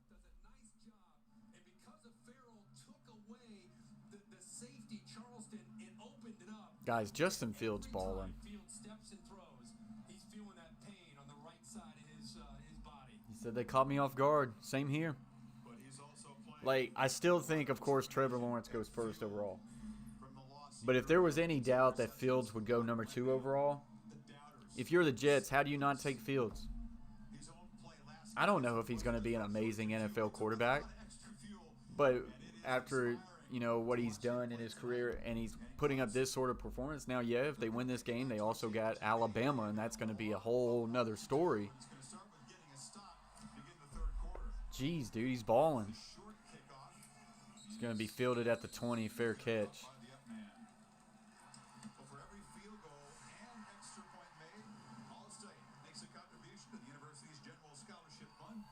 Speaker 7: a nice job, and because of Farrell took away the safety, Charleston, it opened it up.
Speaker 3: Guys, Justin Fields
Speaker 7: Every time
Speaker 3: balling.
Speaker 7: Fields steps and throws, he's feeling that pain on the right side of his body.
Speaker 3: He said they caught me off guard. Same here.
Speaker 4: But he's also playing
Speaker 3: Like, I still think, of course, Trevor Lawrence goes first overall.
Speaker 4: from the loss.
Speaker 3: But if there was any doubt that Fields would go number 2 overall, if you're the Jets, how do you not take Fields?
Speaker 4: His own play last
Speaker 3: I don't know if he's going to be an amazing NFL quarterback,
Speaker 4: extra fuel.
Speaker 3: but after, you know, what he's done in his career and he's putting up this sort of performance, now, yeah, if they win this game, they also got Alabama, and that's going to be a whole nother story.
Speaker 4: It's going to start with getting a stop to begin the third quarter.
Speaker 3: Jeez, dude, he's balling.
Speaker 4: Short kickoff
Speaker 3: He's going to be fielded at the 20, fair catch.
Speaker 4: by the up man. But for every field goal and extra point made, Allstate makes a contribution to the university's general scholarship fund.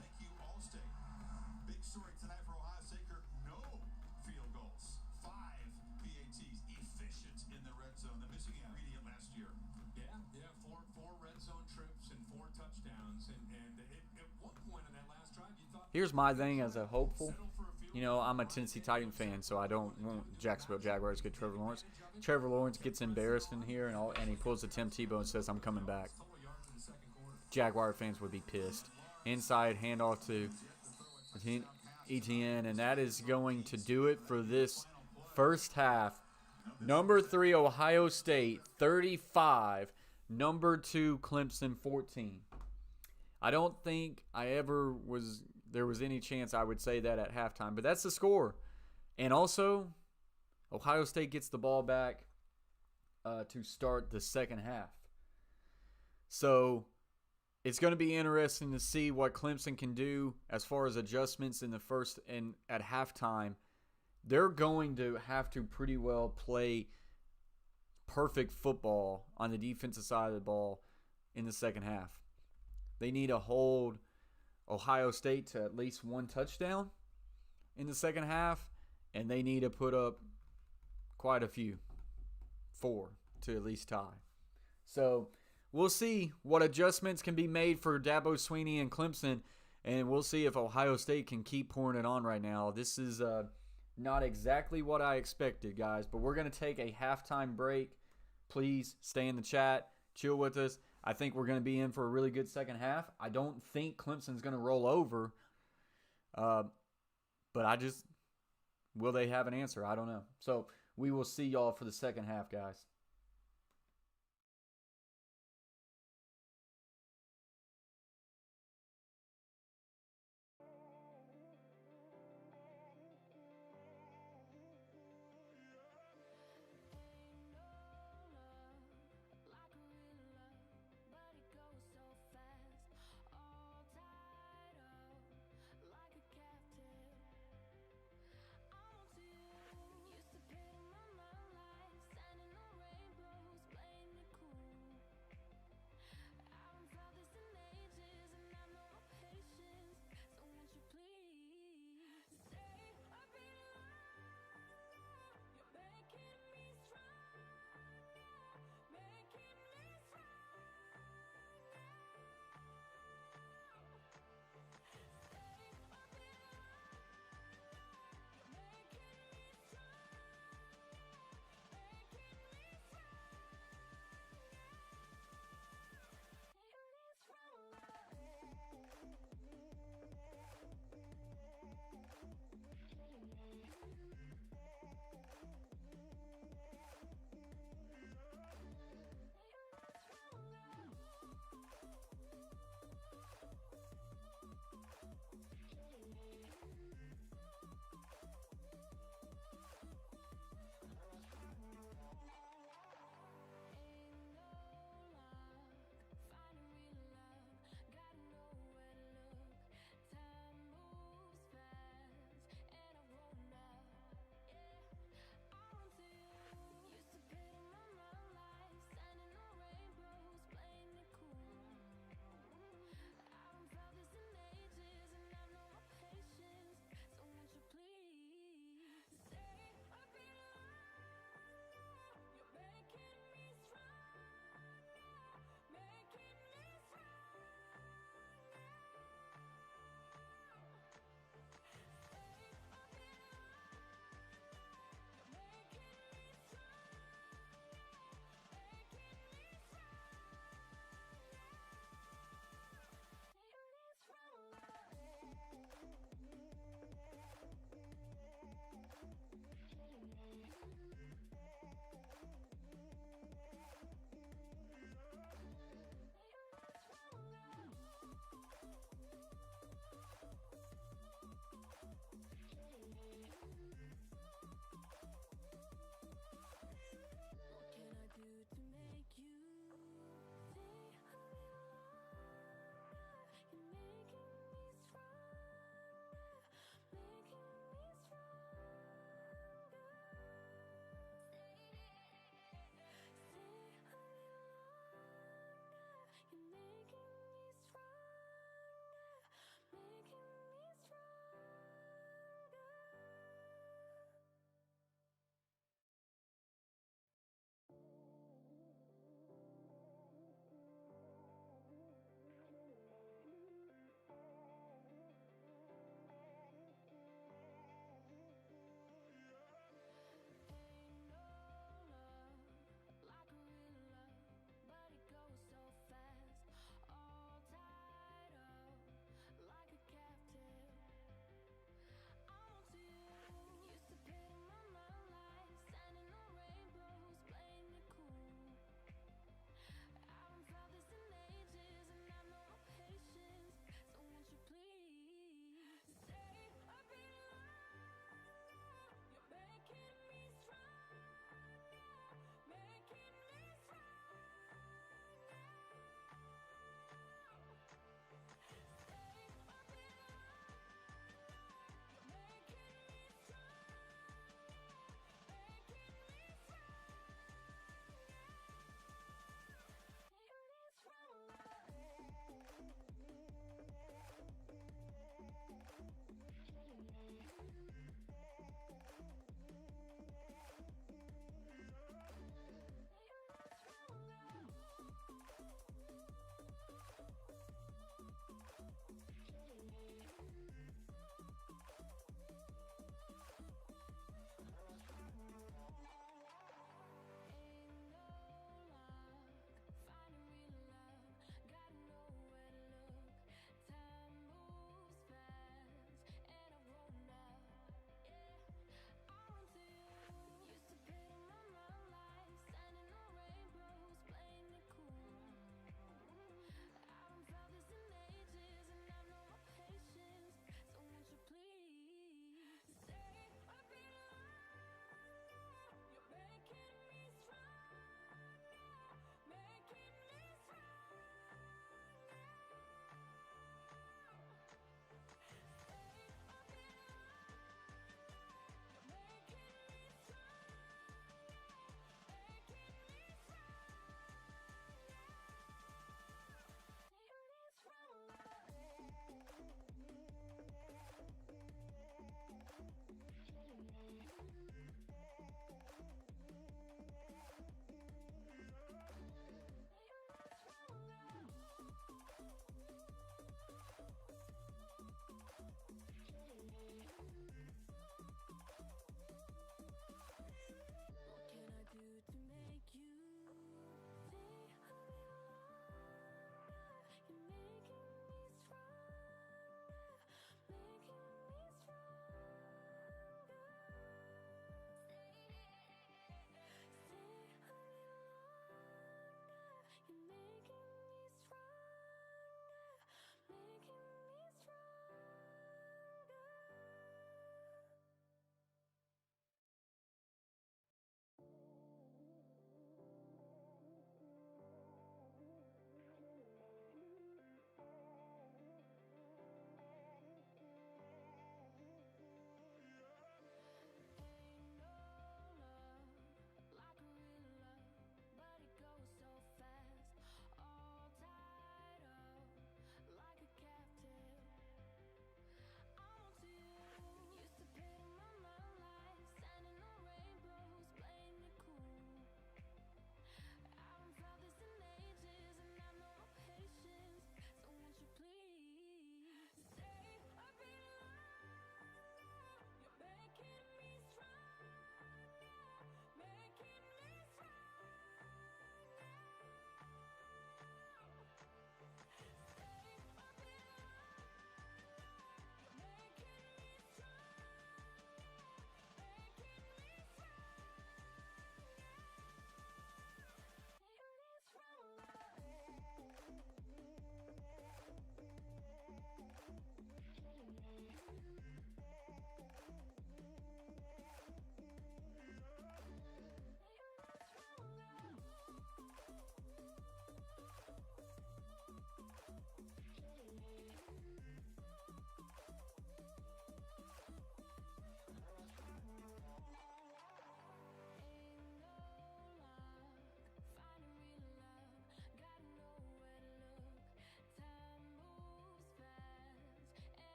Speaker 4: Thank you, Allstate. Big story tonight for Ohio State. Kirk, no field goals. 5 PATs. Efficient in the red zone. The missing ingredient last year.
Speaker 7: Yeah, four red zone trips and 4 touchdowns, and at one point on that last drive, you thought
Speaker 3: Here's my thing as a hopeful.
Speaker 7: settle for a field
Speaker 3: You know, I'm a Tennessee Titan fan, so I don't want Jacksonville Jaguars to get Trevor Lawrence. Trevor Lawrence gets embarrassed in here, and he pulls a Tim Tebow and says, I'm coming back.
Speaker 7: total yards in the second quarter.
Speaker 3: Jaguar fans would be pissed. Inside handoff to Etienne, and that is going to do it for this first half. Number 3, Ohio State, 35. Number 2, Clemson, 14. I don't think there was any chance I would say that at halftime, but that's the score. And also, Ohio State gets the ball back to start the second half. So it's going to be interesting to see what Clemson can do as far as adjustments in the first and at halftime. They're going to have to pretty well play perfect football on the defensive side of the ball in the second half. They need to hold Ohio State to at least 1 touchdown in the second half, and they need to put up quite a few, 4 to at least tie. So we'll see what adjustments can be made for Dabo Swinney and Clemson, and we'll see if Ohio State can keep pouring it on right now. This is not exactly what I expected, guys, but we're going to take a halftime break. Please stay in the chat, chill with us. I think we're going to be in for a really good second half. I don't think Clemson's going to roll over, but will they have an answer? I don't know. So we will see y'all for the second half, guys.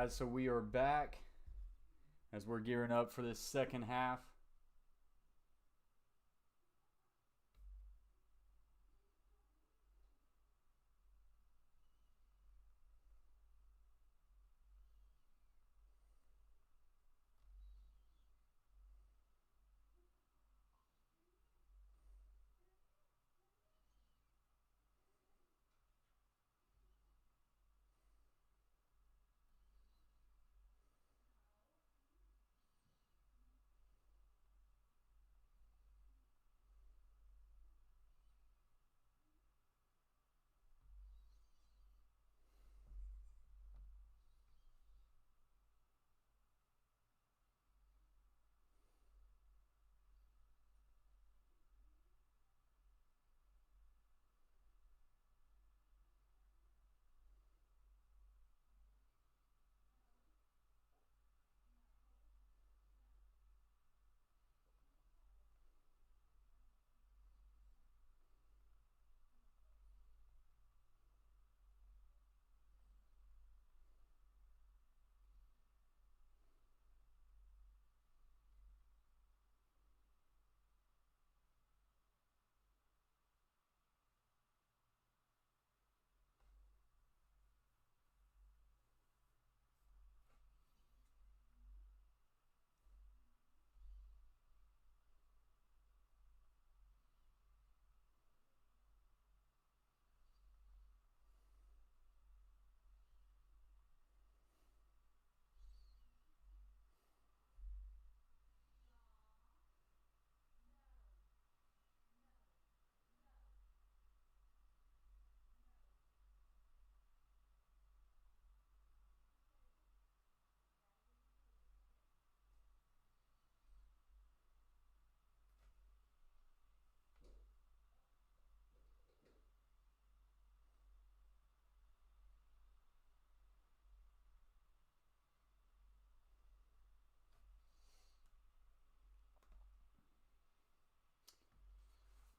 Speaker 3: guys. So we are back as we're gearing up for this second half.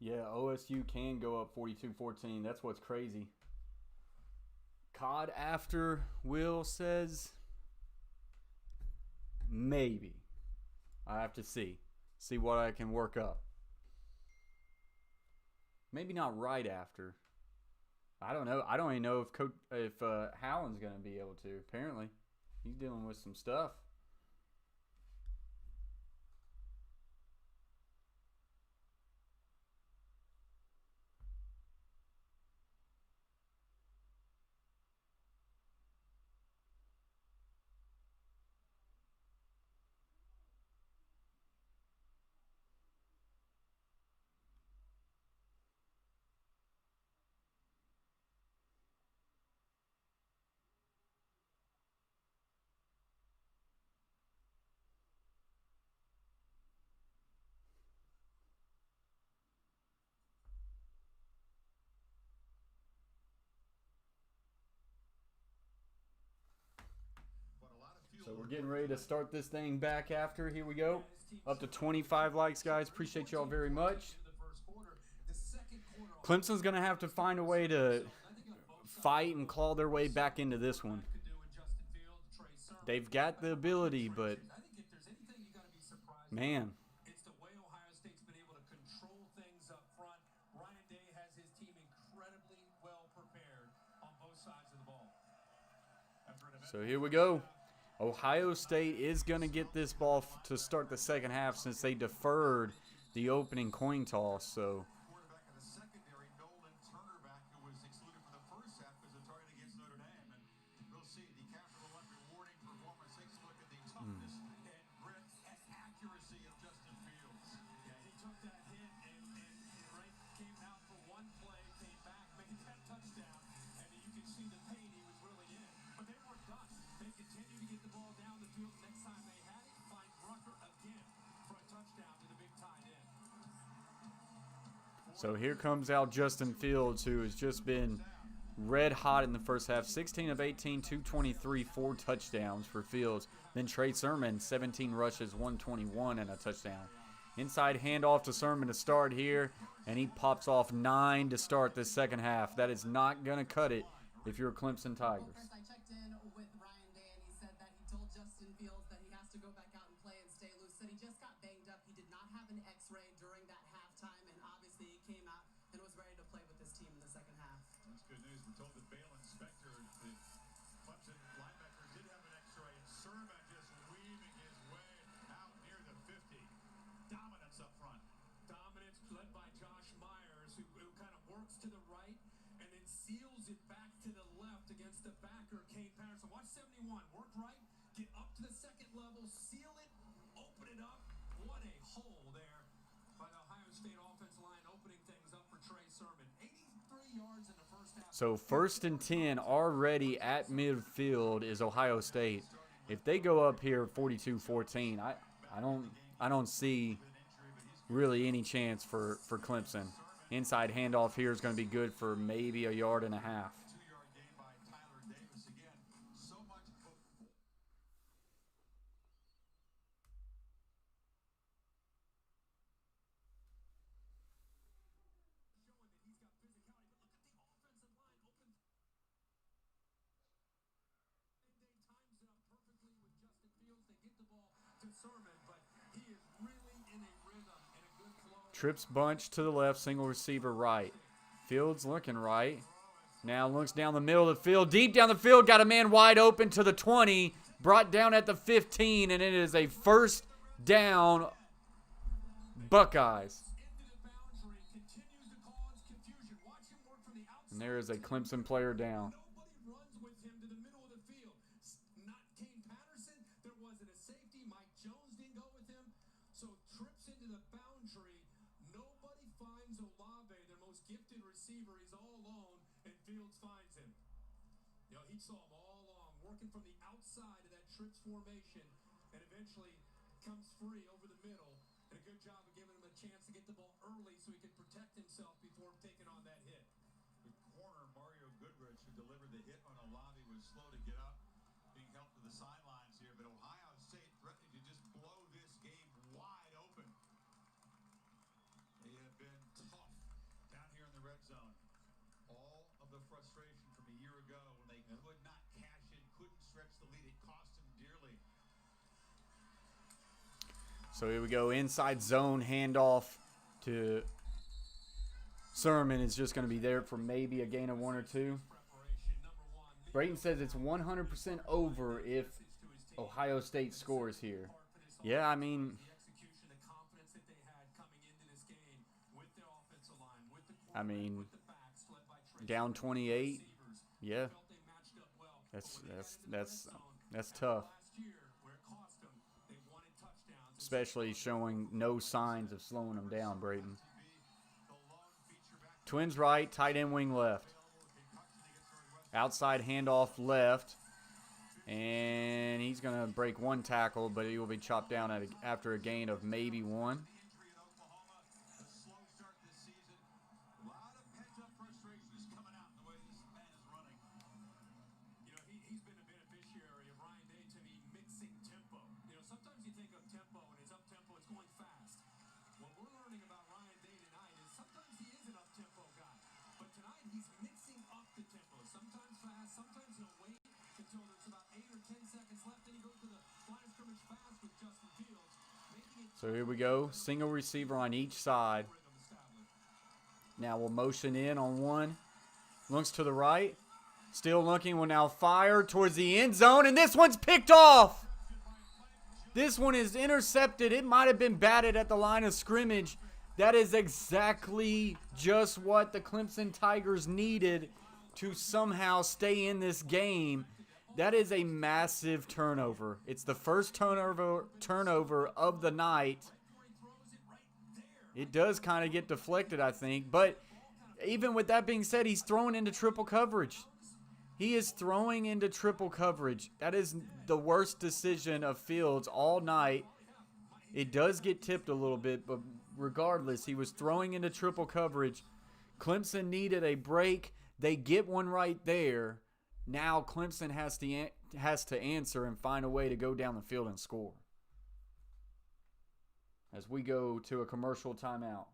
Speaker 3: Yeah, OSU can go up 42-14. That's what's crazy. COD after Will says maybe. I have to see. See what I can work up. Maybe not right after. I don't know. I don't even know if Howland's going to be able to. Apparently, he's dealing with some stuff. So we're getting ready to start this thing back after. Here we go. Up to 25 likes, guys. Appreciate y'all very much. Clemson's going to have to find a way to fight and claw their way back into this one. They've got the ability, but man.
Speaker 7: It's the way Ohio State's been able to control things up front. Ryan Day has his team incredibly well prepared on both sides of the ball.
Speaker 3: So here we go. Ohio State is going to get this ball to start the second half since they deferred the opening coin toss. So
Speaker 4: Quarterback in the secondary, Nolan Turnerback, who was excluded from the first half because of target against Notre Dame. And we'll see the Capital One rewarding performance. Takes a look at the toughness and grit and accuracy of Justin Fields.
Speaker 7: Yeah, he took that hit and right, came out for one play, came back, made that touchdown, and you can see the pain he was really in. But they weren't done. They continued to get the ball down the field. Next time they had it, find Rucker again for a touchdown to the big tight end.
Speaker 3: So here comes out Justin Fields, who has just been red hot in the first half. 16 of 18, 223, 4 touchdowns for Fields. Then Trey Sermon, 17 rushes, 121, and a touchdown. Inside handoff to Sermon to start here, and he pops off 9 to start the second half. That is not going to cut it if you're Clemson Tigers.
Speaker 8: Chris, I checked in with Ryan Day, and he said that
Speaker 4: Clemson linebacker did have an X-ray, and Sermon just weaving his way out near the 50. Dominance up front.
Speaker 7: Dominance led by Josh Myers, who kind of works to the right and then seals it back to the left against the backer, Kane Patterson. Watch 71. Work right, get up to the second level, seal it, open it up. What a hole there by the Ohio State offensive line, opening things up for Trey Sermon. 83 yards in the first half.
Speaker 3: So 1st and 10 already at midfield is Ohio State. If they go up here 42-14, I don't see really any chance for Clemson. Inside handoff here is going to be good for maybe a yard and a half.
Speaker 4: 2-yard gain by Tyler Davis again. So much
Speaker 7: Showing that he's got physicality, but look at the offensive line open. They times it up perfectly with Justin Fields. They get the ball to Sermon, but he is really in a rhythm and a good flow.
Speaker 3: Trips bunch to the left, single receiver right. Fields looking right. Now looks down the middle of the field. Deep down the field, got a man wide open to the 20. Brought down at the 15, and it is a first down Buckeyes.
Speaker 7: Into the boundary, continues to cause confusion. Watch him work from the outside.
Speaker 3: And there is a Clemson player down.
Speaker 7: Nobody runs with him to the middle of the field. Not Kane Patterson. There wasn't a safety. Mike Jones didn't go with him. So trips into the boundary. Nobody finds Olave, their most gifted receiver. He's all alone, and Fields finds him. You know, he saw him all along, working from the outside of that trips formation, and eventually comes free over the middle. And a good job of giving him a chance to get the ball early so he could protect himself before taking on that hit.
Speaker 4: The corner, Mario Goodrich, who delivered the hit on Olave, was slow to get up, being helped to the sidelines here. But Ohio State threatening to just blow this game wide open. They have been tough down here in the red zone. All of the frustration from a year ago when they could not cash in, couldn't stretch the lead. It cost them dearly.
Speaker 3: So here we go, inside zone handoff to Sermon. Is just going to be there for maybe a gain of 1 or 2. Brayton says it's 100% over if Ohio State scores here. Yeah, I mean,
Speaker 7: The execution, the confidence that they had coming into this game with the offensive line, with the
Speaker 3: I
Speaker 7: quarterback,
Speaker 3: mean,
Speaker 7: with the backs, led by Trey
Speaker 3: down
Speaker 7: Sermon,
Speaker 3: 28.
Speaker 7: receivers.
Speaker 3: Yeah,
Speaker 7: Felt they matched up well. But when they got into the
Speaker 3: that's
Speaker 7: red zone,
Speaker 3: that's
Speaker 7: after
Speaker 3: tough.
Speaker 7: last year, where it cost them, they wanted touchdowns. And
Speaker 3: Especially showing no signs of slowing them down, Brayton. Twins right, tight end wing left. Outside handoff left. And he's going to break one tackle, but he will be chopped down after a gain of maybe 1.
Speaker 4: Injury at Oklahoma, a slow start this season. A lot of pent-up frustration is coming out in the way this man is running.
Speaker 7: You know, he's been a beneficiary of Ryan Day to me mixing tempo. You know, sometimes you think of tempo and it's up-tempo, it's going fast. What we're learning about Ryan Day tonight is sometimes he is an up-tempo guy. But tonight he's mixing up the tempo. Sometimes fast, sometimes he'll wait until there's about 8 or 10 seconds left, and he goes to the line of scrimmage fast with Justin Fields, making it
Speaker 3: So here we go. Single receiver on each side.
Speaker 7: rhythm established.
Speaker 3: Now we'll motion in on one. Looks to the right. Still looking. Will now fire towards the end zone. And this one's picked off. This one is intercepted. It might have been batted at the line of scrimmage. That is exactly just what the Clemson Tigers needed to somehow stay in this game. That is a massive turnover. It's the first turnover of the night. It does kind of get deflected, I think. But even with that being said, he's throwing into triple coverage. He is throwing into triple coverage. That is the worst decision of Fields all night. It does get tipped a little bit, but regardless, he was throwing into triple coverage. Clemson needed a break. They get one right there. Now Clemson has to answer and find a way to go down the field and score. As we go to a commercial timeout.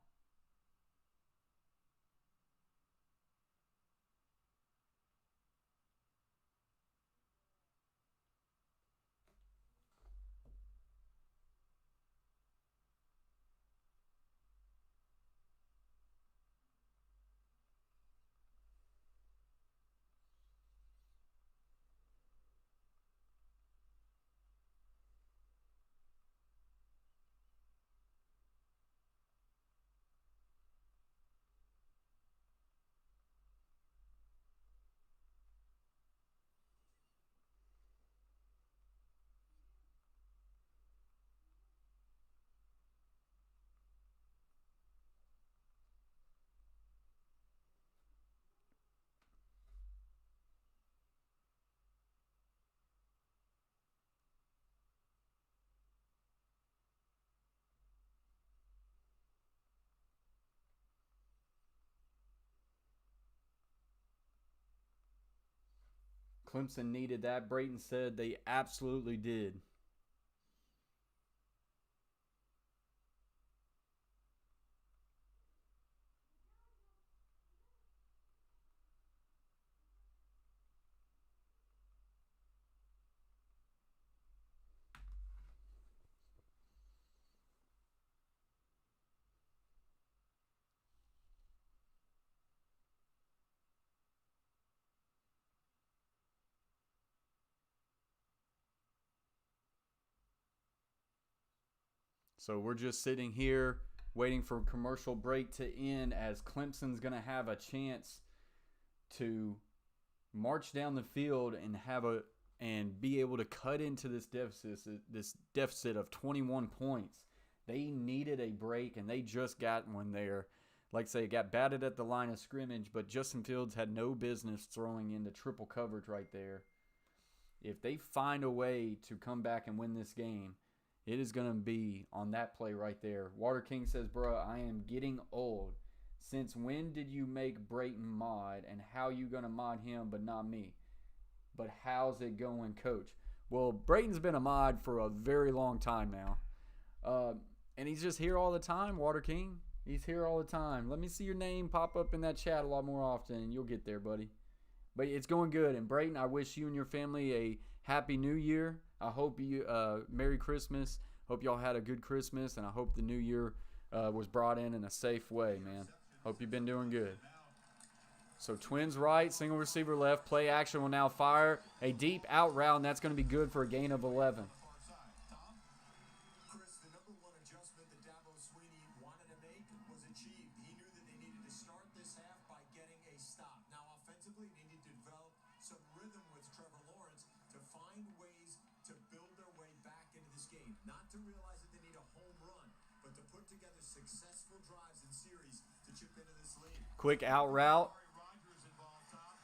Speaker 3: Clemson needed that. Brayton said they absolutely did. So we're just sitting here waiting for commercial break to end as Clemson's going to have a chance to march down the field and be able to cut into this deficit of 21 points. They needed a break, and they just got one there. Like I say, it got batted at the line of scrimmage, but Justin Fields had no business throwing into triple coverage right there. If they find a way to come back and win this game, it is going to be on that play right there. Water King says, bruh, I am getting old. Since when did you make Brayton mod, and how you going to mod him but not me? But how's it going, coach? Well, Brayton's been a mod for a very long time now. And he's just here all the time, Water King. He's here all the time. Let me see your name pop up in that chat a lot more often, and you'll get there, buddy. But it's going good. And Brayton, I wish you and your family a happy new year. I hope you Merry Christmas. Hope y'all had a good Christmas, and I hope the new year was brought in a safe way, man. Hope you've been doing good. So twins right, single receiver left. Play action will now fire a deep out route, and that's going to be good for a gain of 11.
Speaker 7: Chris, the number one adjustment that Dabo Swinney wanted to make was achieved. He knew that they needed to start this half by getting a stop. Now, offensively, they need to develop some rhythm with Trevor Lawrence to find ways to build their way back into this game. Not to realize that they need a home run, but to put together successful drives and series to chip into this lead.
Speaker 3: Quick out route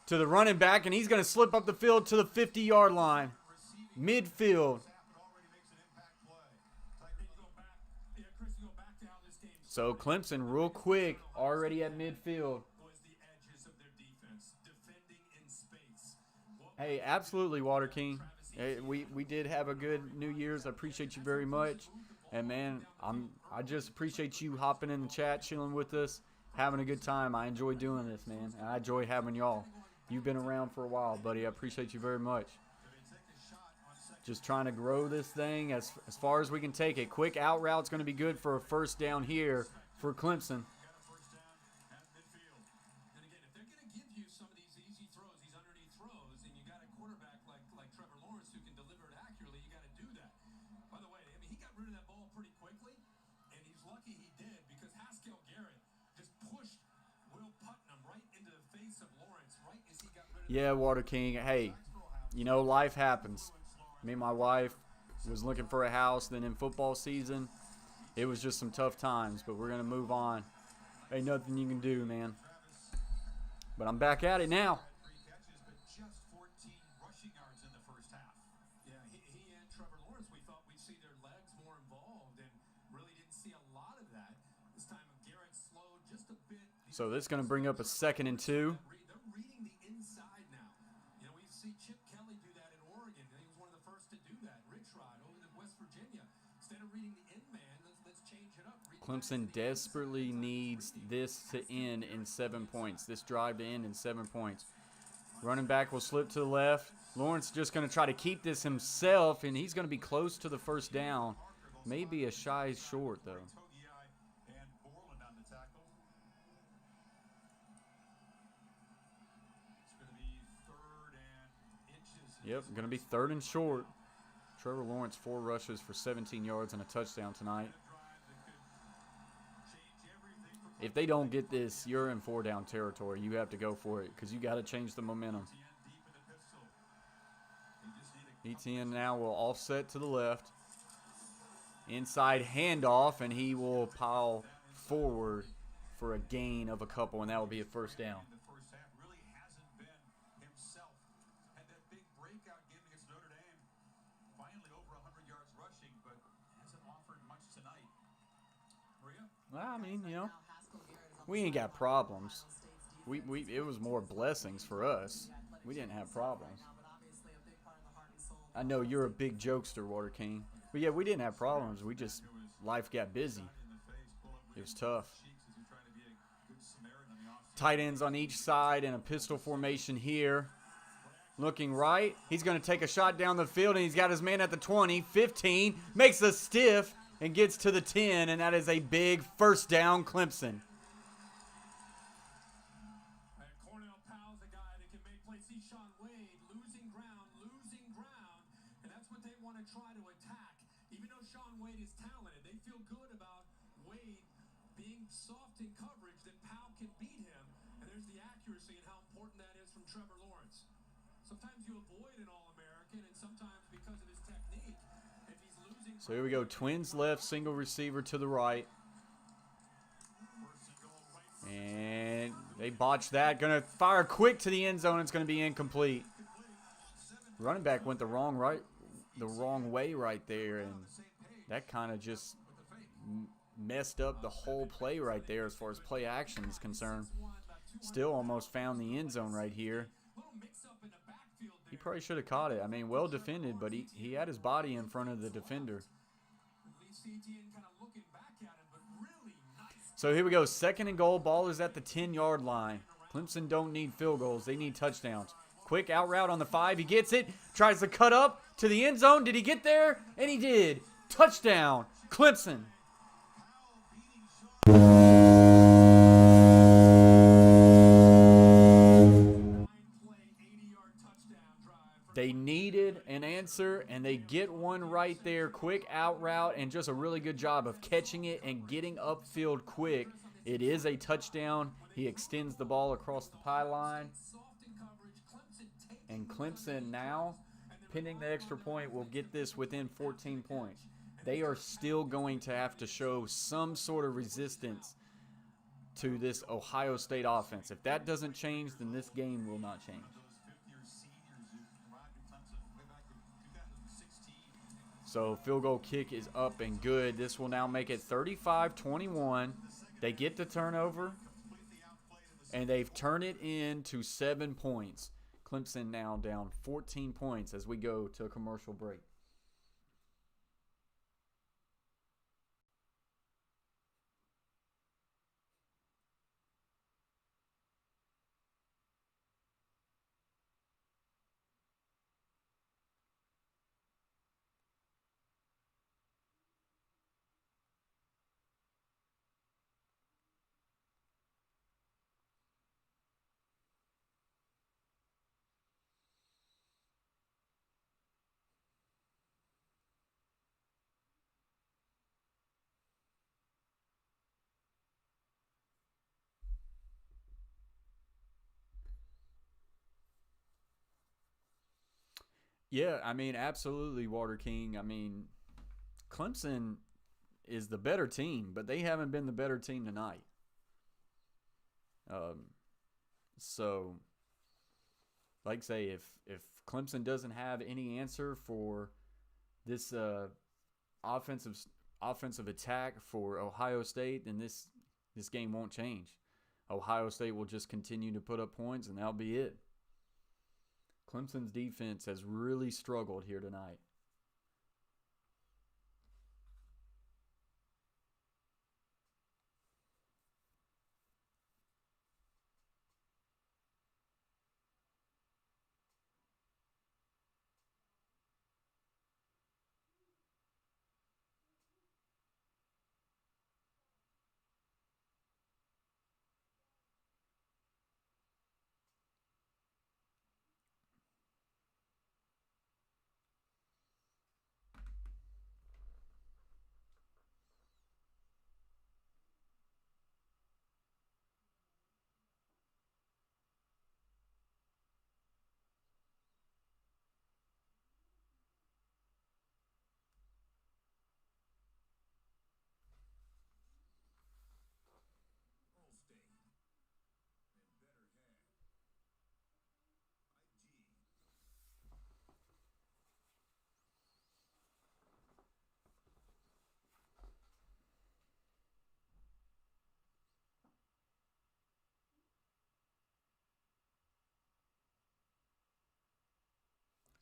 Speaker 3: to the running back, and he's going to slip up the field to the 50-yard line. Midfield. So Clemson real quick, already at midfield. Hey, absolutely, Water King. Hey, we did have a good New Year's. I appreciate you very much. And, man, I just appreciate you hopping in the chat, chilling with us, having a good time. I enjoy doing this, man. And I enjoy having y'all. You've been around for a while, buddy. I appreciate you very much. Just trying to grow this thing as far as we can take it. Quick out route's going to be good for a first down here for Clemson. Yeah, Water King. Hey, you know, life happens. Me and my wife was looking for a house. Then in football season, it was just some tough times. But we're going to move on. Ain't nothing you can do, man. But I'm back at it now. So this is going to bring up a 2nd and 2. Clemson desperately needs this to end in 7 points. This drive to end in 7 points. Running back will slip to the left. Lawrence just going to try to keep this himself, and he's going to be close to the first down. Maybe a shy short, though. Yep, going to be 3rd and short. Trevor Lawrence, 4 rushes for 17 yards and a touchdown tonight. If they don't get this, you're in 4-down territory. You have to go for it because you got to change the momentum. ETN now will offset to the left. Inside handoff, and he will pile forward for a gain of a couple, and that will be a first down. Well, I mean, you know, we ain't got problems. It was more blessings for us. We didn't have problems. I know you're a big jokester, Water King. But yeah, we didn't have problems. We just, life got busy. It was tough. Tight ends on each side and a pistol formation here. Looking right. He's going to take a shot down the field, and he's got his man at the 20, 15. Makes a stiff and gets to the 10, and that is a big first down, Clemson.
Speaker 7: And Cornell Powell's a guy that can make plays. See Sean Wade losing ground, and that's what they want to try to attack. Even though Sean Wade is talented, they feel good about Wade being soft in coverage, that Powell can beat him. And there's the accuracy and how important that is from Trevor Lawrence. Sometimes you avoid an All-American, and sometimes because of his technique, if he's losing.
Speaker 3: So here we go. Twins left, single receiver to the right. And they botched that. Going to fire quick to the end zone. It's going to be incomplete. Running back went the wrong way right there, and that kind of just messed up the whole play right there as far as play action is concerned. Still almost found the end zone right here. He probably should have caught it. I mean, well defended, but he had his body in front of the defender. So here we go. 2nd and goal. Ball is at the 10-yard line. Clemson don't need field goals. They need touchdowns. Quick out route on the 5. He gets it. Tries to cut up to the end zone. Did he get there? And he did. Touchdown, Clemson. They needed an answer, and they get one right there. Quick out route, and just a really good job of catching it and getting upfield quick. It is a touchdown. He extends the ball across the pylon. And Clemson now, pending the extra point, will get this within 14 points. They are still going to have to show some sort of resistance to this Ohio State offense. If that doesn't change, then this game will not change. So field goal kick is up and good. This will now make it 35-21. They get the turnover, and they've turned it into 7 points. Clemson now down 14 points as we go to a commercial break. Yeah, I mean, absolutely, Water King. I mean, Clemson is the better team, but they haven't been the better team tonight. So, like I say, if Clemson doesn't have any answer for this offensive attack for Ohio State, then this game won't change. Ohio State will just continue to put up points, and that'll be it. Clemson's defense has really struggled here tonight.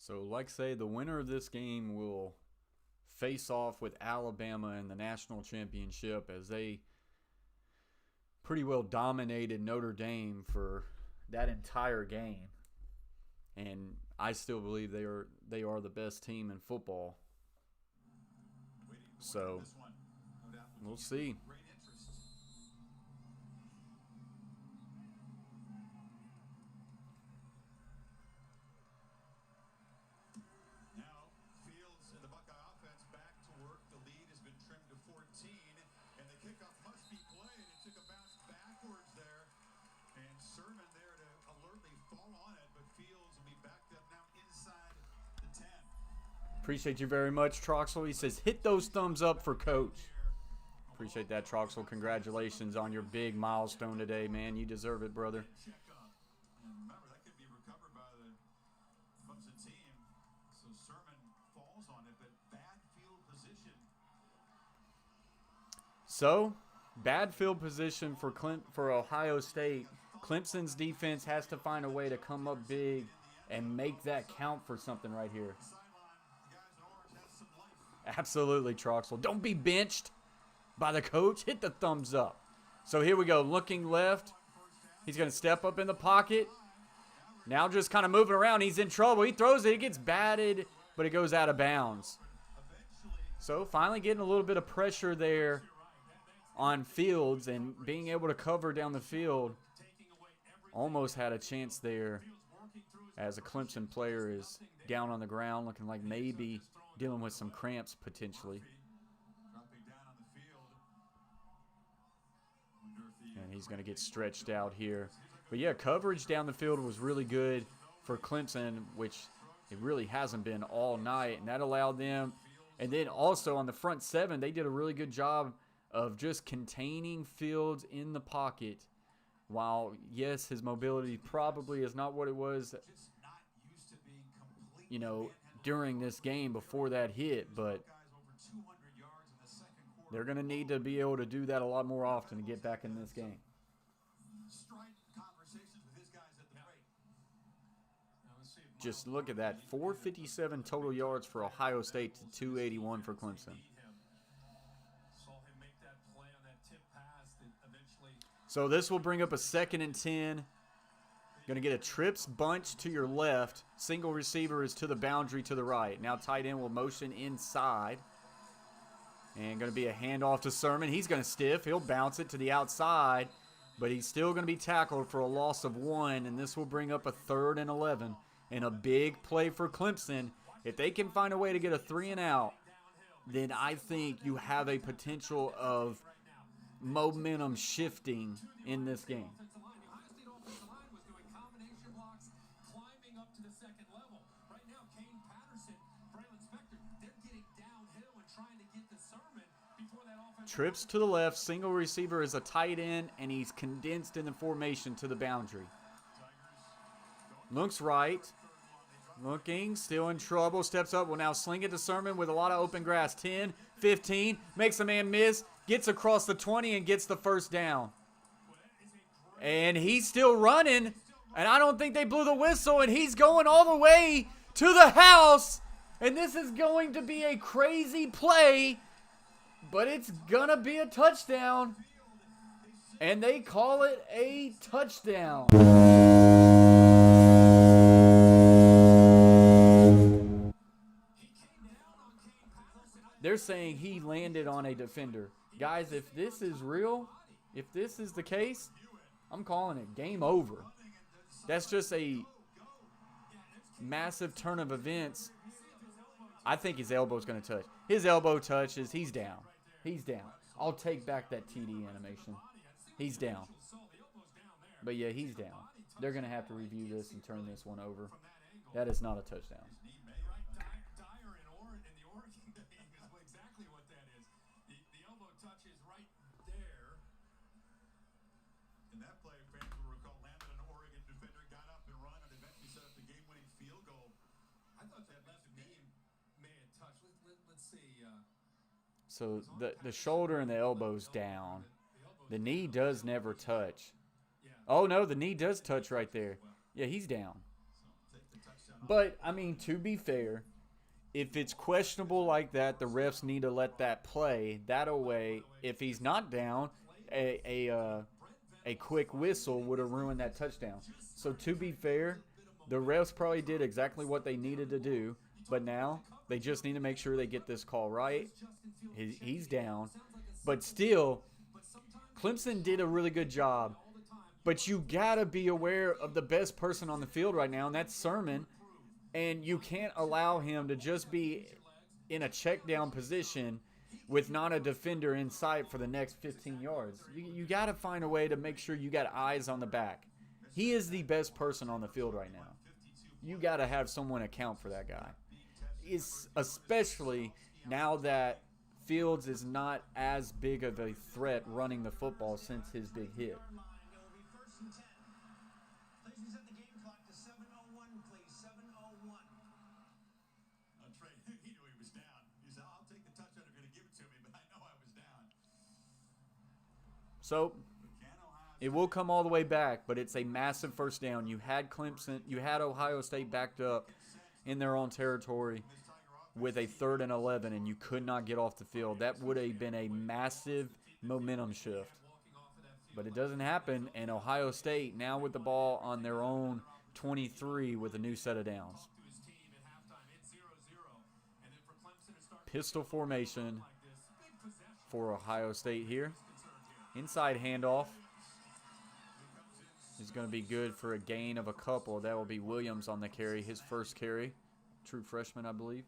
Speaker 3: So, like I say, the winner of this game will face off with Alabama in the national championship, as they pretty well dominated Notre Dame for that entire game. And I still believe they are the best team in football. So, we'll see.
Speaker 4: Now, Fields and the Buckeye offense back to work. The lead has been trimmed to 14, and the kickoff must be played. It took a bounce backwards there, and Sermon there to alertly fall on it, but Fields will be backed up now inside the 10.
Speaker 3: Appreciate you very much, Troxel. He says, hit those thumbs up for Coach. Appreciate that, Troxel. Congratulations on your big milestone today, man. You deserve it, brother.
Speaker 4: And remember, that could be recovered by the Clemson team. So Sermon falls on it, but bad field position.
Speaker 3: So, bad field position for Ohio State. Clemson's defense has to find a way to come up big and make that count for something right here. Absolutely, Troxel. Don't be benched by the coach. Hit the thumbs up. So here we go. Looking left. He's going to step up in the pocket. Now just kind of moving around. He's in trouble. He throws it. It gets batted, but it goes out of bounds. So finally getting a little bit of pressure there on Fields and being able to cover down the field. Almost had a chance there as a Clemson player is down on the ground, looking like maybe dealing with some cramps potentially. And he's going to get stretched out here. But yeah, coverage down the field was really good for Clemson, which it really hasn't been all night. And that allowed them. And then also on the front seven, they did a really good job of just containing Fields in the pocket. While, yes, his mobility probably is not what it was, you know, during this game before that hit. But they're going to need to be able to do that a lot more often to get back in this game. Just look at that. 457 total yards for Ohio State to 281 for Clemson. So this will bring up a 2nd and 10. Going to get a trips bunch to your left. Single receiver is to the boundary to the right. Now tight end will motion inside. And going to be a handoff to Sermon. He's going to stiff. He'll bounce it to the outside. But he's still going to be tackled for a loss of 1. And this will bring up a 3rd and 11. And a big play for Clemson. If they can find a way to get a 3 and out, then I think you have a potential of momentum shifting in this game. Trips to the left, single receiver is a tight end, and he's condensed in the formation to the boundary. Looks right. Looking, still in trouble, steps up, will now sling it to Sermon with a lot of open grass. 10, 15, makes a man miss, gets across the 20 and gets the first down. And he's still running, and I don't think they blew the whistle, and he's going all the way to the house. And this is going to be a crazy play, but it's going to be a touchdown. And they call it a touchdown. They're saying he landed on a defender. Guys, if this is real, if this is the case, I'm calling it game over. That's just a massive turn of events. I think his elbow's going to touch. His elbow touches. He's down. He's down. I'll take back that TD animation. He's down. But yeah, he's down. They're going to have to review this and turn this one over. That is not a touchdown. So the shoulder and the elbow's down. The knee does never touch. Oh, no, the knee does touch right there. Yeah, he's down. But, I mean, to be fair, if it's questionable like that, the refs need to let that play. That way, if he's not down, a quick whistle would have ruined that touchdown. So to be fair, the refs probably did exactly what they needed to do. But now they just need to make sure they get this call right. He's down. But still, Clemson did a really good job. But you got to be aware of the best person on the field right now, and that's Sermon. And you can't allow him to just be in a check down position with not a defender in sight for the next 15 yards. You got to find a way to make sure you got eyes on the back. He is the best person on the field right now. You got to have someone account for that guy. It's especially now that Fields is not as big of a threat running the football since his big hit.
Speaker 5: It will be first and 10. Please reset the game clock to 7:01, please. 7:01.
Speaker 4: Trey, he knew he was down. He said, I'll take the touchdown if you're going to give it to me, but I know I was down.
Speaker 3: So it will come all the way back, but it's a massive first down. You had Clemson, you had Ohio State backed up in their own territory with a 3rd and 11, and you could not get off the field. That would have been a massive momentum shift. But it doesn't happen, and Ohio State now with the ball on their own 23 with a new set of downs. Pistol formation for Ohio State here. Inside handoff is going to be good for a gain of a couple. That will be Williams on the carry, his first carry. True freshman, I believe.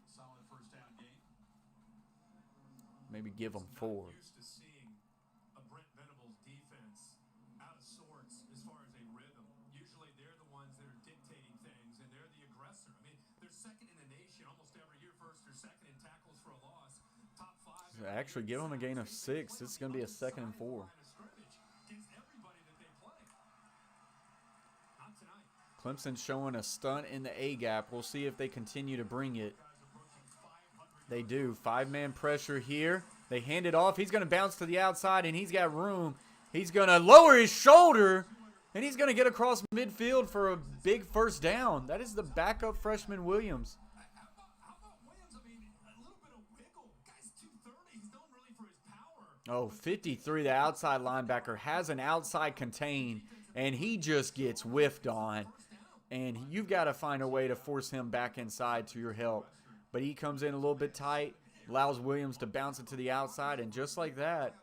Speaker 3: Maybe give him 4.
Speaker 7: Used to seeing a Brent Venables defense out of sorts as far as a rhythm. Usually they're the ones that are dictating things, and they're the aggressor. I mean, they're second in the nation almost every year, first or second in tackles for a loss. Top 5.
Speaker 3: Actually, give him a gain of 6. This is going to be a 2nd and 4.
Speaker 7: Against everybody that they play. Not tonight.
Speaker 3: Clemson showing a stunt in the A-gap. We'll see if they continue to bring it. They do. 5-man pressure here. They hand it off. He's going to bounce to the outside, and he's got room. He's going to lower his shoulder, and he's going to get across midfield for a big first down. That is the backup freshman Williams.
Speaker 7: How about Williams? I mean, a little bit of wiggle. Guy's 230. He's known really for his power.
Speaker 3: Oh, 53, the outside linebacker, has an outside contain, and he just gets whiffed on. And you've got to find a way to force him back inside to your help. But he comes in a little bit tight, allows Williams to bounce it to the outside, and just like that,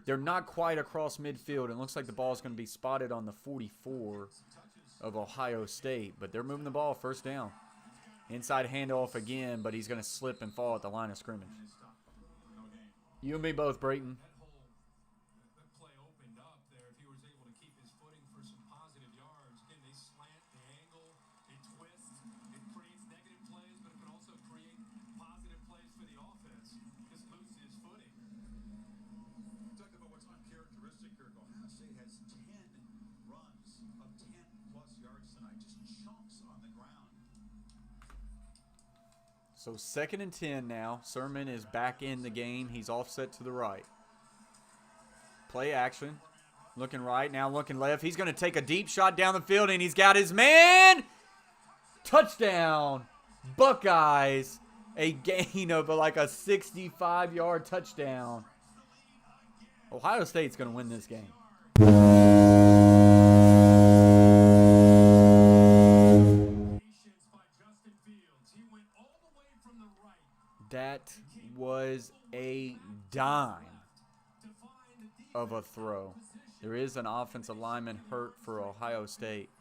Speaker 3: they're not quite across midfield. It looks like the ball is going to be spotted on the 44 of Ohio State, but they're moving the ball first down. Inside handoff again, but he's going to slip and fall at the line of scrimmage. You and me both, Brayton.
Speaker 7: That play opened up there if he was able to keep his footing for some positive yards. Again, they slant, they angle, they twist. It creates negative plays, but it can also create positive plays for the offense. Just loses his footing.
Speaker 4: Talked about what's uncharacteristic here. Ohio State has 10 runs of 10-plus yards tonight. Just chunks on the ground.
Speaker 3: So 2nd and 10 now. Sermon is back in the game. He's offset to the right. Play action. Looking right, now looking left. He's going to take a deep shot down the field, and he's got his man. Touchdown. Buckeyes. A gain of like a 65-yard touchdown. Ohio State's going to win this game. That was a dime of a throw. There is an offensive lineman hurt for Ohio State.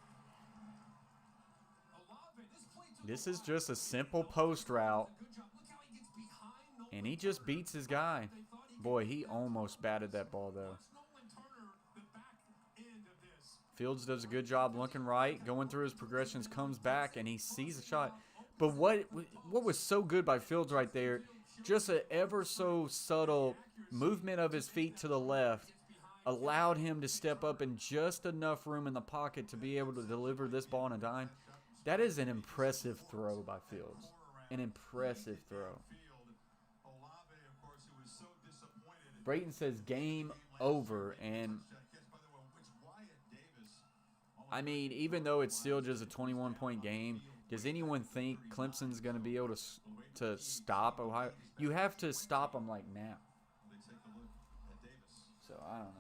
Speaker 3: This is just a simple post route, and he just beats his guy. Boy, he almost batted that ball, though. Fields does a good job looking right, going through his progressions, comes back, and he sees the shot. But what was so good by Fields right there, just an ever so subtle movement of his feet to the left allowed him to step up in just enough room in the pocket to be able to deliver this ball on a dime. That is an impressive throw by Fields. An impressive throw. Brayton says game over, and I mean, even though it's still just a 21-point game, does anyone think Clemson's going to be able to stop Ohio? You have to stop them like now.
Speaker 4: They take a look at Davis.
Speaker 3: So I don't know.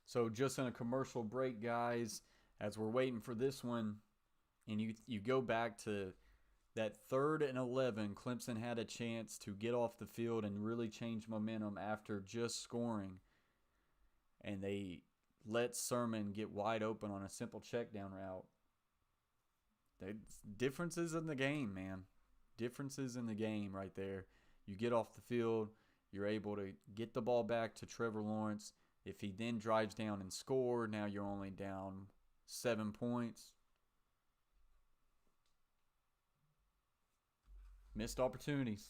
Speaker 3: So just in a commercial break, guys, as we're waiting for this one, and you go back to that 3rd and 11, Clemson had a chance to get off the field and really change momentum after just scoring. And they let Sermon get wide open on a simple check down route. Differences in the game, man. Differences in the game right there. You get off the field, you're able to get the ball back to Trevor Lawrence. If he then drives down and scores, now you're only down 7 points. Missed opportunities.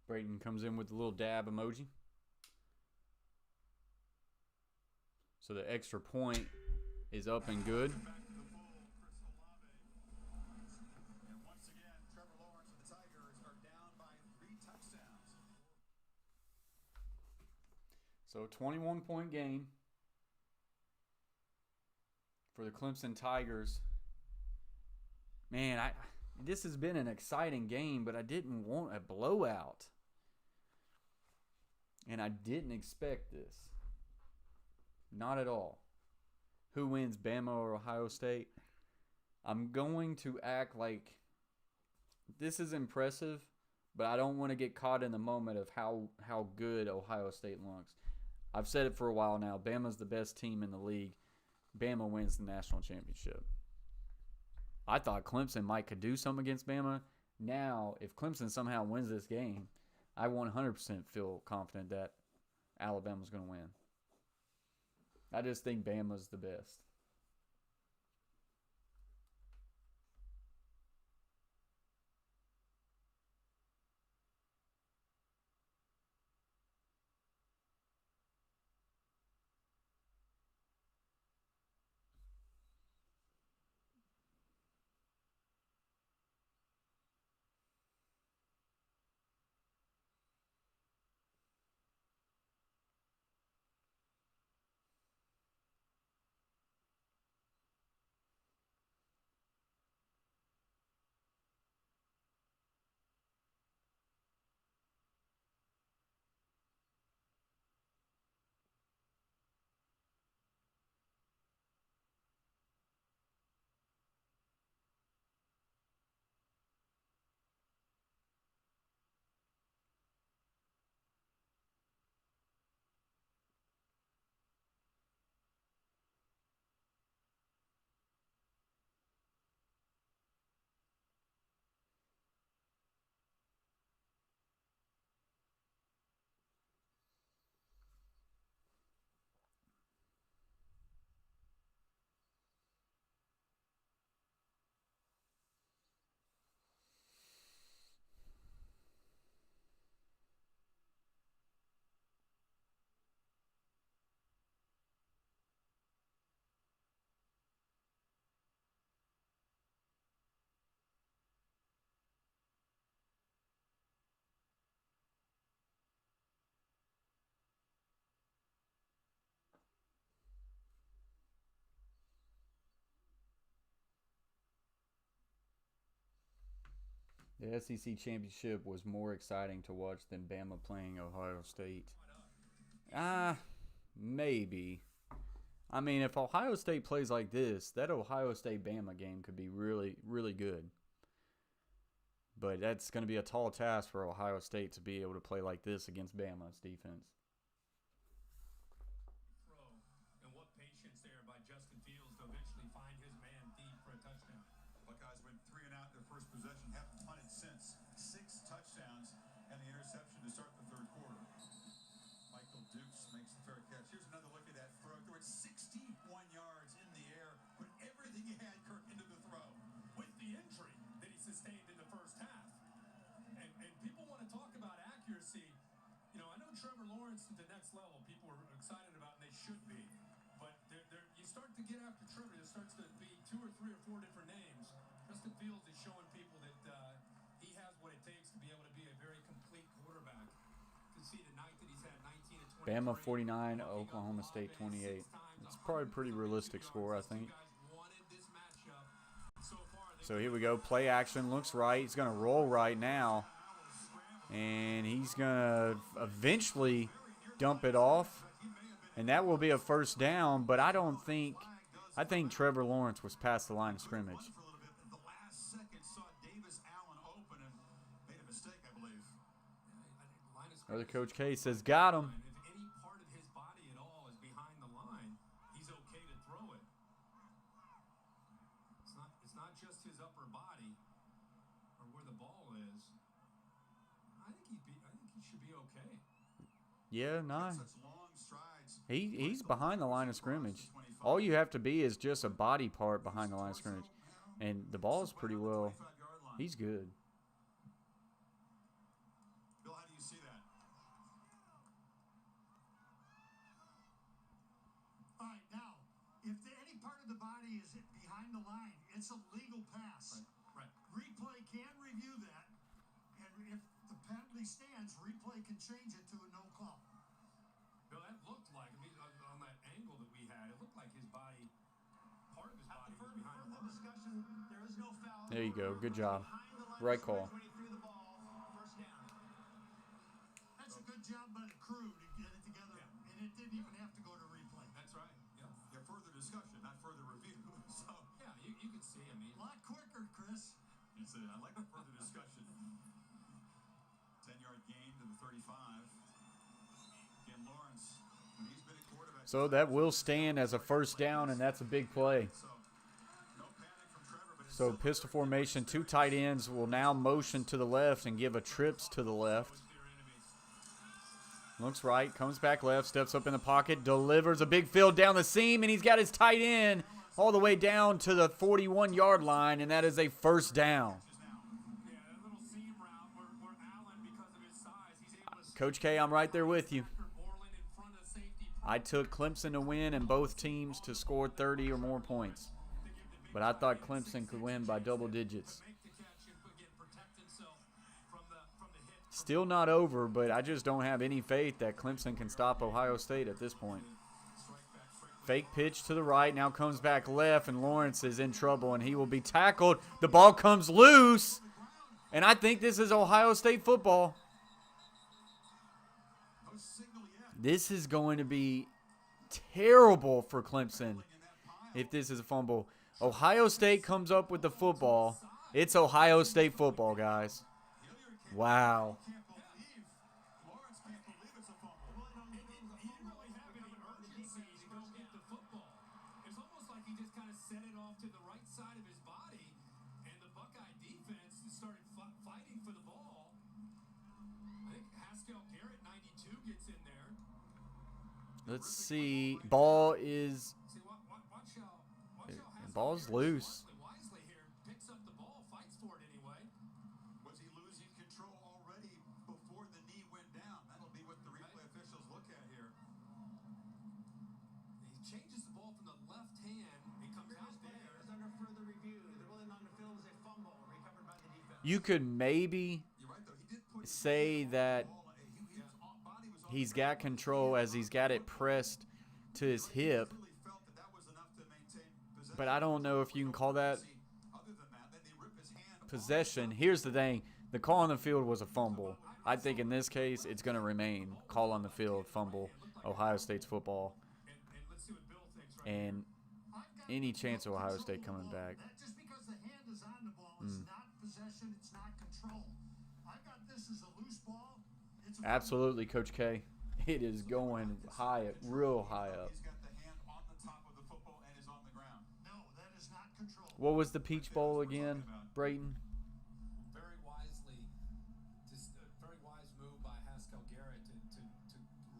Speaker 3: Brayton comes in with a little dab emoji. So the extra point is up and good.
Speaker 4: Back to the full, Chris Olave. And once again, Trevor Lawrence and the Tigers are down by 3 touchdowns.
Speaker 3: So 21-point game for the Clemson Tigers. Man, this has been an exciting game, but I didn't want a blowout. And I didn't expect this. Not at all. Who wins, Bama or Ohio State? I'm going to act like this is impressive, but I don't want to get caught in the moment of how good Ohio State looks. I've said it for a while now. Bama's the best team in the league. Bama wins the national championship. I thought Clemson could do something against Bama. Now, if Clemson somehow wins this game, I 100% feel confident that Alabama's going to win. I just think Bama's the best. The SEC championship was more exciting to watch than Bama playing Ohio State. Maybe. I mean, if Ohio State plays like this, that Ohio State-Bama game could be really, really good. But that's going to be a tall task for Ohio State to be able to play like this against Bama's defense.
Speaker 7: Throw. And what patience there by Justin Fields to eventually find his man deep for a touchdown.
Speaker 4: Buckeyes went 3 and out in their first possession, haven't punted since. 6 touchdowns and the interception to start the third quarter. Michael Dukes makes the fair catch. Here's another look at that throw. Threw it 61 yards in the air. Put everything he had, Kirk, into the throw.
Speaker 7: With the injury that he sustained in the first half. And people want to talk about accuracy. You know, I know Trevor Lawrence at the next level, people are excited about, and they should be. But you start to get after Trevor, there starts to be 2 or 3 or 4 different names. Justin Fields is showing people that he has what it takes to be able to be a very complete quarterback. To see tonight that he's had 19 and 20.
Speaker 3: Bama 49, Oklahoma State 28. It's probably a pretty realistic score, I think. So here we go. Play action. Looks right. He's going to roll right now. And he's going to eventually dump it off. And that will be a first down. But I think Trevor Lawrence was past the line of scrimmage.
Speaker 4: The last second saw Davis Allen open and made a mistake, I believe.
Speaker 3: Other Coach K says, got him.
Speaker 7: If any part of his body at all is behind the line, he's okay to throw it. It's not just his upper body or where the ball is. I think he should be okay.
Speaker 3: Yeah, no.
Speaker 4: Such long strides.
Speaker 3: He's behind the line of scrimmage. All you have to be is just a body part behind the line of scrimmage. And the ball is pretty well. He's good.
Speaker 4: Bill, how do you see that?
Speaker 9: All right, now, if any part of the body is behind the line, it's a legal pass.
Speaker 7: Right.
Speaker 9: Replay can review that, and if the penalty stands, replay can change it to a no call.
Speaker 7: Bill, that looked like, I mean, on that angle that we had, it looked like his body, part of his body was behind the line.
Speaker 5: Discussion, there is no foul.
Speaker 3: There you go. Good job. Right call.
Speaker 5: When he threw the ball, first down.
Speaker 9: That's a good job by the crew to get it together, and it didn't even have to go to replay.
Speaker 7: That's right. Yeah.
Speaker 4: Yeah, further discussion, not further review. So
Speaker 7: Yeah, you can see, I mean.
Speaker 9: A lot quicker, Chris.
Speaker 4: I like the further discussion. 10-yard gain to the 35. Again, Lawrence, when he's been a quarterback.
Speaker 3: So that will stand as a first down, and that's a big play.
Speaker 4: So no panic from Trevor, but it's
Speaker 3: So pistol formation, 2 tight ends will now motion to the left and give a trips to the left. Looks right, comes back left, steps up in the pocket, delivers a big field down the seam, and he's got his tight end all the way down to the 41-yard line, and that is a first down.
Speaker 7: Yeah, that little seam route where Allen, because of his size, he's able to
Speaker 3: Coach K, I'm right there with you.
Speaker 7: Borland in front of safety.
Speaker 3: I took Clemson to win and both teams to score 30 or more points. But I thought Clemson could win by double digits.
Speaker 7: Make the catch and again protect himself from the hit.
Speaker 3: Still not over, but I just don't have any faith that Clemson can stop Ohio State at this point. Fake pitch to the right, now comes back left, and Lawrence is in trouble, and he will be tackled. The ball comes loose, and I think this is Ohio State football. This is going to be terrible for Clemson if this is a fumble. Ohio State comes up with the football. It's Ohio State football, guys. Wow.
Speaker 4: Lawrence can't believe it's a fumble.
Speaker 7: He didn't really have any urgency to go get the football. It's almost like he just kind of set it off to the right side of his body, and the Buckeye defense started fighting for the ball. I think Haskell Garrett, 92, gets in there.
Speaker 3: Let's see. Ball is
Speaker 7: See, watch how Haskell
Speaker 3: ball's
Speaker 7: Garrett
Speaker 3: loose.
Speaker 7: wisely here picks up the ball, fights for it anyway.
Speaker 4: Was he losing control already before the knee went down? That'll be what the replay officials look at here.
Speaker 7: He changes the ball from the left hand. It comes out there.
Speaker 5: Is under further review. The ruling on the field is a fumble recovered by the defense.
Speaker 3: You could maybe
Speaker 4: You're right, though. He did put
Speaker 3: say that
Speaker 4: his body was on
Speaker 3: he's got control as he's got it pressed to his hip,
Speaker 4: really felt that was enough to maintain possession.
Speaker 3: but I don't know if you can call that
Speaker 4: Other than that, then they rip his hand
Speaker 3: possession. Here's the thing. The call on the field was a fumble. I think in this case, it's going to remain call on the field, fumble, Ohio State's football.
Speaker 7: And let's see what Bill thinks right
Speaker 3: And any chance of Ohio State coming back.
Speaker 9: That just because the hand is on the ball is not possession, it's not control. I've got this as a loose ball. It's a
Speaker 3: Absolutely, Coach K. It is going high, real high up.
Speaker 4: He's got the hand on the top of the football and is on the ground.
Speaker 9: no, that is not control.
Speaker 3: What was the Peach Bowl again, Brayton?
Speaker 7: very wisely, very wise move by Haskell Garrett to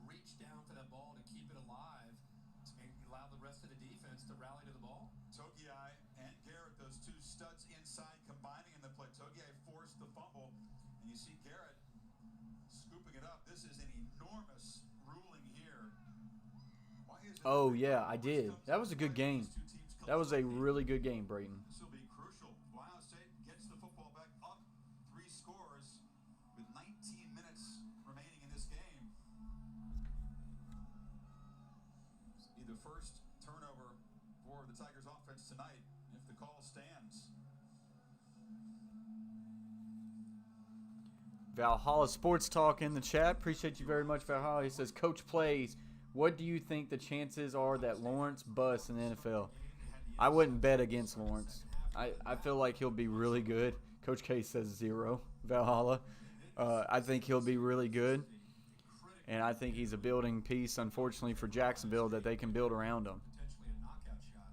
Speaker 7: reach down for that ball to keep it alive and allow the rest of the defense to rally to the ball.
Speaker 4: Togiai and Garrett, those two studs inside, combining in the play. Togiai forced the fumble, and you see Garrett scooping it up. This is an enormous ruling here. Why is it
Speaker 3: Oh, yeah, I did. That was a good game. That was a really good game, Brayton.
Speaker 4: This will be crucial. Ohio State gets the football back up 3 scores with 19 minutes remaining in this game. Be the first turnover for the Tigers offense tonight if the call stands.
Speaker 3: Valhalla Sports Talk in the chat. Appreciate you very much, Valhalla. He says, Coach plays. What do you think the chances are that Lawrence busts in the NFL? I wouldn't bet against Lawrence. I feel like he'll be really good. Coach K says 0, Valhalla. I think he'll be really good. And I think he's a building piece, unfortunately, for Jacksonville that they can build around him.
Speaker 7: Potentially a knockout shot.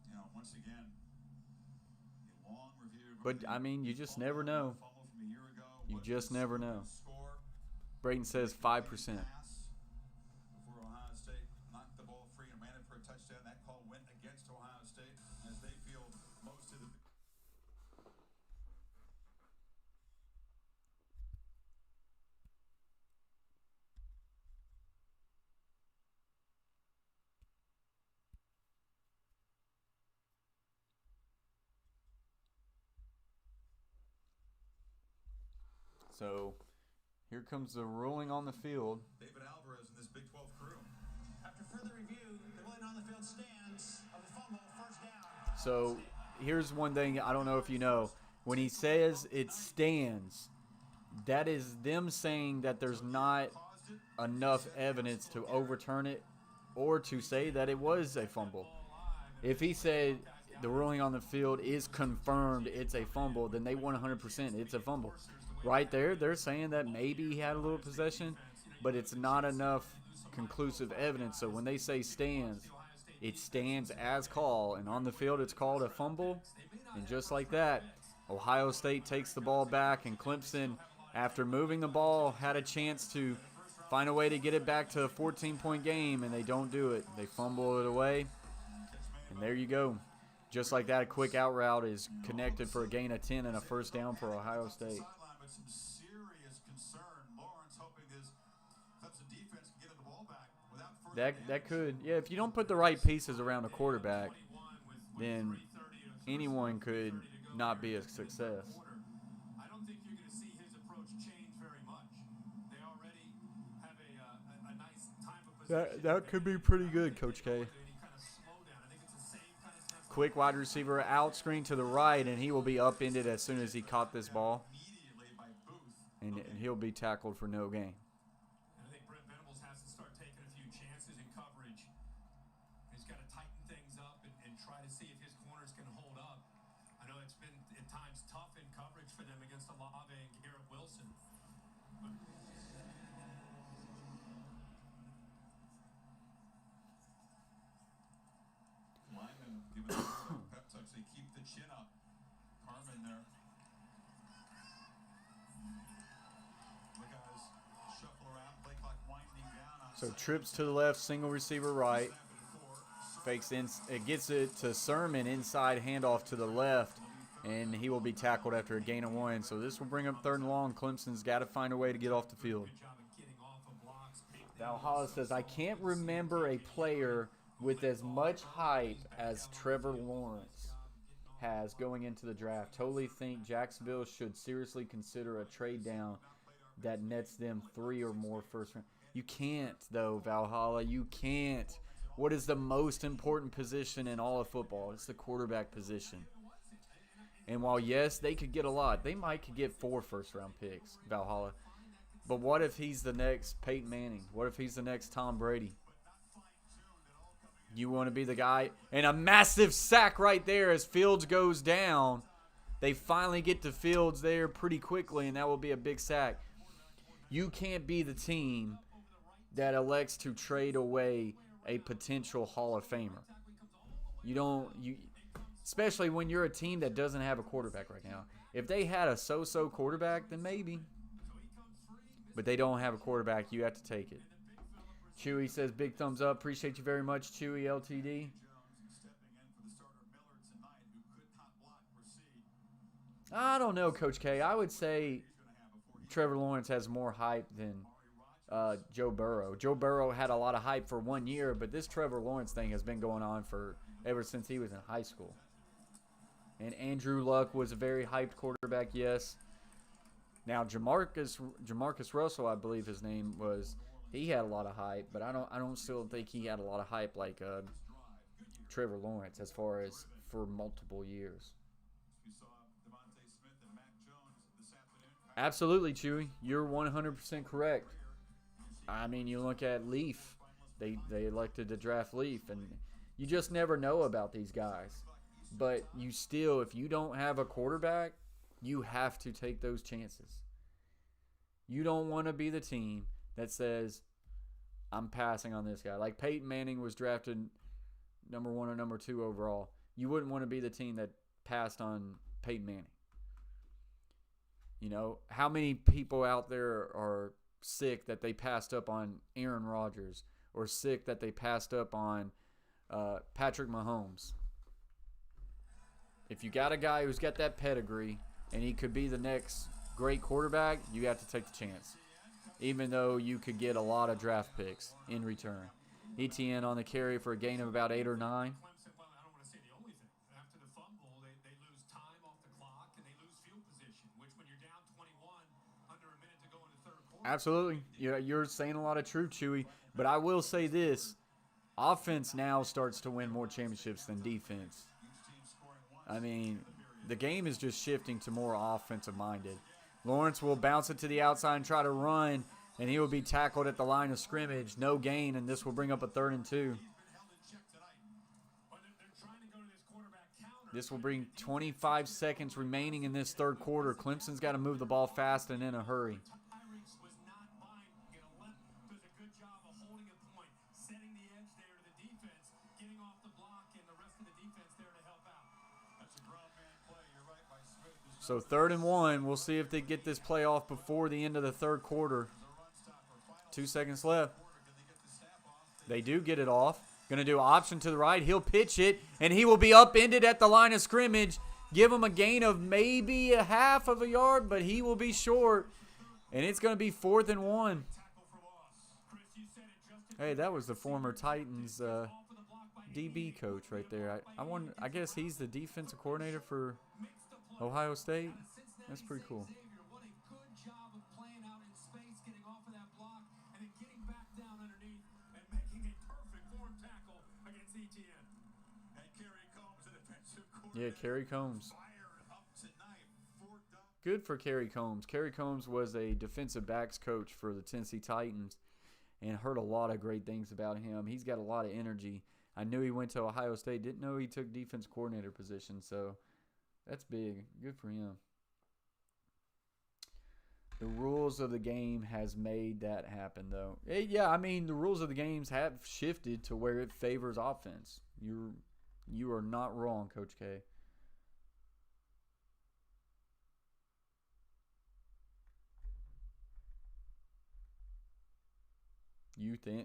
Speaker 4: You know, once again, a long review.
Speaker 3: But, I mean, you just never know.
Speaker 4: Fumble from a year ago.
Speaker 3: You
Speaker 4: What
Speaker 3: just
Speaker 4: the
Speaker 3: never know.
Speaker 4: score?
Speaker 3: Brayton says 5%.
Speaker 4: Pass before Ohio State knocked the ball free and ran it for a touchdown. That call went against Ohio State as they feel most of the.
Speaker 3: So, here comes the ruling on the field.
Speaker 4: David Alvarez and this Big 12 crew.
Speaker 5: After further review, the ruling on the field stands of the fumble, first down.
Speaker 3: So, here's one thing I don't know if you know. When he says it stands, that is them saying that there's not enough evidence to overturn it or to say that it was a fumble. If he said the ruling on the field is confirmed it's a fumble, then they 100% it's a fumble. Right there, they're saying that maybe he had a little possession, but it's not enough conclusive evidence. So when they say stands, it stands as call, and on the field it's called a fumble. And just like that, Ohio State takes the ball back, and Clemson, after moving the ball, had a chance to find a way to get it back to a 14-point game, and they don't do it. They fumble it away, and there you go. Just like that, a quick out route is connected for a gain of 10 and a first down for Ohio State.
Speaker 4: Sideline with some serious concern. Lawrence hoping his Clemson defense can get the ball back without further
Speaker 3: That could, yeah, if you don't put the right pieces around a quarterback, then anyone could not be a success.
Speaker 7: I don't think you're going to see his approach change very much. They already have a nice time of possession.
Speaker 3: That could be pretty good, Coach K.
Speaker 7: Any kind of slowdown. I think it's the same kind of stuff.
Speaker 3: Quick wide receiver out screen to the right, and he will be upended as soon as he caught this ball.
Speaker 4: immediately by Booth.
Speaker 3: And he'll be tackled for no gain.
Speaker 7: And I think Brent Venables has to start taking a few chances in coverage. He's got to tighten things up and try to see if his corners can hold up. I know it's been at times tough in coverage for them against Olave and Garrett Wilson. But
Speaker 4: Lineman giving the pep talk, so keep the chin up. Carmen there. The guys shuffle around, play clock winding down on
Speaker 3: So trips to the left, single receiver right. Fakes in, it gets it to Sermon inside handoff to the left, and he will be tackled after a gain of 1. So this will bring up 3rd and long. Clemson's got to find a way to get off the field.
Speaker 7: good job of getting off of blocks.
Speaker 3: Valhalla says, I can't remember a player with as much hype as Trevor Lawrence has going into the draft. Totally think Jacksonville should seriously consider a trade down that nets them 3 or more first round. You can't, though, Valhalla. You can't. What is the most important position in all of football? It's the quarterback position. And while, yes, they could get a lot, they might could get 4 first-round picks, Valhalla. But what if he's the next Peyton Manning? What if he's the next Tom Brady? You want to be the guy? And a massive sack right there as Fields goes down. They finally get to Fields there pretty quickly, and that will be a big sack. You can't be the team that elects to trade away a potential Hall of Famer. You don't, especially when you're a team that doesn't have a quarterback right now. If they had a so-so quarterback, then maybe. But they don't have a quarterback. You have to take it. Chewy says, big thumbs up. Appreciate you very much, Chewy LTD. I don't know, Coach K. I would say Trevor Lawrence has more hype than Joe Burrow. Joe Burrow had a lot of hype for 1 year, but this Trevor Lawrence thing has been going on for ever since he was in high school. And Andrew Luck was a very hyped quarterback, yes. Now Jamarcus Russell, I believe his name was. He had a lot of hype, but I don't still think he had a lot of hype like Trevor Lawrence as far as for multiple years. Absolutely, Chewy. You're 100% correct. I mean, you look at Leaf. They elected to draft Leaf, and you just never know about these guys. But you still, if you don't have a quarterback, you have to take those chances. You don't want to be the team that says, I'm passing on this guy. Like Peyton Manning was drafted number 1 or number 2 overall. You wouldn't want to be the team that passed on Peyton Manning. You know, how many people out there are sick that they passed up on Aaron Rodgers or sick that they passed up on Patrick Mahomes? If you got a guy who's got that pedigree and he could be the next great quarterback, you have to take the chance, even though you could get a lot of draft picks in return. ETN on the carry for a gain of about 8 or 9.
Speaker 7: I don't want to say the only thing. After the fumble, they lose time off the clock and they lose field position, which when you're down 21, under a minute to go in the third quarter.
Speaker 3: Absolutely. You're saying a lot of truth, Chewy. But I will say this. Offense now starts to win more championships than defense. I mean, the game is just shifting to more offensive-minded. Lawrence will bounce it to the outside and try to run, and he will be tackled at the line of scrimmage. No gain, and this will bring up a 3rd and 2. This will bring 25 seconds remaining in this third quarter. Clemson's got to move the ball fast and in a hurry. So 3rd and 1. We'll see if they get this play off before the end of the third quarter. 2 seconds left. They do get it off. Going to do option to the right. He'll pitch it, and he will be upended at the line of scrimmage. Give him a gain of maybe a half of a yard, but he will be short. And it's going to be 4th and 1. Hey, that was the former Titans DB coach right there. I guess he's the defensive coordinator for Ohio State. That's pretty cool.
Speaker 7: What a good job of playing out in space, getting off of that block, and then getting back down underneath and making a perfect form tackle against ETN.
Speaker 4: And Kerry Combs, the defensive coordinator.
Speaker 3: Yeah, Kerry Combs.
Speaker 4: Fired up tonight.
Speaker 3: Good for Kerry Combs. Kerry Combs was a defensive backs coach for the Tennessee Titans and heard a lot of great things about him. He's got a lot of energy. I knew he went to Ohio State. Didn't know he took defense coordinator position, so that's big. Good for him. The rules of the game has made that happen, though. Yeah, I mean, the rules of the games have shifted to where it favors offense. You are not wrong, Coach K.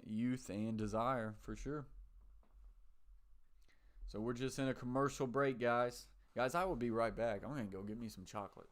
Speaker 3: Youth and desire, for sure. So we're just in a commercial break, guys. Guys, I will be right back. I'm going to go get me some chocolate.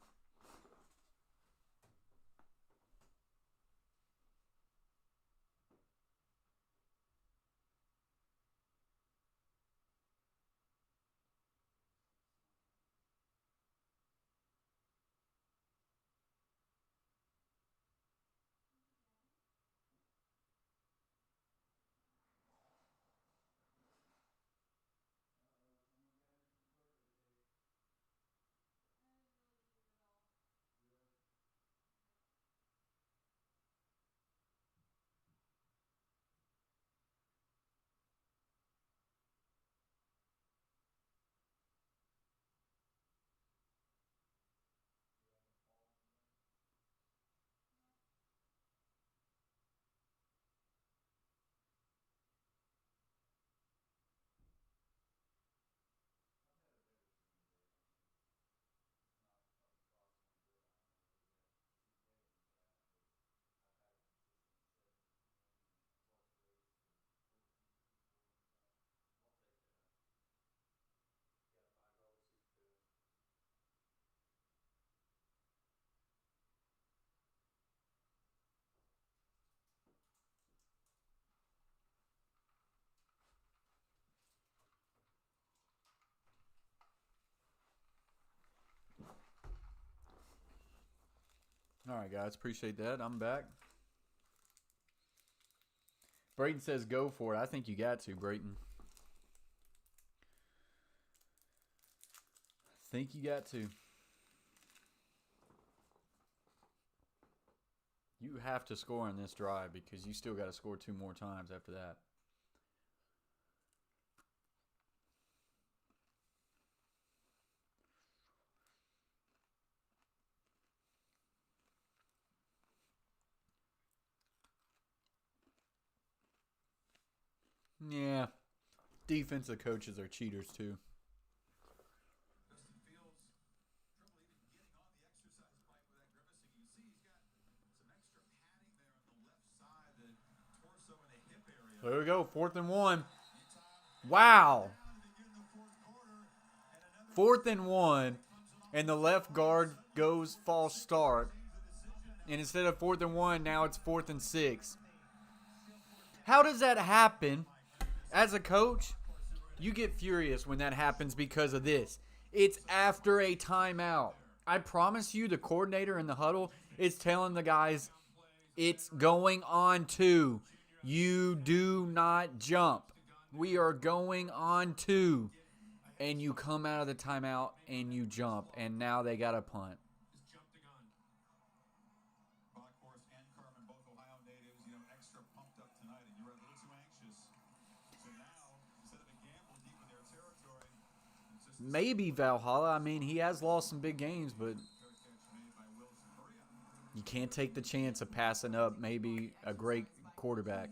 Speaker 3: All right, guys. Appreciate that. I'm back. Brayton says go for it. I think you got to, Brayton. I think you got to. You have to score in this drive because you still got to score 2 more times after that. Yeah. Defensive coaches are cheaters too.
Speaker 4: Justin Fields, trouble even getting on the exercise bike with that grimacing. You see he's got some extra padding there on the left side, the torso and the hip area.
Speaker 3: There we go. 4th and 1. Wow. 4th and 1. And the left guard goes false start. And instead of 4th and 1, now it's 4th and 6. How does that happen? As a coach, you get furious when that happens because of this. It's after a timeout. I promise you the coordinator in the huddle is telling the guys, it's going on 2. You do not jump. We are going on 2. And you come out of the timeout and you jump. And now they got a punt.
Speaker 4: Bockhorst and Carmen, both Ohio natives, extra pumped up tonight, and you were a little too anxious. So now, instead of a gamble deep in their territory, it's just
Speaker 3: Maybe Valhalla. I mean, he has lost some big games, but you can't take the chance of passing up maybe a great quarterback.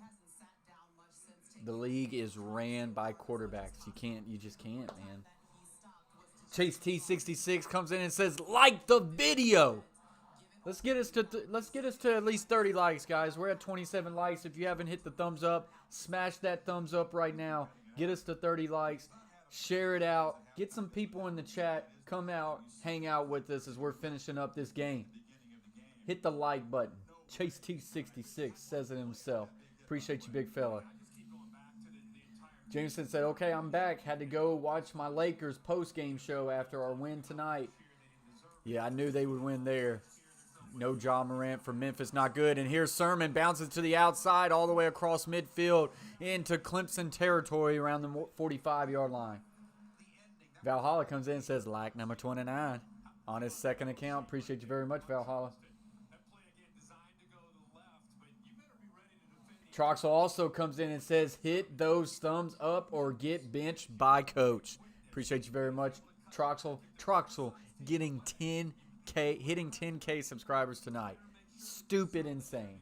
Speaker 3: The league is ran by quarterbacks. You just can't, man. Chase T66 comes in and says, like the video. Let's get us to at least 30 likes, guys. We're at 27 likes. If you haven't hit the thumbs up, smash that thumbs up right now. Get us to 30 likes. Share it out. Get some people in the chat. Come out, hang out with us as we're finishing up this game. Hit the like button. Chase T66 says it himself. Appreciate you, big fella. Jameson said, okay, I'm back. Had to go watch my Lakers post-game show after our win tonight. Yeah, I knew they would win there. No Ja Morant from Memphis, not good. And here's Sermon, bounces to the outside all the way across midfield into Clemson territory around the 45-yard line. Valhalla comes in and says, like number 29 on his second account. Appreciate you very much, Valhalla. Troxel also comes in and says, hit those thumbs up or get benched by coach. Appreciate you very much, Troxel. Troxel getting hitting 10K subscribers tonight. Stupid insane.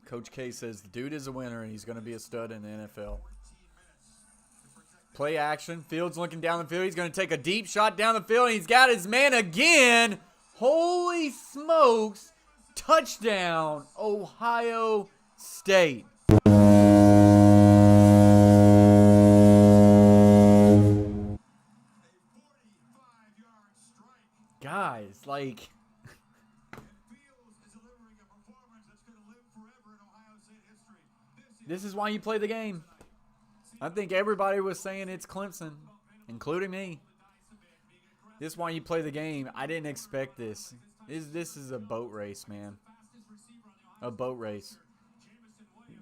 Speaker 3: Coach K says the dude is a winner and he's going to be a stud in the NFL. Play action. Fields looking down the field. He's going to take a deep shot down the field and he's got his man again. Holy smokes. Touchdown, Ohio State. Guys, like, this is why you play the game. I think everybody was saying it's Clemson, including me. This is why you play the game. I didn't expect this. This is a boat race, man. A boat race.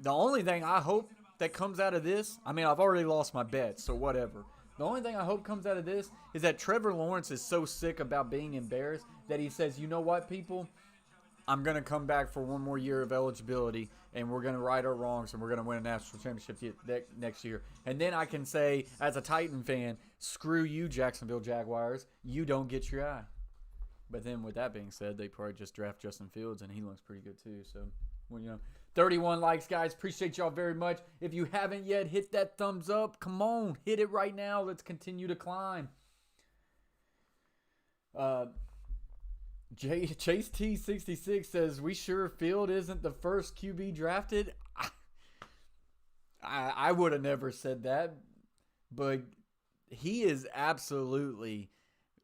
Speaker 3: The only thing I hope that comes out of this, I mean, I've already lost my bet, so whatever. The only thing I hope comes out of this is that Trevor Lawrence is so sick about being embarrassed that he says, you know what, people? I'm going to come back for one more year of eligibility, and we're going to right our wrongs, and we're going to win a national championship next year. And then I can say, as a Titan fan, screw you, Jacksonville Jaguars. You don't get your eye. But then with that being said, they probably just draft Justin Fields, and he looks pretty good too. So, well, 31 likes, guys. Appreciate y'all very much. If you haven't yet, hit that thumbs up. Come on, hit it right now. Let's continue to climb. Chase T66 says, we sure Field isn't the first QB drafted? I would have never said that. But he is absolutely,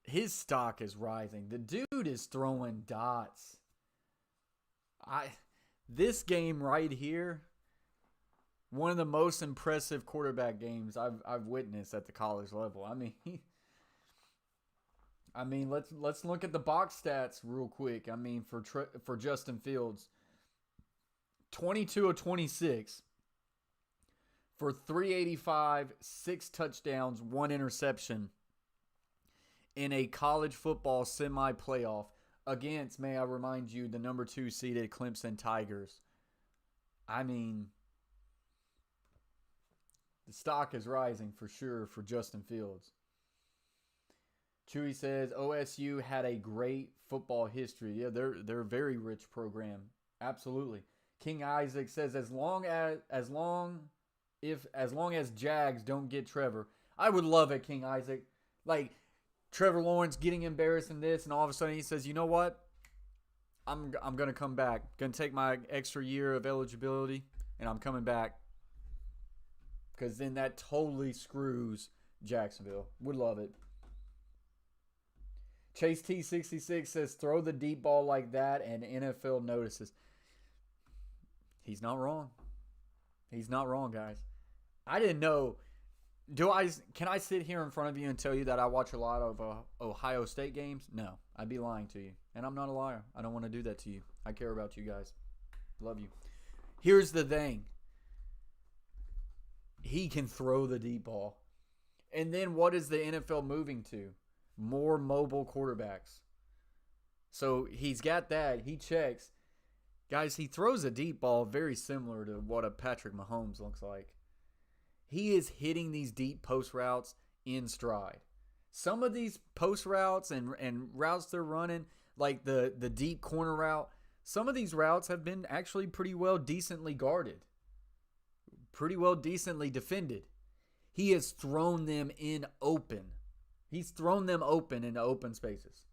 Speaker 3: his stock is rising. The dude is throwing dots. This game right here, one of the most impressive quarterback games I've witnessed at the college level. I mean, I mean, let's look at the box stats real quick. I mean, for Justin Fields, 22 of 26 for 385, 6 touchdowns, 1 interception in a college football semi-playoff against, may I remind you, the number 2 seeded Clemson Tigers. I mean, the stock is rising for sure for Justin Fields. Chewy says OSU had a great football history. Yeah, they're a very rich program. Absolutely. King Isaac says as long as Jags don't get Trevor, I would love it, King Isaac. Like Trevor Lawrence getting embarrassed in this, and all of a sudden he says, you know what? I'm gonna come back. Gonna take my extra year of eligibility, and I'm coming back. Because then that totally screws Jacksonville. Would love it. Chase T66 says, throw the deep ball like that and NFL notices. He's not wrong. He's not wrong, guys. I didn't know. Can I sit here in front of you and tell you that I watch a lot of Ohio State games? No, I'd be lying to you. And I'm not a liar. I don't want to do that to you. I care about you guys. Love you. Here's the thing. He can throw the deep ball. And then what is the NFL moving to? More mobile quarterbacks. So he's got that. He checks. Guys, he throws a deep ball very similar to what a Patrick Mahomes looks like. He is hitting these deep post routes in stride. Some of these post routes and routes they're running, like the deep corner route, some of these routes have been actually pretty well decently guarded. Pretty well decently defended. He has thrown them in open. He's thrown them open into open spaces.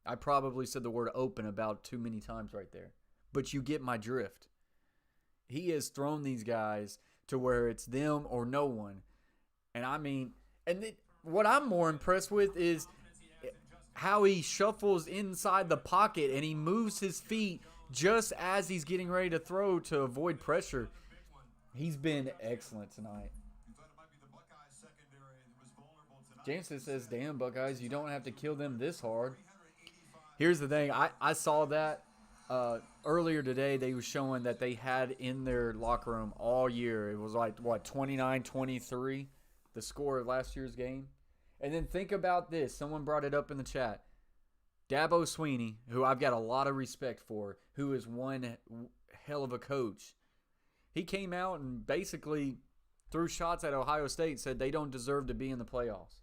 Speaker 3: I probably said the word open about too many times right there. But you get my drift. He has thrown these guys to where it's them or no one. And I mean, what I'm more impressed with is how he shuffles inside the pocket and he moves his feet just as he's getting ready to throw to avoid pressure. He's been excellent tonight. Jameson says, damn, Buckeyes, you don't have to kill them this hard. Here's the thing. I saw that earlier today. They were showing that they had in their locker room all year. It was like, what, 29-23, the score of last year's game. And then think about this. Someone brought it up in the chat. Dabo Swinney, who I've got a lot of respect for, who is one hell of a coach. He came out and basically threw shots at Ohio State, said they don't deserve to be in the playoffs.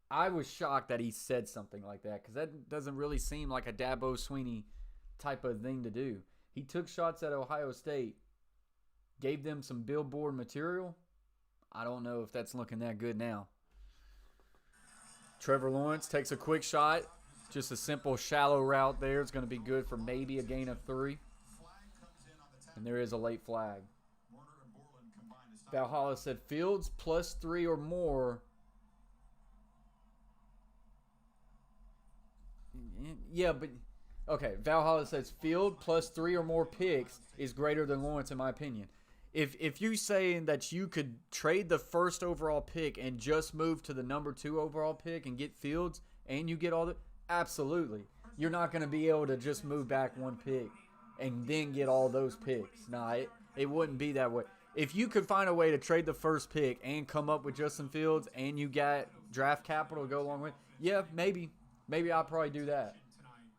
Speaker 3: I was shocked that he said something like that because that doesn't really seem like a Dabo Swinney type of thing to do. He took shots at Ohio State, gave them some billboard material. I don't know if that's looking that good now. Trevor Lawrence takes a quick shot. Just a simple shallow route there. It's going to be good for maybe a gain of 3. And there is a late flag. Valhalla said Fields plus 3 or more. Yeah, but okay. Valhalla says Field plus 3 or more picks is greater than Lawrence in my opinion. If you're saying that you could trade the first overall pick and just move to the number 2 overall pick and get Fields and you get all the, absolutely. You're not going to be able to just move back 1 pick and then get all those picks. Nah, it wouldn't be that way. If you could find a way to trade the first pick and come up with Justin Fields and you got draft capital to go along with, yeah, maybe I'll probably do that.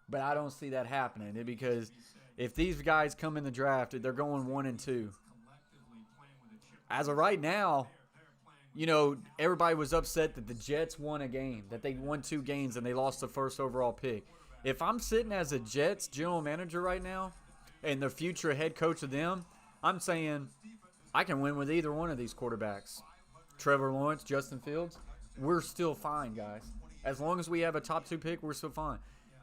Speaker 3: But I don't see that happening because if these guys come in the draft, they're going 1 and 2. As of right now, you know, everybody was upset that the Jets won a game, that they won 2 games and they lost the first overall pick. If I'm sitting as a Jets general manager right now and the future head coach of them, I'm saying I can win with either one of these quarterbacks. Trevor Lawrence, Justin Fields, we're still fine, guys. As long as we have a top 2 pick, we're still fine.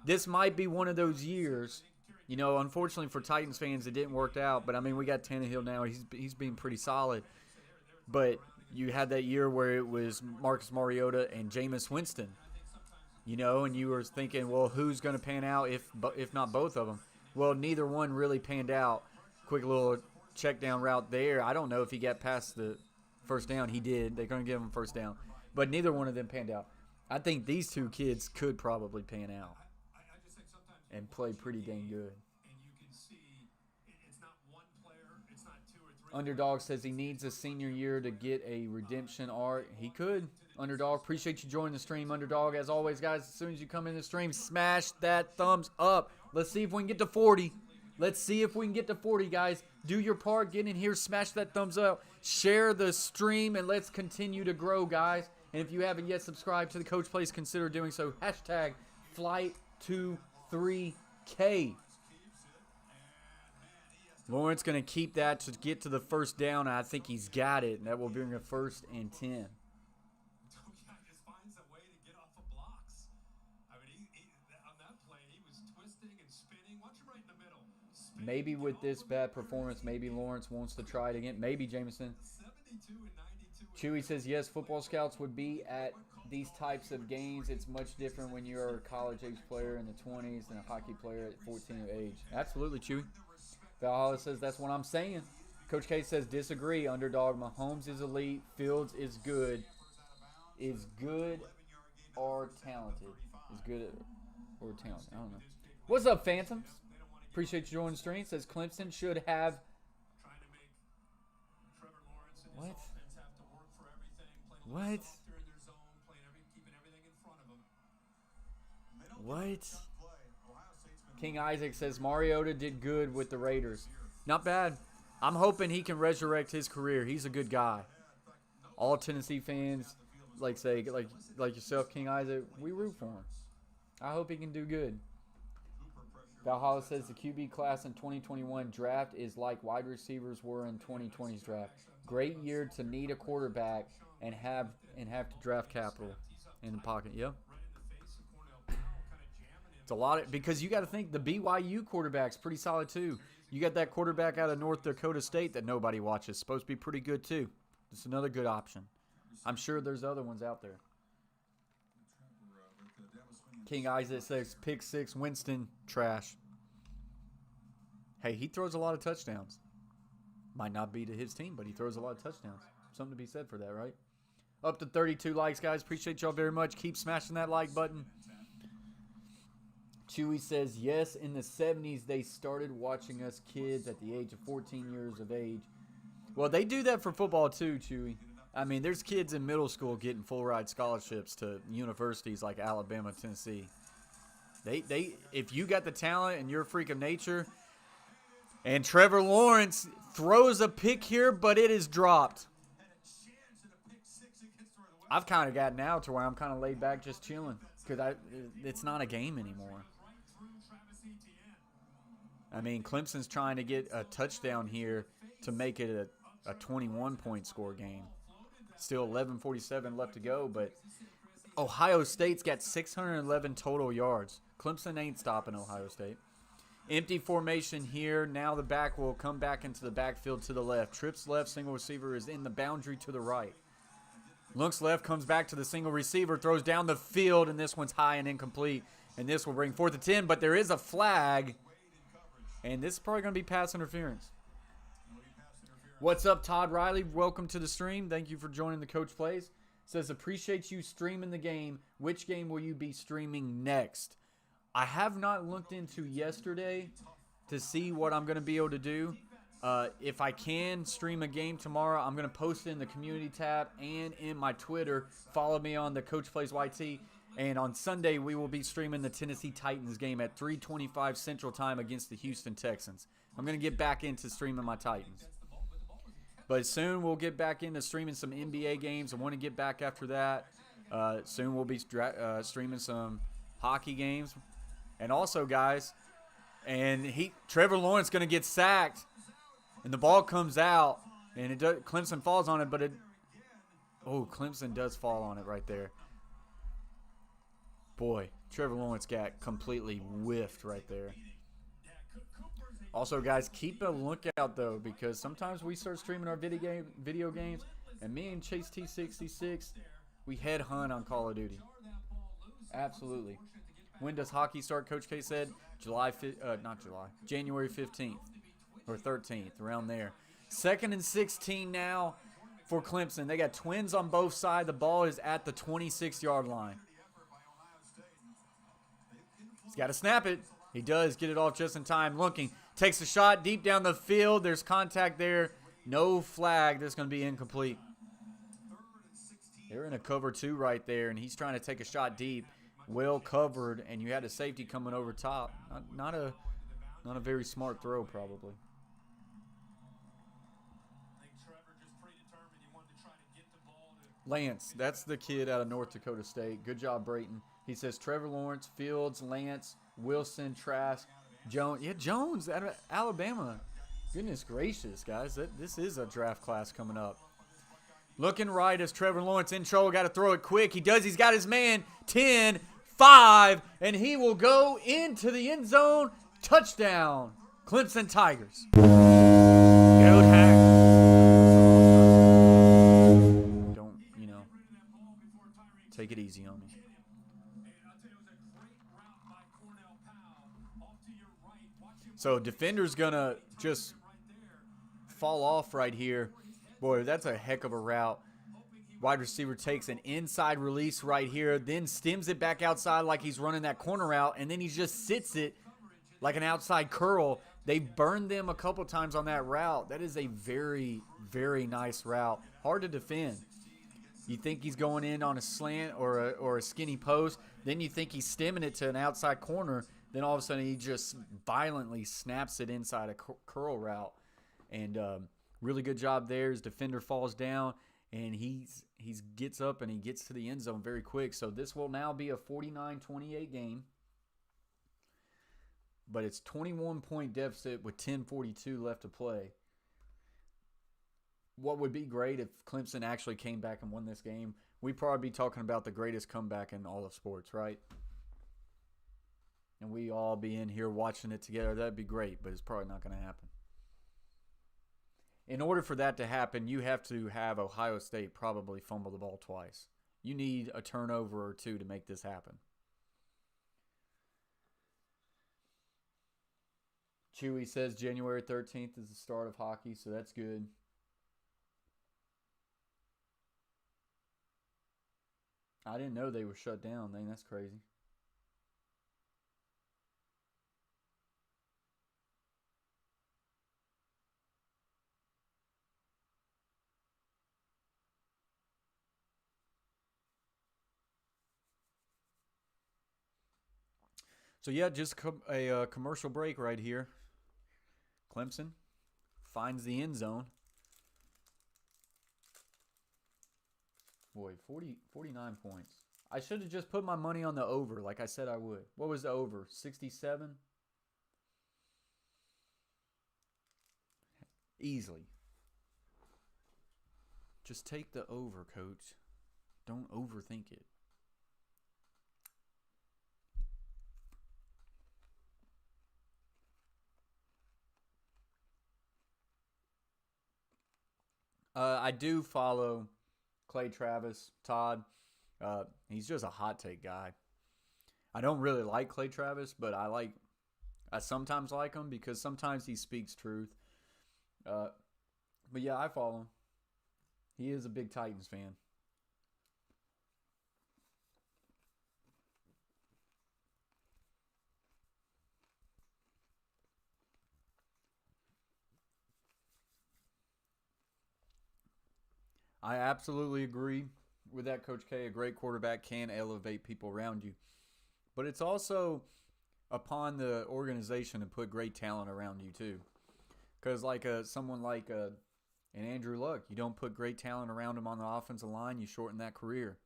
Speaker 3: This might be one of those years, you know, unfortunately for Titans fans, it didn't work out. But, I mean, we got Tannehill now. He's been pretty solid. But you had that year where it was Marcus Mariota and Jameis Winston, you know, and you were thinking, well, who's going to pan out if not both of them? Well, neither one really panned out. Quick little check down route there. I don't know if he got past the first down. He did. They're going to give him first down. But neither one of them panned out. I think these two kids could probably pan out
Speaker 7: I just think sometimes you
Speaker 3: and play
Speaker 7: watch a
Speaker 3: pretty dang
Speaker 7: game
Speaker 3: good.
Speaker 7: And you can see it's not one player, it's not two or three.
Speaker 3: Underdog says he needs a senior year to get a redemption arc. He could. Underdog, appreciate you joining the stream. Underdog, as always, guys, as soon as you come in the stream, smash that thumbs up. Let's see if we can get to 40. Let's see if we can get to 40, guys. Do your part. Get in here. Smash that thumbs up. Share the stream, and let's continue to grow, guys. And if you haven't yet subscribed to the Coach Plays, consider doing so. Hashtag Flight23K. Lawrence going to keep that to get to the first down. I think he's got it, and that will bring a 1st and 10.
Speaker 7: Just finds a way to get off of blocks. I mean, on that play, he was twisting and spinning. Watch him right in the middle. Spinning,
Speaker 3: Maybe with this bad performance, maybe Lawrence wants to try it again. Maybe Jameson.
Speaker 7: 72 and 92.
Speaker 3: Chewy says, yes, football scouts would be at these types of games. It's much different when you're a college-age player in the 20s than a hockey player at 14 of age. Absolutely, Chewy. Valhalla says, that's what I'm saying. Coach K says, disagree. Underdog, Mahomes is elite. Fields is good. Is good or talented? Is good or talented? I don't know. What's up, Phantoms? Appreciate you joining the stream. Says Clemson should have.
Speaker 7: Trying to make Trevor Lawrence and
Speaker 3: What?
Speaker 7: his offense have to work for everything. Playing a
Speaker 3: What?
Speaker 7: little softer in their zone, keeping everything in front of them.
Speaker 3: What? King Isaac says Mariota did good with the Raiders. Not bad. I'm hoping he can resurrect his career. He's a good guy. All Tennessee fans, like yourself, King Isaac, we root for him. I hope he can do good. Valhalla says the QB class in 2021 draft is like wide receivers were in 2020's draft. Great year to need a quarterback and have to draft capital in the pocket. Yep. It's a lot because you got to think the BYU quarterback's pretty solid too. You got that quarterback out of North Dakota State that nobody watches. Supposed to be pretty good too. It's another good option. I'm sure there's other ones out there. King Isaac says pick 6 Winston trash. Hey, he throws a lot of touchdowns. Might not be to his team, but he throws a lot of touchdowns. Something to be said for that, right? Up to 32 likes, guys. Appreciate y'all very much. Keep smashing that like button. Chewy says, yes, in the 70s, they started watching us kids at the age of 14 years of age. Well, they do that for football too, Chewy. I mean, there's kids in middle school getting full ride scholarships to universities like Alabama, Tennessee. If you got the talent and you're a freak of nature, and Trevor Lawrence throws a pick here, but it is dropped. I've kind of gotten out to where I'm kind of laid back just chilling because it's not a game anymore. I mean, Clemson's trying to get a touchdown here to make it a 21-point score game. Still 11:47 left to go, but Ohio State's got 611 total yards. Clemson ain't stopping Ohio State. Empty formation here. Now the back will come back into the backfield to the left. Trips left, single receiver is in the boundary to the right. Looks left, comes back to the single receiver, throws down the field, and this one's high and incomplete. And this will bring 4th and 10, but there is a flag. And this is probably going to be pass interference. What's up, Todd Riley? Welcome to the stream. Thank you for joining the Coach Plays. Says, appreciate you streaming the game. Which game will you be streaming next? I have not looked into yesterday to see what I'm going to be able to do. If I can stream a game tomorrow, I'm going to post it in the community tab and in my Twitter. Follow me on the Coach Plays YT. And on Sunday, we will be streaming the Tennessee Titans game at 3:25 Central Time against the Houston Texans. I'm going to get back into streaming my Titans. But soon we'll get back into streaming some NBA games. I want to get back after that. Soon we'll be streaming some hockey games. And also, guys, Trevor Lawrence going to get sacked. And the ball comes out. And Clemson falls on it, but Clemson does fall on it right there. Boy, Trevor Lawrence got completely whiffed right there. Also, guys, keep a lookout, though, because sometimes we start streaming our video games, and me and Chase T66, we headhunt on Call of Duty. Absolutely. When does hockey start, Coach K said? January 15th or 13th, around there. 2nd and 16 now for Clemson. They got twins on both sides. The ball is at the 26-yard line. He's got to snap it. He does get it off just in time. Looking, takes a shot deep down the field. There's contact there. No flag. That's going to be incomplete. They're in a cover 2 right there, and he's trying to take a shot deep. Well covered, and you had a safety coming over top. Not a very smart throw, probably. Lance, that's the kid out of North Dakota State. Good job, Brayton. He says Trevor Lawrence, Fields, Lance, Wilson, Trask, Jones. Yeah, Jones out of Alabama. Goodness gracious, guys. This is a draft class coming up. Looking right as Trevor Lawrence in trouble. Got to throw it quick. He does. He's got his man. 10, 5, and he will go into the end zone. Touchdown. Clemson Tigers. Go Tigers. Don't, take it easy on me. So defender's going to just fall off right here. Boy, that's a heck of a route. Wide receiver takes an inside release right here, then stems it back outside like he's running that corner route, and then he just sits it like an outside curl. They burned them a couple times on that route. That is a very, very nice route. Hard to defend. You think he's going in on a slant or a skinny post. Then you think he's stemming it to an outside corner. Then all of a sudden he just violently snaps it inside a curl route. And really good job there. His defender falls down, and he gets up and he gets to the end zone very quick. So this will now be a 49-28 game. But it's 21-point deficit with 10:42 left to play. What would be great if Clemson actually came back and won this game? We'd probably be talking about the greatest comeback in all of sports, right? And we all be in here watching it together. That'd be great, but it's probably not going to happen. In order for that to happen, you have to have Ohio State probably fumble the ball twice. You need a turnover or two to make this happen. Chewy says January 13th is the start of hockey, so that's good. I didn't know they were shut down. Dang, that's crazy. So, yeah, just a commercial break right here. Clemson finds the end zone. Boy, 49 points. I should have just put my money on the over like I said I would. What was the over? 67? Easily. Just take the over, coach. Don't overthink it. I do follow Clay Travis, Todd. He's just a hot take guy. I don't really like Clay Travis, but I sometimes like him because sometimes he speaks truth. But yeah, I follow him. He is a big Titans fan. I absolutely agree with that, Coach K. A great quarterback can elevate people around you. But it's also upon the organization to put great talent around you, too. Because someone like an Andrew Luck, you don't put great talent around him on the offensive line, you shorten that career.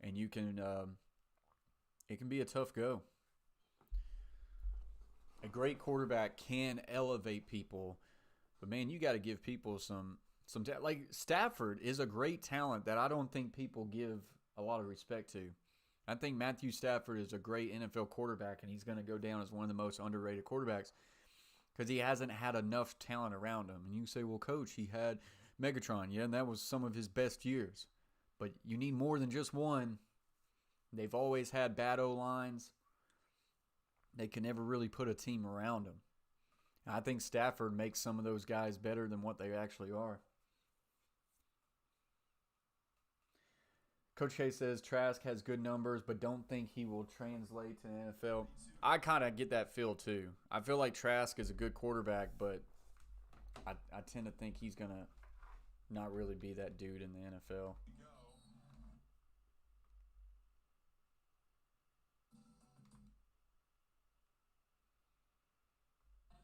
Speaker 3: And you can it can be a tough go. A great quarterback can elevate people. But, man, you got to give people some like Stafford is a great talent that I don't think people give a lot of respect to. I think Matthew Stafford is a great NFL quarterback, and he's going to go down as one of the most underrated quarterbacks because he hasn't had enough talent around him. And you say, well, Coach, he had Megatron. Yeah, and that was some of his best years. But you need more than just one. They've always had bad O-lines. They can never really put a team around them. And I think Stafford makes some of those guys better than what they actually are. Coach K says Trask has good numbers, but don't think he will translate to the NFL. I kind of get that feel too. I feel like Trask is a good quarterback, but I tend to think he's going to not really be that dude in the NFL.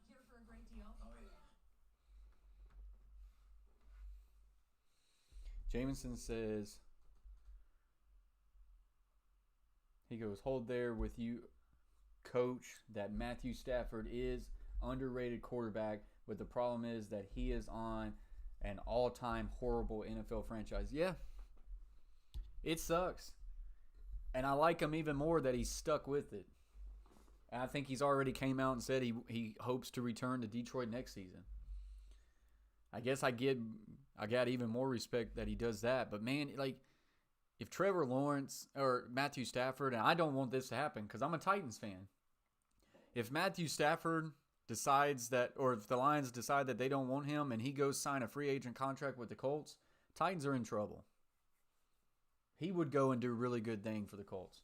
Speaker 8: Here for a great deal.
Speaker 3: Jameson says, he goes, hold there with you, coach, that Matthew Stafford is underrated quarterback, but the problem is that he is on an all-time horrible NFL franchise. Yeah, it sucks. And I like him even more that he's stuck with it. And I think he's already came out and said he hopes to return to Detroit next season. I guess I got even more respect that he does that. But, man, like, if Trevor Lawrence or Matthew Stafford, and I don't want this to happen because I'm a Titans fan. If Matthew Stafford decides that, or if the Lions decide that they don't want him and he goes sign a free agent contract with the Colts, Titans are in trouble. He would go and do a really good thing for the Colts.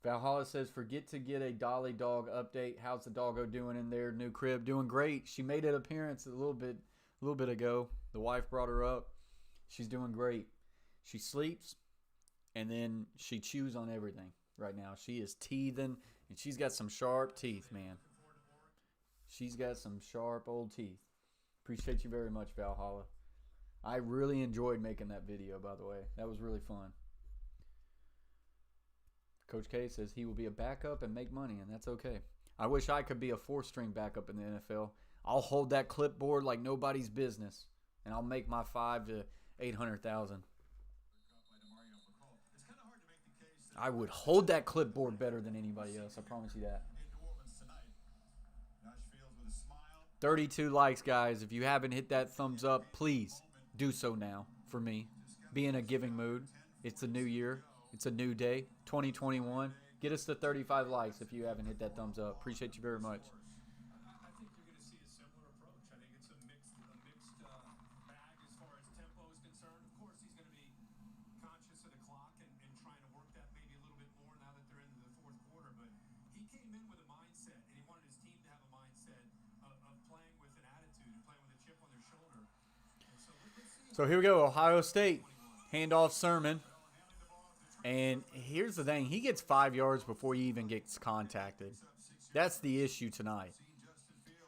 Speaker 3: Valhalla says, forget to get a Dolly dog update. How's the doggo doing in their new crib? Doing great. She made an appearance a little bit ago. The wife brought her up. She's doing great. She sleeps, and then she chews on everything right now. She is teething, and she's got some sharp teeth, man. She's got some sharp old teeth. Appreciate you very much, Valhalla. I really enjoyed making that video, by the way. That was really fun. Coach K says he will be a backup and make money, and that's okay. I wish I could be a 4-string backup in the NFL. I'll hold that clipboard like nobody's business, and I'll make my $500,000 to $800,000. I would hold that clipboard better than anybody else. I promise you that. 32 likes, guys. If you haven't hit that thumbs up, please do so now for me. Be in a giving mood. It's a new year. It's a new day. 2021. Get us to 35 likes if you haven't hit that thumbs up. Appreciate you very much.
Speaker 7: I think you're going to see a similar approach. I think it's a mixed bag as far as tempo is concerned. Of course, he's going to be conscious of the clock and trying to work that maybe a little bit more now that they're into the fourth quarter. But he came in with a mindset, and he wanted his team to have a mindset of playing with an attitude and playing with a chip on their shoulder. And so let's see.
Speaker 3: So here we go. Ohio State. Handoff Sermon. And here's the thing. He gets 5 yards before he even gets contacted. That's the issue tonight.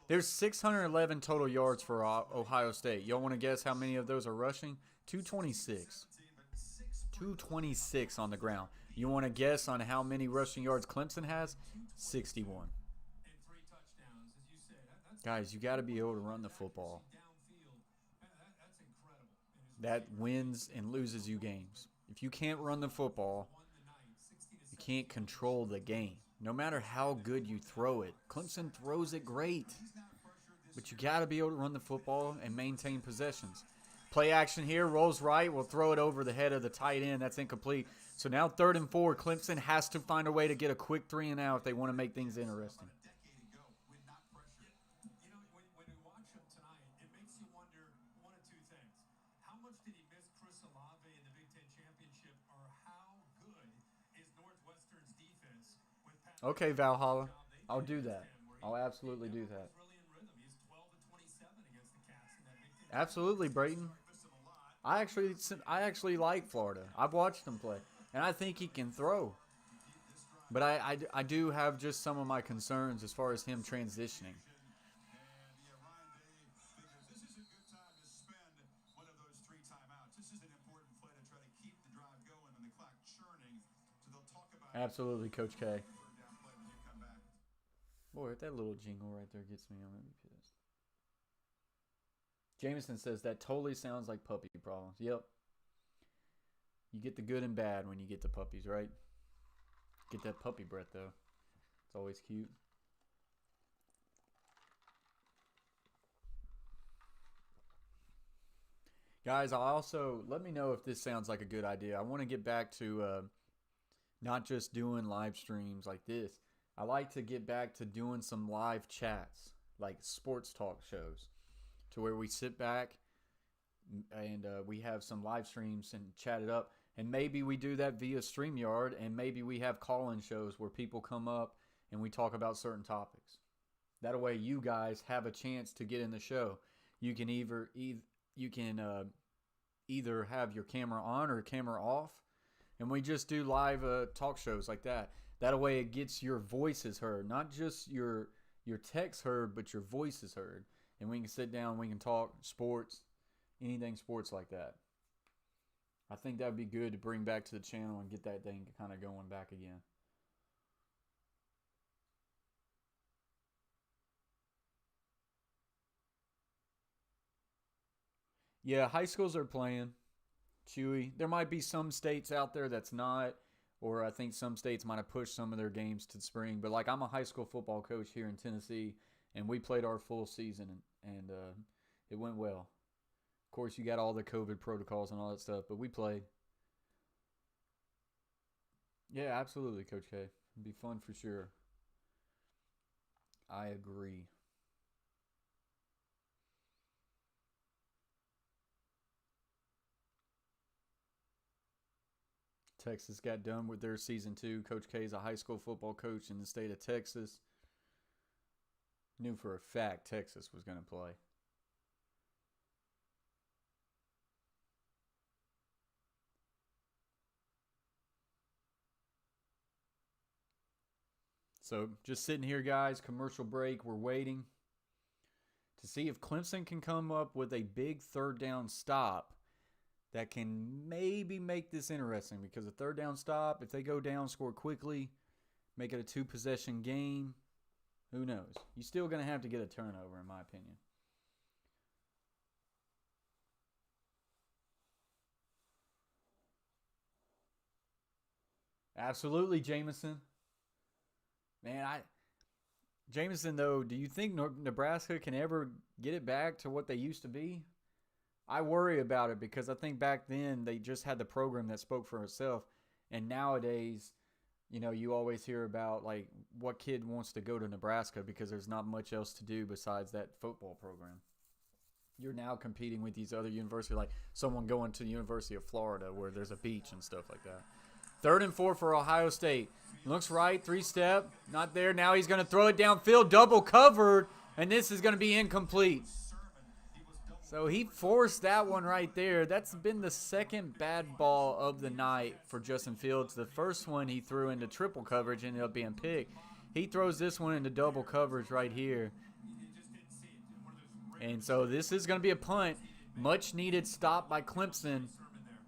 Speaker 3: There's 611 total yards for Ohio State. Y'all want to guess how many of those are rushing? 226. 226 on the ground. You want to guess on how many rushing yards Clemson has? 61. Guys, you got to be able to run the football. That wins and loses you games. If you can't run the football, you can't control the game. No matter how good you throw it. Clemson throws it great. But you got to be able to run the football and maintain possessions. Play action here. Rolls right. We'll throw it over the head of the tight end. That's incomplete. So now 3rd and 4. Clemson has to find a way to get a quick 3 and out if they want to make things interesting.
Speaker 7: You know, when you watch him tonight, it makes you wonder one of two things. How much did he miss Chris Olave in the Big Ten Championship, or how good is Northwestern's defense with Pat?
Speaker 3: Okay, Valhalla. I'll do that. I'll absolutely do that.
Speaker 7: Really in rhythm. He's 12 to 27 against the Cats in that Big Ten.
Speaker 3: Absolutely, Brayton. I actually like Florida. I've watched him play, and I think he can throw. But I do have just some of my concerns as far as him transitioning. Absolutely, Coach K. Boy, that little jingle right there gets me. I'm going to be pissed. Jameson says that totally sounds like puppy problems. Yep. You get the good and bad when you get the puppies, right? Get that puppy breath, though. It's always cute. Guys, let me know if this sounds like a good idea. I want to get back to not just doing live streams like this. I like to get back to doing some live chats, like sports talk shows, to where we sit back, and we have some live streams and chat it up. And maybe we do that via StreamYard, and maybe we have call-in shows where people come up and we talk about certain topics. That way, you guys have a chance to get in the show. You can either have your camera on or camera off, and we just do live talk shows like that. That way, it gets your voices heard, not just your text heard, but your voices heard. And we can sit down, we can talk sports, anything sports like that. I think that would be good to bring back to the channel and get that thing kind of going back again. Yeah, high schools are playing. Chewy. There might be some states out there that's not, or I think some states might have pushed some of their games to the spring. But like, I'm a high school football coach here in Tennessee, and we played our full season, and it went well. Of course, you got all the COVID protocols and all that stuff, but we played. Yeah, absolutely, Coach K. It'd be fun for sure. I agree. Texas got done with their season 2. Coach K is a high school football coach in the state of Texas. Knew for a fact Texas was going to play. So just sitting here, guys, commercial break. We're waiting to see if Clemson can come up with a big third down stop that can maybe make this interesting, because a third down stop, if they go down, score quickly, make it a 2-possession game, who knows? You're still going to have to get a turnover, in my opinion. Absolutely, Jameson. Man, Jameson, though, do you think Nebraska can ever get it back to what they used to be? I worry about it, because I think back then they just had the program that spoke for itself. And nowadays, you know, you always hear about, like, what kid wants to go to Nebraska because there's not much else to do besides that football program. You're now competing with these other universities, like someone going to the University of Florida where there's a beach and stuff like that. 3rd and 4 for Ohio State. Looks right, 3-step, not there. Now he's going to throw it downfield, double covered, and this is going to be incomplete. So he forced that one right there. That's been the second bad ball of the night for Justin Fields. The first one he threw into triple coverage, ended up being picked. He throws this one into double coverage right here. And so this is going to be a punt. Much needed stop by Clemson.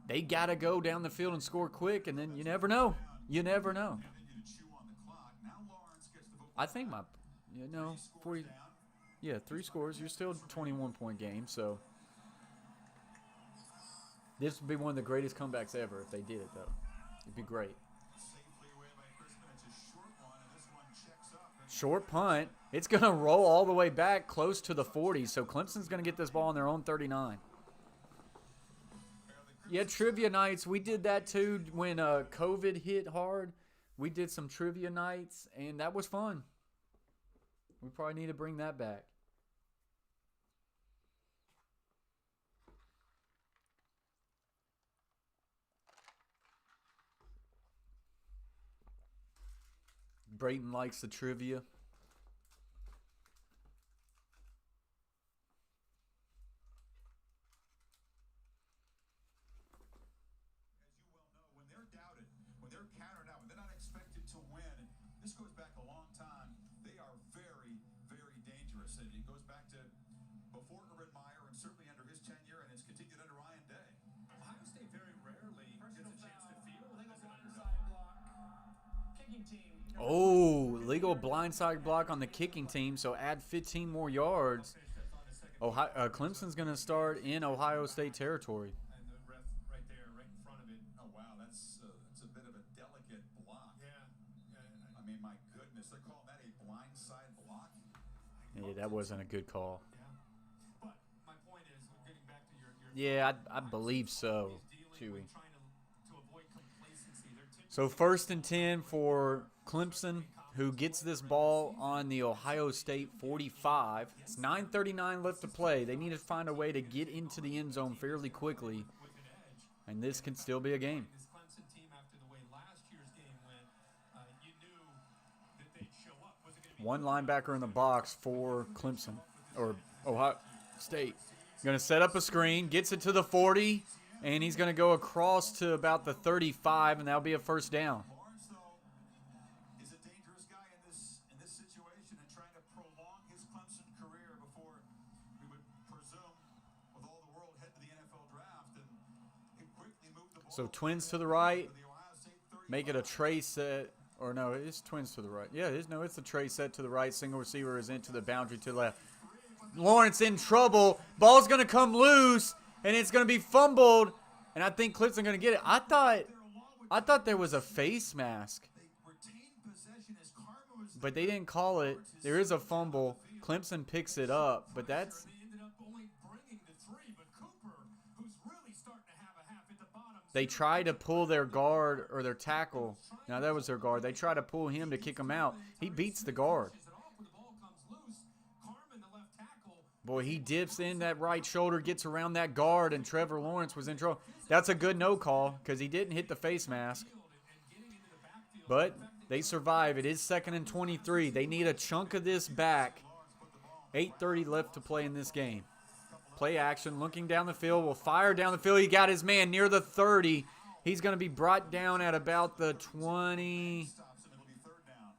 Speaker 3: They got to go down the field and score quick, and then you never know. You never know. I think yeah, 3 scores. You're still a 21-point game, so this would be one of the greatest comebacks ever if they did it, though. It'd be great. Short punt. It's going to roll all the way back close to the 40, so Clemson's going to get this ball on their own 39. Yeah, trivia nights. We did that, too, when COVID hit hard. We did some trivia nights, and that was fun. We probably need to bring that back. Brayton likes the trivia.
Speaker 4: This goes back a long time. They are very, very dangerous. And it goes back to before Urban Meyer and certainly under his tenure, and it's continued under Ryan Day.
Speaker 5: Ohio State very rarely gets a chance to feel as an underdog. Kicking team.
Speaker 3: Oh, legal blindside block on the kicking team, so add 15 more yards. Clemson's going to start in Ohio State territory.
Speaker 4: And the ref right there, right in front of it. Oh, wow, that's a bit of a delicate block. I mean, my goodness, they're calling that a blindside block?
Speaker 3: Yeah, that wasn't a good call.
Speaker 5: Yeah. But my point is, getting back to your
Speaker 3: Yeah, I believe so, Chewy.
Speaker 5: trying to avoid complacency.
Speaker 3: So 1st and 10 for Clemson. who gets this ball on the Ohio State 45. It's 9:39 left to play. They need to find a way to get into the end zone fairly quickly, and this can still be a game.
Speaker 7: This Clemson team, after the way last year's game went, you knew that they'd show up. Was it going to be
Speaker 3: One linebacker in the box for Clemson, or Ohio State. Going to set up a screen, gets it to the 40, and he's going to go across to about the 35, and that'll be a first down.
Speaker 4: Lawrence, though, is a dangerous guy in this situation and trying to prolong his Clemson career before we would presume, with all the world head to the NFL draft, and he quickly moved the ball.
Speaker 3: So twins to the right,
Speaker 4: to the Ohio State 35.
Speaker 3: make it a tray set, or no, it's twins to the right. Yeah, it's a tray set to the right. Single receiver is into the boundary to the left. Lawrence in trouble. Ball's going to come loose, and it's going to be fumbled, and I think Clemson going to get it. I thought there was a face mask,
Speaker 4: They retained possession as Karma was
Speaker 3: but they didn't call it. There is a fumble. Clemson picks it up, but that's
Speaker 7: They ended up only bringing the 3, but Cooper, who's really starting to have a half at the bottom.
Speaker 3: they try to pull their guard or their tackle. Now that was their guard. They try to pull him to kick him out. He beats the guard.
Speaker 7: It off when the ball comes loose. Carmen, the left tackle,
Speaker 3: Boy, he dips in that right shoulder, gets around that guard, and Trevor Lawrence was in trouble. That's a good no call because he didn't hit the face mask. But they survive. It is 2nd and 23. They need a chunk of this back. 8:30 left to play in this game. Play action, looking down the field. Will fire down the field. He got his man near the 30. He's going to be brought down at about the 20.
Speaker 4: stops and it'll be third down.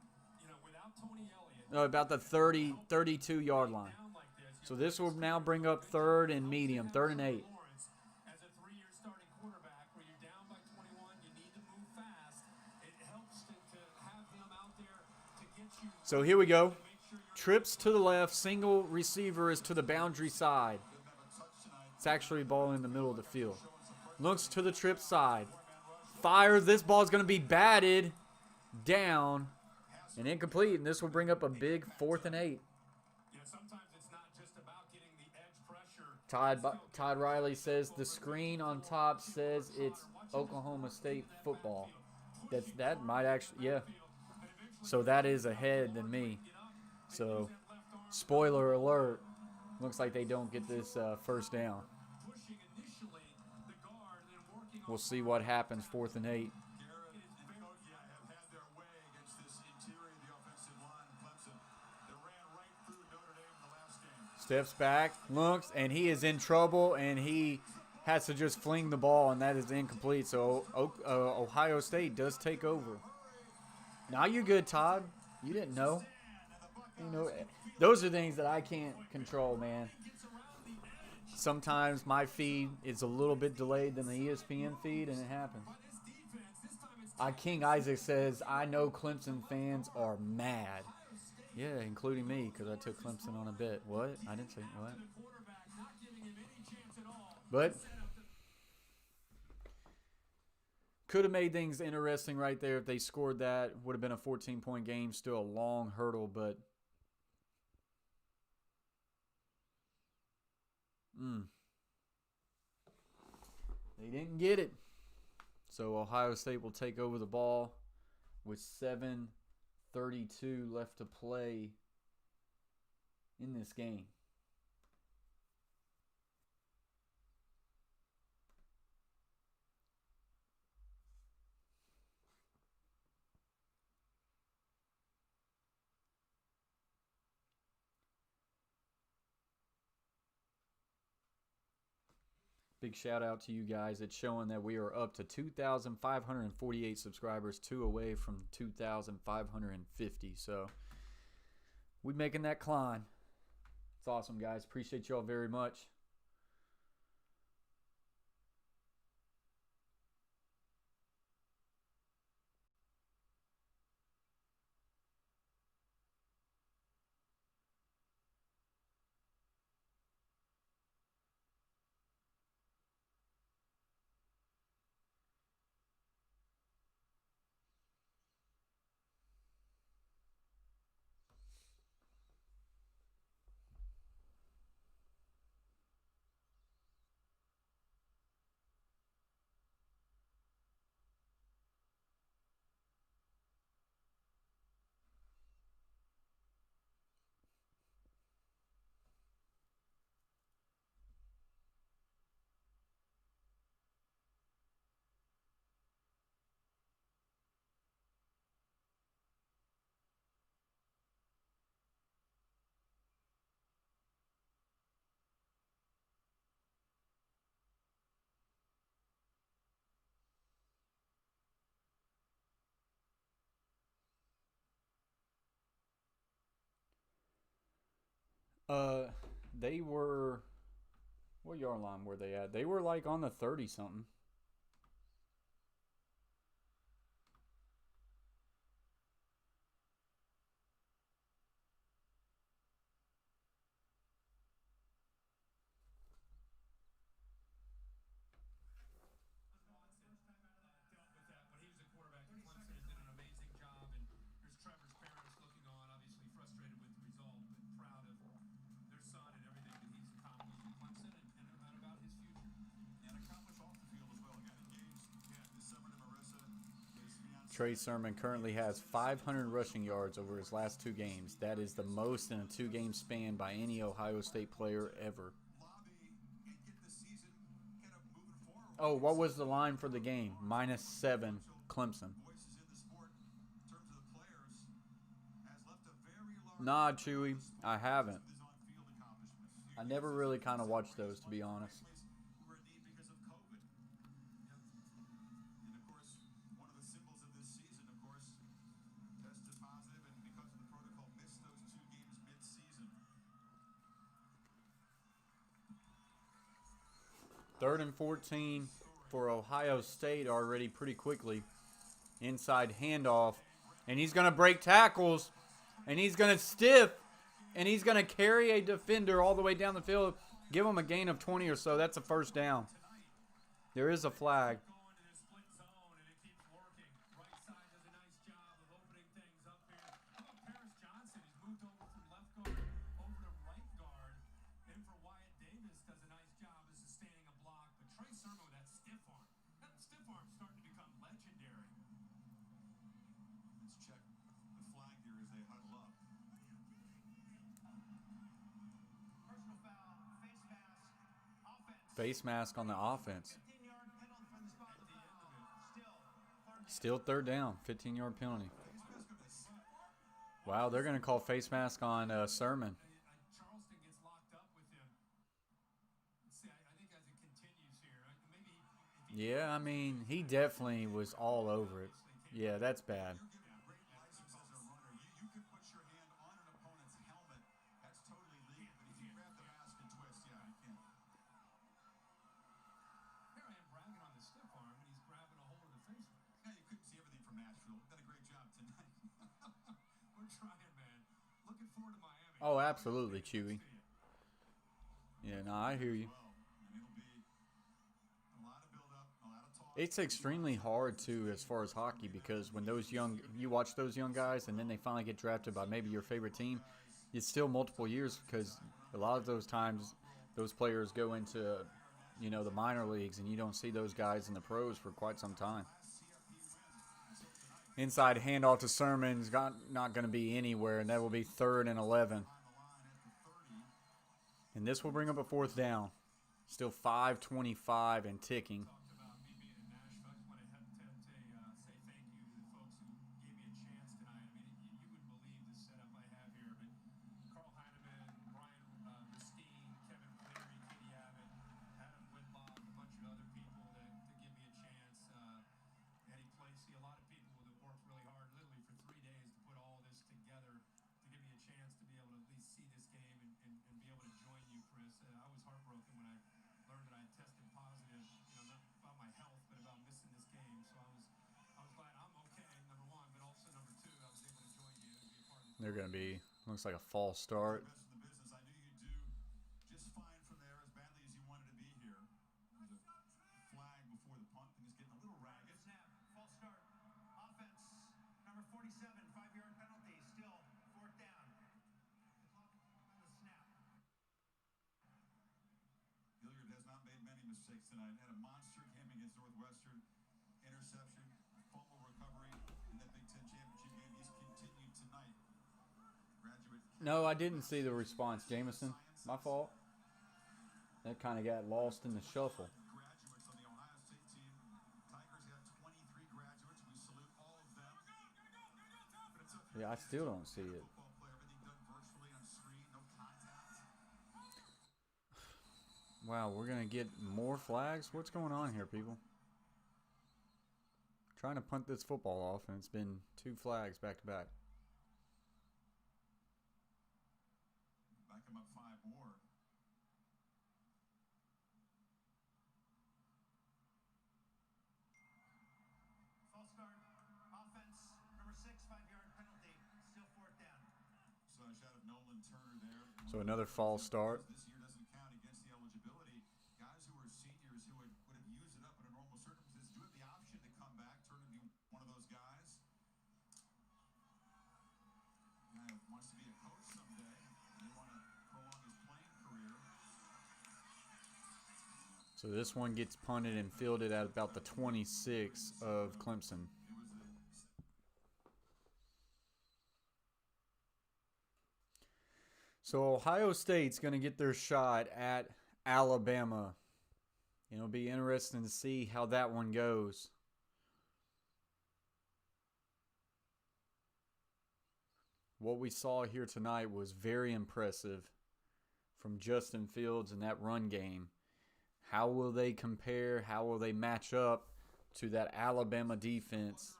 Speaker 7: without Tony Elliott,
Speaker 3: No, about the 30, 32-yard line.
Speaker 7: down like this,
Speaker 3: So this will now bring up 3rd and medium, 3rd and 8.
Speaker 7: Lawrence, as a 3-year starting quarterback, where you're down by 21, you need to move fast. It helps to have him out there to get you.
Speaker 3: So here we go. Trips to the left. Single receiver is to the boundary side. It's actually a ball in the middle of the field. Looks to the trip side. Fires. This ball is going to be batted down and incomplete. And this will bring up a big 4th and 8.
Speaker 7: Sometimes it's not just about getting the edge pressure.
Speaker 3: Todd Riley says the screen on top says it's Oklahoma State football. That might actually, yeah. So that is ahead than me. So, spoiler alert, looks like they don't get this first down.
Speaker 7: Pushing initially the guard and working
Speaker 3: We'll see what happens, 4th and 8.
Speaker 4: Garrett and Kogia have had their way against this interior of the offensive line, Clemson. They ran right through Notre Dame in the last game.
Speaker 3: Steps back, looks, and he is in trouble, and he has to just fling the ball, and that is incomplete. So Ohio State does take over. Now you're good, Todd. You didn't know. You know, those are things that I can't control, man. Sometimes my feed is a little bit delayed than the ESPN feed, and it happens. King Isaac says, I know Clemson fans are mad. Yeah, including me, because I took Clemson on a bet. What? I didn't say what. But could have made things interesting right there if they scored that. Would have been a 14-point game. Still a long hurdle, but they didn't get it. So Ohio State will take over the ball with 7:32 left to play in this game. Big shout out to you guys. It's showing that we are up to 2,548 subscribers, 2 away from 2,550. So we're making that climb. It's awesome, guys. Appreciate y'all very much. They were. What yard line were they at? They were like on the 30 something.
Speaker 7: Dealt with that when he was a quarterback at Clemson and did an amazing job. And here's Trevor's parents looking on, obviously frustrated with the result, but proud of their son and everything that he's accomplished at Clemson and about his future.
Speaker 4: And accomplished off the field as well. Got engaged this summer to Marissa, his fiance.
Speaker 3: Trey Sermon currently has 500 rushing yards over his last 2 games. That is the most in a 2-game span by any Ohio State player ever.
Speaker 4: Lobby and get the season kind of moving forward.
Speaker 3: Oh, what was the line for the game? -7, Clemson.
Speaker 4: Voices in the sport in terms of the players has left a very large
Speaker 3: Nah, Chewy, I haven't.
Speaker 4: his on-field accomplishments.
Speaker 3: I never really kind of watched those, to be honest.
Speaker 4: Who were in need because of COVID. And of course, one of the symbols of this season, of course, tested positive and because of the protocol missed those 2 games mid-season.
Speaker 3: 3rd and 14 for Ohio State already pretty quickly. Inside handoff. And he's going to break tackles. And he's going to stiff. And he's going to carry a defender all the way down the field. Give him a gain of 20 or so. That's a first down. There is a flag.
Speaker 7: Going to the split zone, and it keeps working. Right side does a nice job of opening things up here. How about Paris Johnson? He's moved over from left guard over to right guard. In for Wyatt Davis does a nice job of sustaining a block. But Trey Sermon with that stiff arm. That stiff arm's starting to become legendary.
Speaker 4: Let's check the flag here as they huddle up.
Speaker 5: Personal foul, face mask, offense.
Speaker 3: Face mask on the offense.
Speaker 5: 15-yard penalty from the spot of the foul.
Speaker 3: Still 3rd down. 15-yard penalty. Wow, they're going to call face mask on Sermon.
Speaker 7: Charleston gets locked up with him. See, I think as it continues here, maybe if he
Speaker 3: Yeah, I mean, he definitely was all over it. Yeah, that's bad.
Speaker 4: Great license as a runner. You can put your hand on an opponent's helmet. That's totally legal. But if you grab the mask and twist, yeah, you can't.
Speaker 7: Here I am bragging on the stiff arm, and he's grabbing a hold of the face mask.
Speaker 4: Yeah, you couldn't see everything from Nashville. Done a great job tonight.
Speaker 7: We're trying, man. Looking forward to Miami.
Speaker 3: Oh, absolutely, Chewy. Yeah, no, I hear you.
Speaker 4: Well, and it'll be a lot of build-up, a lot of talk.
Speaker 3: It's extremely hard, too, as far as hockey, because when you watch those young guys and then they finally get drafted by maybe your favorite team, it's still multiple years because a lot of those times those players go into, the minor leagues and you don't see those guys in the pros for quite some time. Inside handoff to Sermon's not going to be anywhere, and that will be 3rd and 11. And this will bring up a 4th down. Still 5:25 and ticking.
Speaker 7: About me being in Nashville, I just want to say thank you to the folks who gave me a chance tonight. I mean, you wouldn't believe the setup I have here, but Carl Heineman, Brian Ristine, Kevin Cleary, Katie Abbott, Adam Whitlock, a bunch of other people to give me a chance. Eddie Placey, a lot of people that worked really hard, literally for 3 days, to put all this together to give me a chance to be able to at least see this game and be able to join you, Chris. I was heartbroken when I learned that I had tested positive, not about my health, but about missing this game. So I was glad I'm okay, number one, but also number two, I was able to join you and be a part of this.
Speaker 3: They're going to be, looks like a false start.
Speaker 4: Best in the business. I knew you'd do just fine from there, as badly as you wanted to be here. There's a flag before the punt. Things getting a little ragged.
Speaker 5: Snap, false start, offense, number 47, 5-yard penalty, still 4th down. The clock on the snap.
Speaker 4: Hilliard has not made many mistakes tonight. Had a monster game against Northwestern. Interception, fumble recovery in that Big Ten championship game. He's continued tonight. Graduate.
Speaker 3: No, I didn't see the response, Jameson. My fault. That kind of got lost in the shuffle.
Speaker 4: Graduates on the Ohio State team. Tigers have 23 graduates. We salute all of them. But it's a
Speaker 3: Yeah, I still don't see it.
Speaker 4: football play. Everything done virtually on screen. No contact.
Speaker 3: Wow, we're going to get more flags? What's going on here, people? Trying to punt this football off, and it's been 2 flags back to back.
Speaker 4: Back him up 5 Jalen Turner there.
Speaker 3: So another false start.
Speaker 4: This year doesn't count against the eligibility. Guys who are seniors who would have used it up under normal circumstances do have the option to come back. Turner be one of those guys. Guy wants to be a coach someday. And they want to prolong his playing career.
Speaker 3: So this one gets punted and fielded at about the 26 of Clemson. So Ohio State's going to get their shot at Alabama. It'll be interesting to see how that one goes. What we saw here tonight was very impressive from Justin Fields in that run game. How will they compare? How will they match up to that Alabama defense?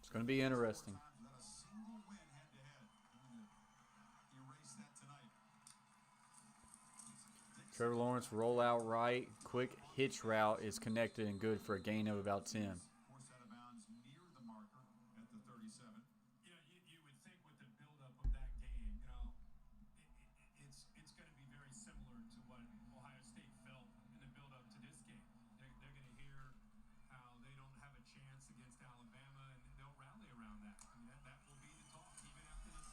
Speaker 3: It's going to be interesting. Trevor Lawrence roll out right. Quick hitch route is connected and good for a gain of about 10.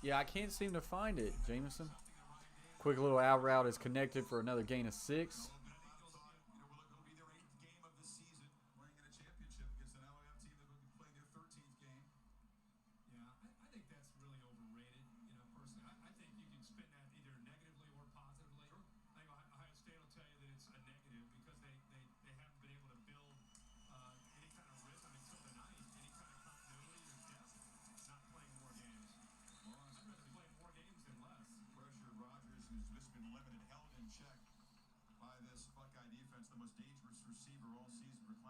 Speaker 3: Yeah, I can't seem to find it, Jameson. Quick little out route is connected for another gain of 6.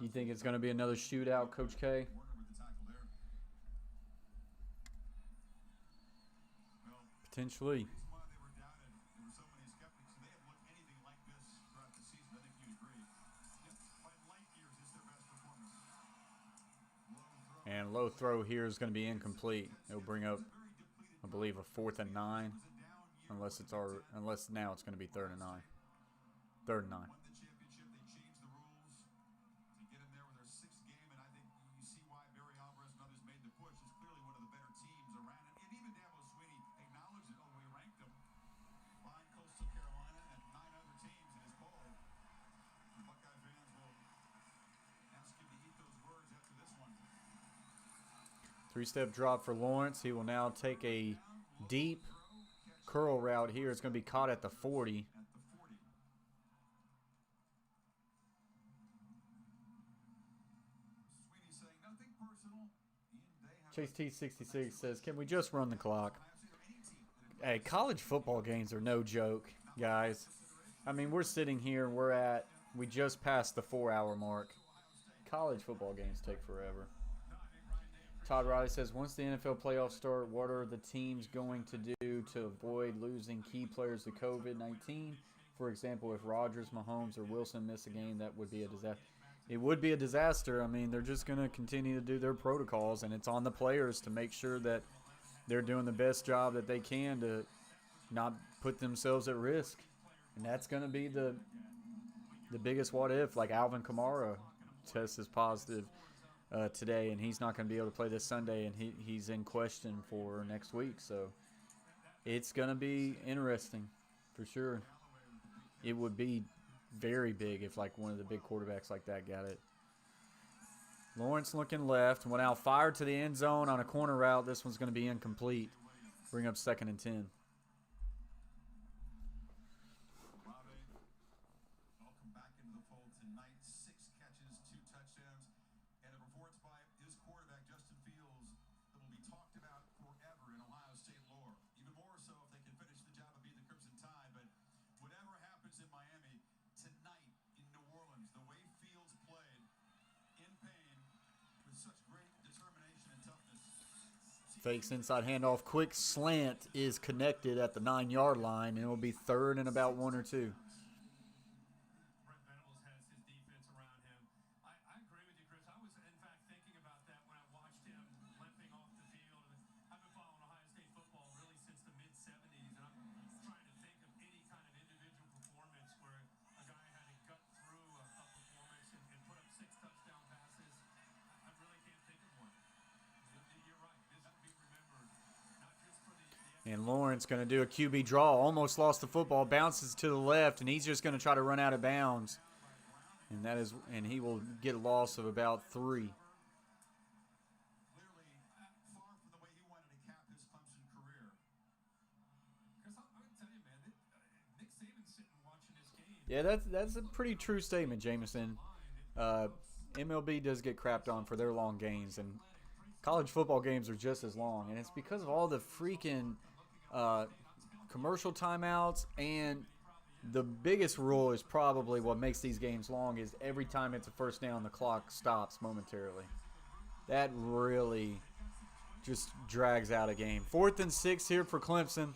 Speaker 3: You think it's going to be another shootout, Coach K? Potentially. And low throw here is going to be incomplete. It'll bring up, I believe, a 4th and 9, unless now it's going to be 3rd and 9. 3rd and 9. Three-step drop for Lawrence. He will now take a deep curl route here. It's going to be caught at the 40. Chase T66 says, can we just run the clock? Hey, college football games are no joke, guys. I mean, we're sitting here, we just passed the 4-hour mark. College football games take forever. Todd Riley says, once the NFL playoffs start, what are the teams going to do to avoid losing key players to COVID-19? For example, if Rodgers, Mahomes, or Wilson miss a game, that would be a disaster. It would be a disaster. I mean, they're just going to continue to do their protocols, and it's on the players to make sure that they're doing the best job that they can to not put themselves at risk. And that's going to be the biggest what if, like Alvin Kamara tested positive today, and he's not going to be able to play this Sunday, and he's in question for next week. So it's going to be interesting for sure. It would be very big if like one of the big quarterbacks like that got it. Lawrence looking left, went out, fired to the end zone on a corner route. This one's going to be incomplete. Bring up 2nd and 10. Fakes inside handoff. Quick slant is connected at the 9-yard line, and it will be 3rd and about 1 or 2. And Lawrence going to do a QB draw. Almost lost the football. Bounces to the left, and he's just going to try to run out of bounds. And he will get a loss of about 3.
Speaker 4: Clearly, far from the way he wanted to cap his Clemson career.
Speaker 7: Chris, I'm going to tell you, man, Nick Saban's sitting watching this game.
Speaker 3: Yeah, that's a pretty true statement, Jameson. MLB does get crapped on for their long games, and college football games are just as long. And it's because of all the freaking commercial timeouts, and the biggest rule is probably what makes these games long is every time it's a first down, the clock stops momentarily. That really just drags out a game. 4th and 6 here for Clemson.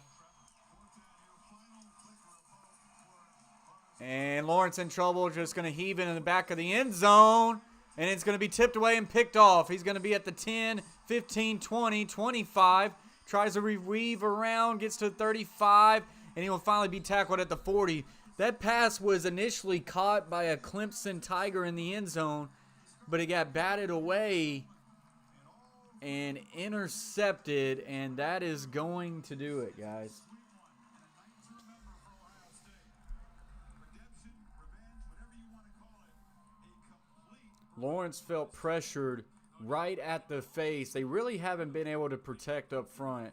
Speaker 3: And Lawrence in trouble, just going to heave it in the back of the end zone. And it's going to be tipped away and picked off. He's going to be at the 10, 15, 20, 25. Tries to weave around, gets to 35, and he will finally be tackled at the 40. That pass was initially caught by a Clemson Tiger in the end zone, but it got batted away and intercepted, and that is going to do it, guys. Lawrence felt pressured right at the face. They really haven't been able to protect up front.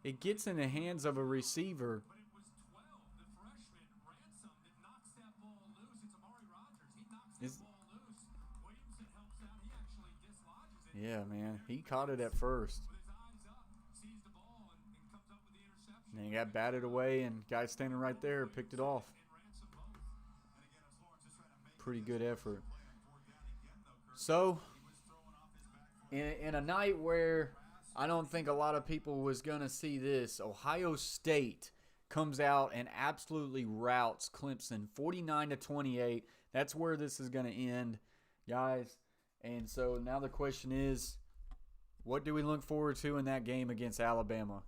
Speaker 3: It gets in the hands of a receiver.
Speaker 7: But it was 12. The freshman, Ransom, that knocks that ball loose. It's Amari Rogers. He knocks that ball loose. Williamson helps out. He actually dislodges it.
Speaker 3: Yeah, man. He caught it at first.
Speaker 7: With his eyes up, sees the ball, and comes up with the interception.
Speaker 3: And he got batted away, and guy standing right there picked it off. Pretty good effort. So, in a night where I don't think a lot of people was going to see this, Ohio State comes out and absolutely routs Clemson 49-28. That's where this is going to end, guys. And so now the question is, what do we look forward to in that game against Alabama?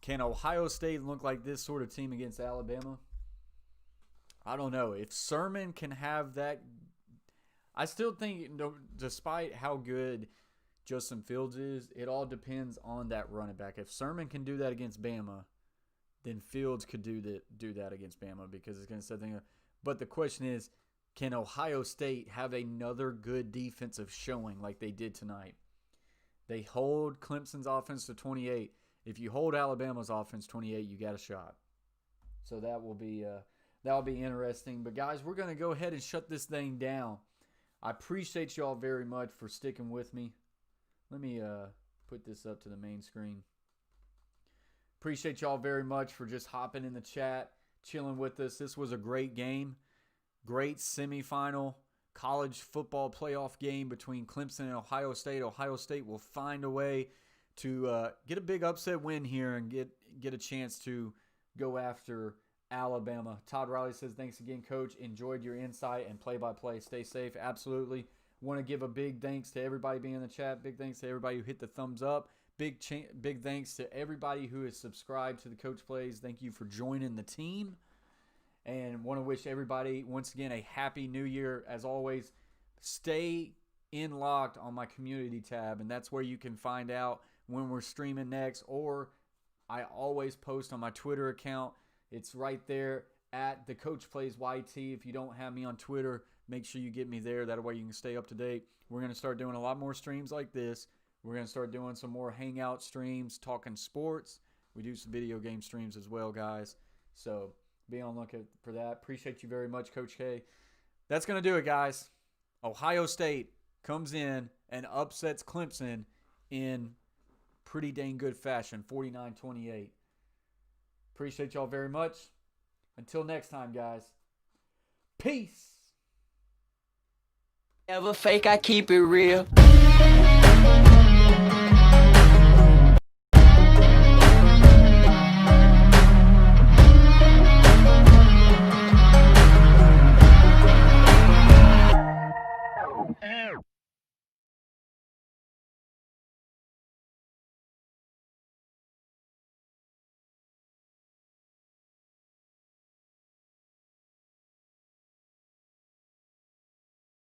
Speaker 3: Can Ohio State look like this sort of team against Alabama? I don't know. If Sermon can have that, I still think, despite how good Justin Fields is, it all depends on that running back. If Sermon can do that against Bama, then Fields could do that against Bama, because it's going to set things up. But the question is, can Ohio State have another good defensive showing like they did tonight? They hold Clemson's offense to 28. If you hold Alabama's offense 28, you got a shot. So that will be interesting. But guys, we're going to go ahead and shut this thing down. I appreciate y'all very much for sticking with me. Let me put this up to the main screen. Appreciate y'all very much for just hopping in the chat, chilling with us. This was a great game. Great semifinal college football playoff game between Clemson and Ohio State. Ohio State will find a way to get a big upset win here and get a chance to go after Alabama. Todd Riley says, thanks again, Coach. Enjoyed your insight and play-by-play. Stay safe. Absolutely. Want to give a big thanks to everybody being in the chat. Big thanks to everybody who hit the thumbs up. Big thanks to everybody who is subscribed to the Coach Plays. Thank you for joining the team. And want to wish everybody, once again, a happy new year. As always, stay locked on my community tab, and that's where you can find out when we're streaming next, or I always post on my Twitter account. It's right there at the Coach Plays YT. If you don't have me on Twitter, make sure you get me there. That way you can stay up to date. We're going to start doing a lot more streams like this. We're going to start doing some more hangout streams, talking sports. We do some video game streams as well, guys. So be on lookout for that. Appreciate you very much, Coach K. That's going to do it, guys. Ohio State comes in and upsets Clemson in pretty dang good fashion, 49-28. Appreciate y'all very much. Until next time, guys. Peace.
Speaker 2: Never fake, I keep it real.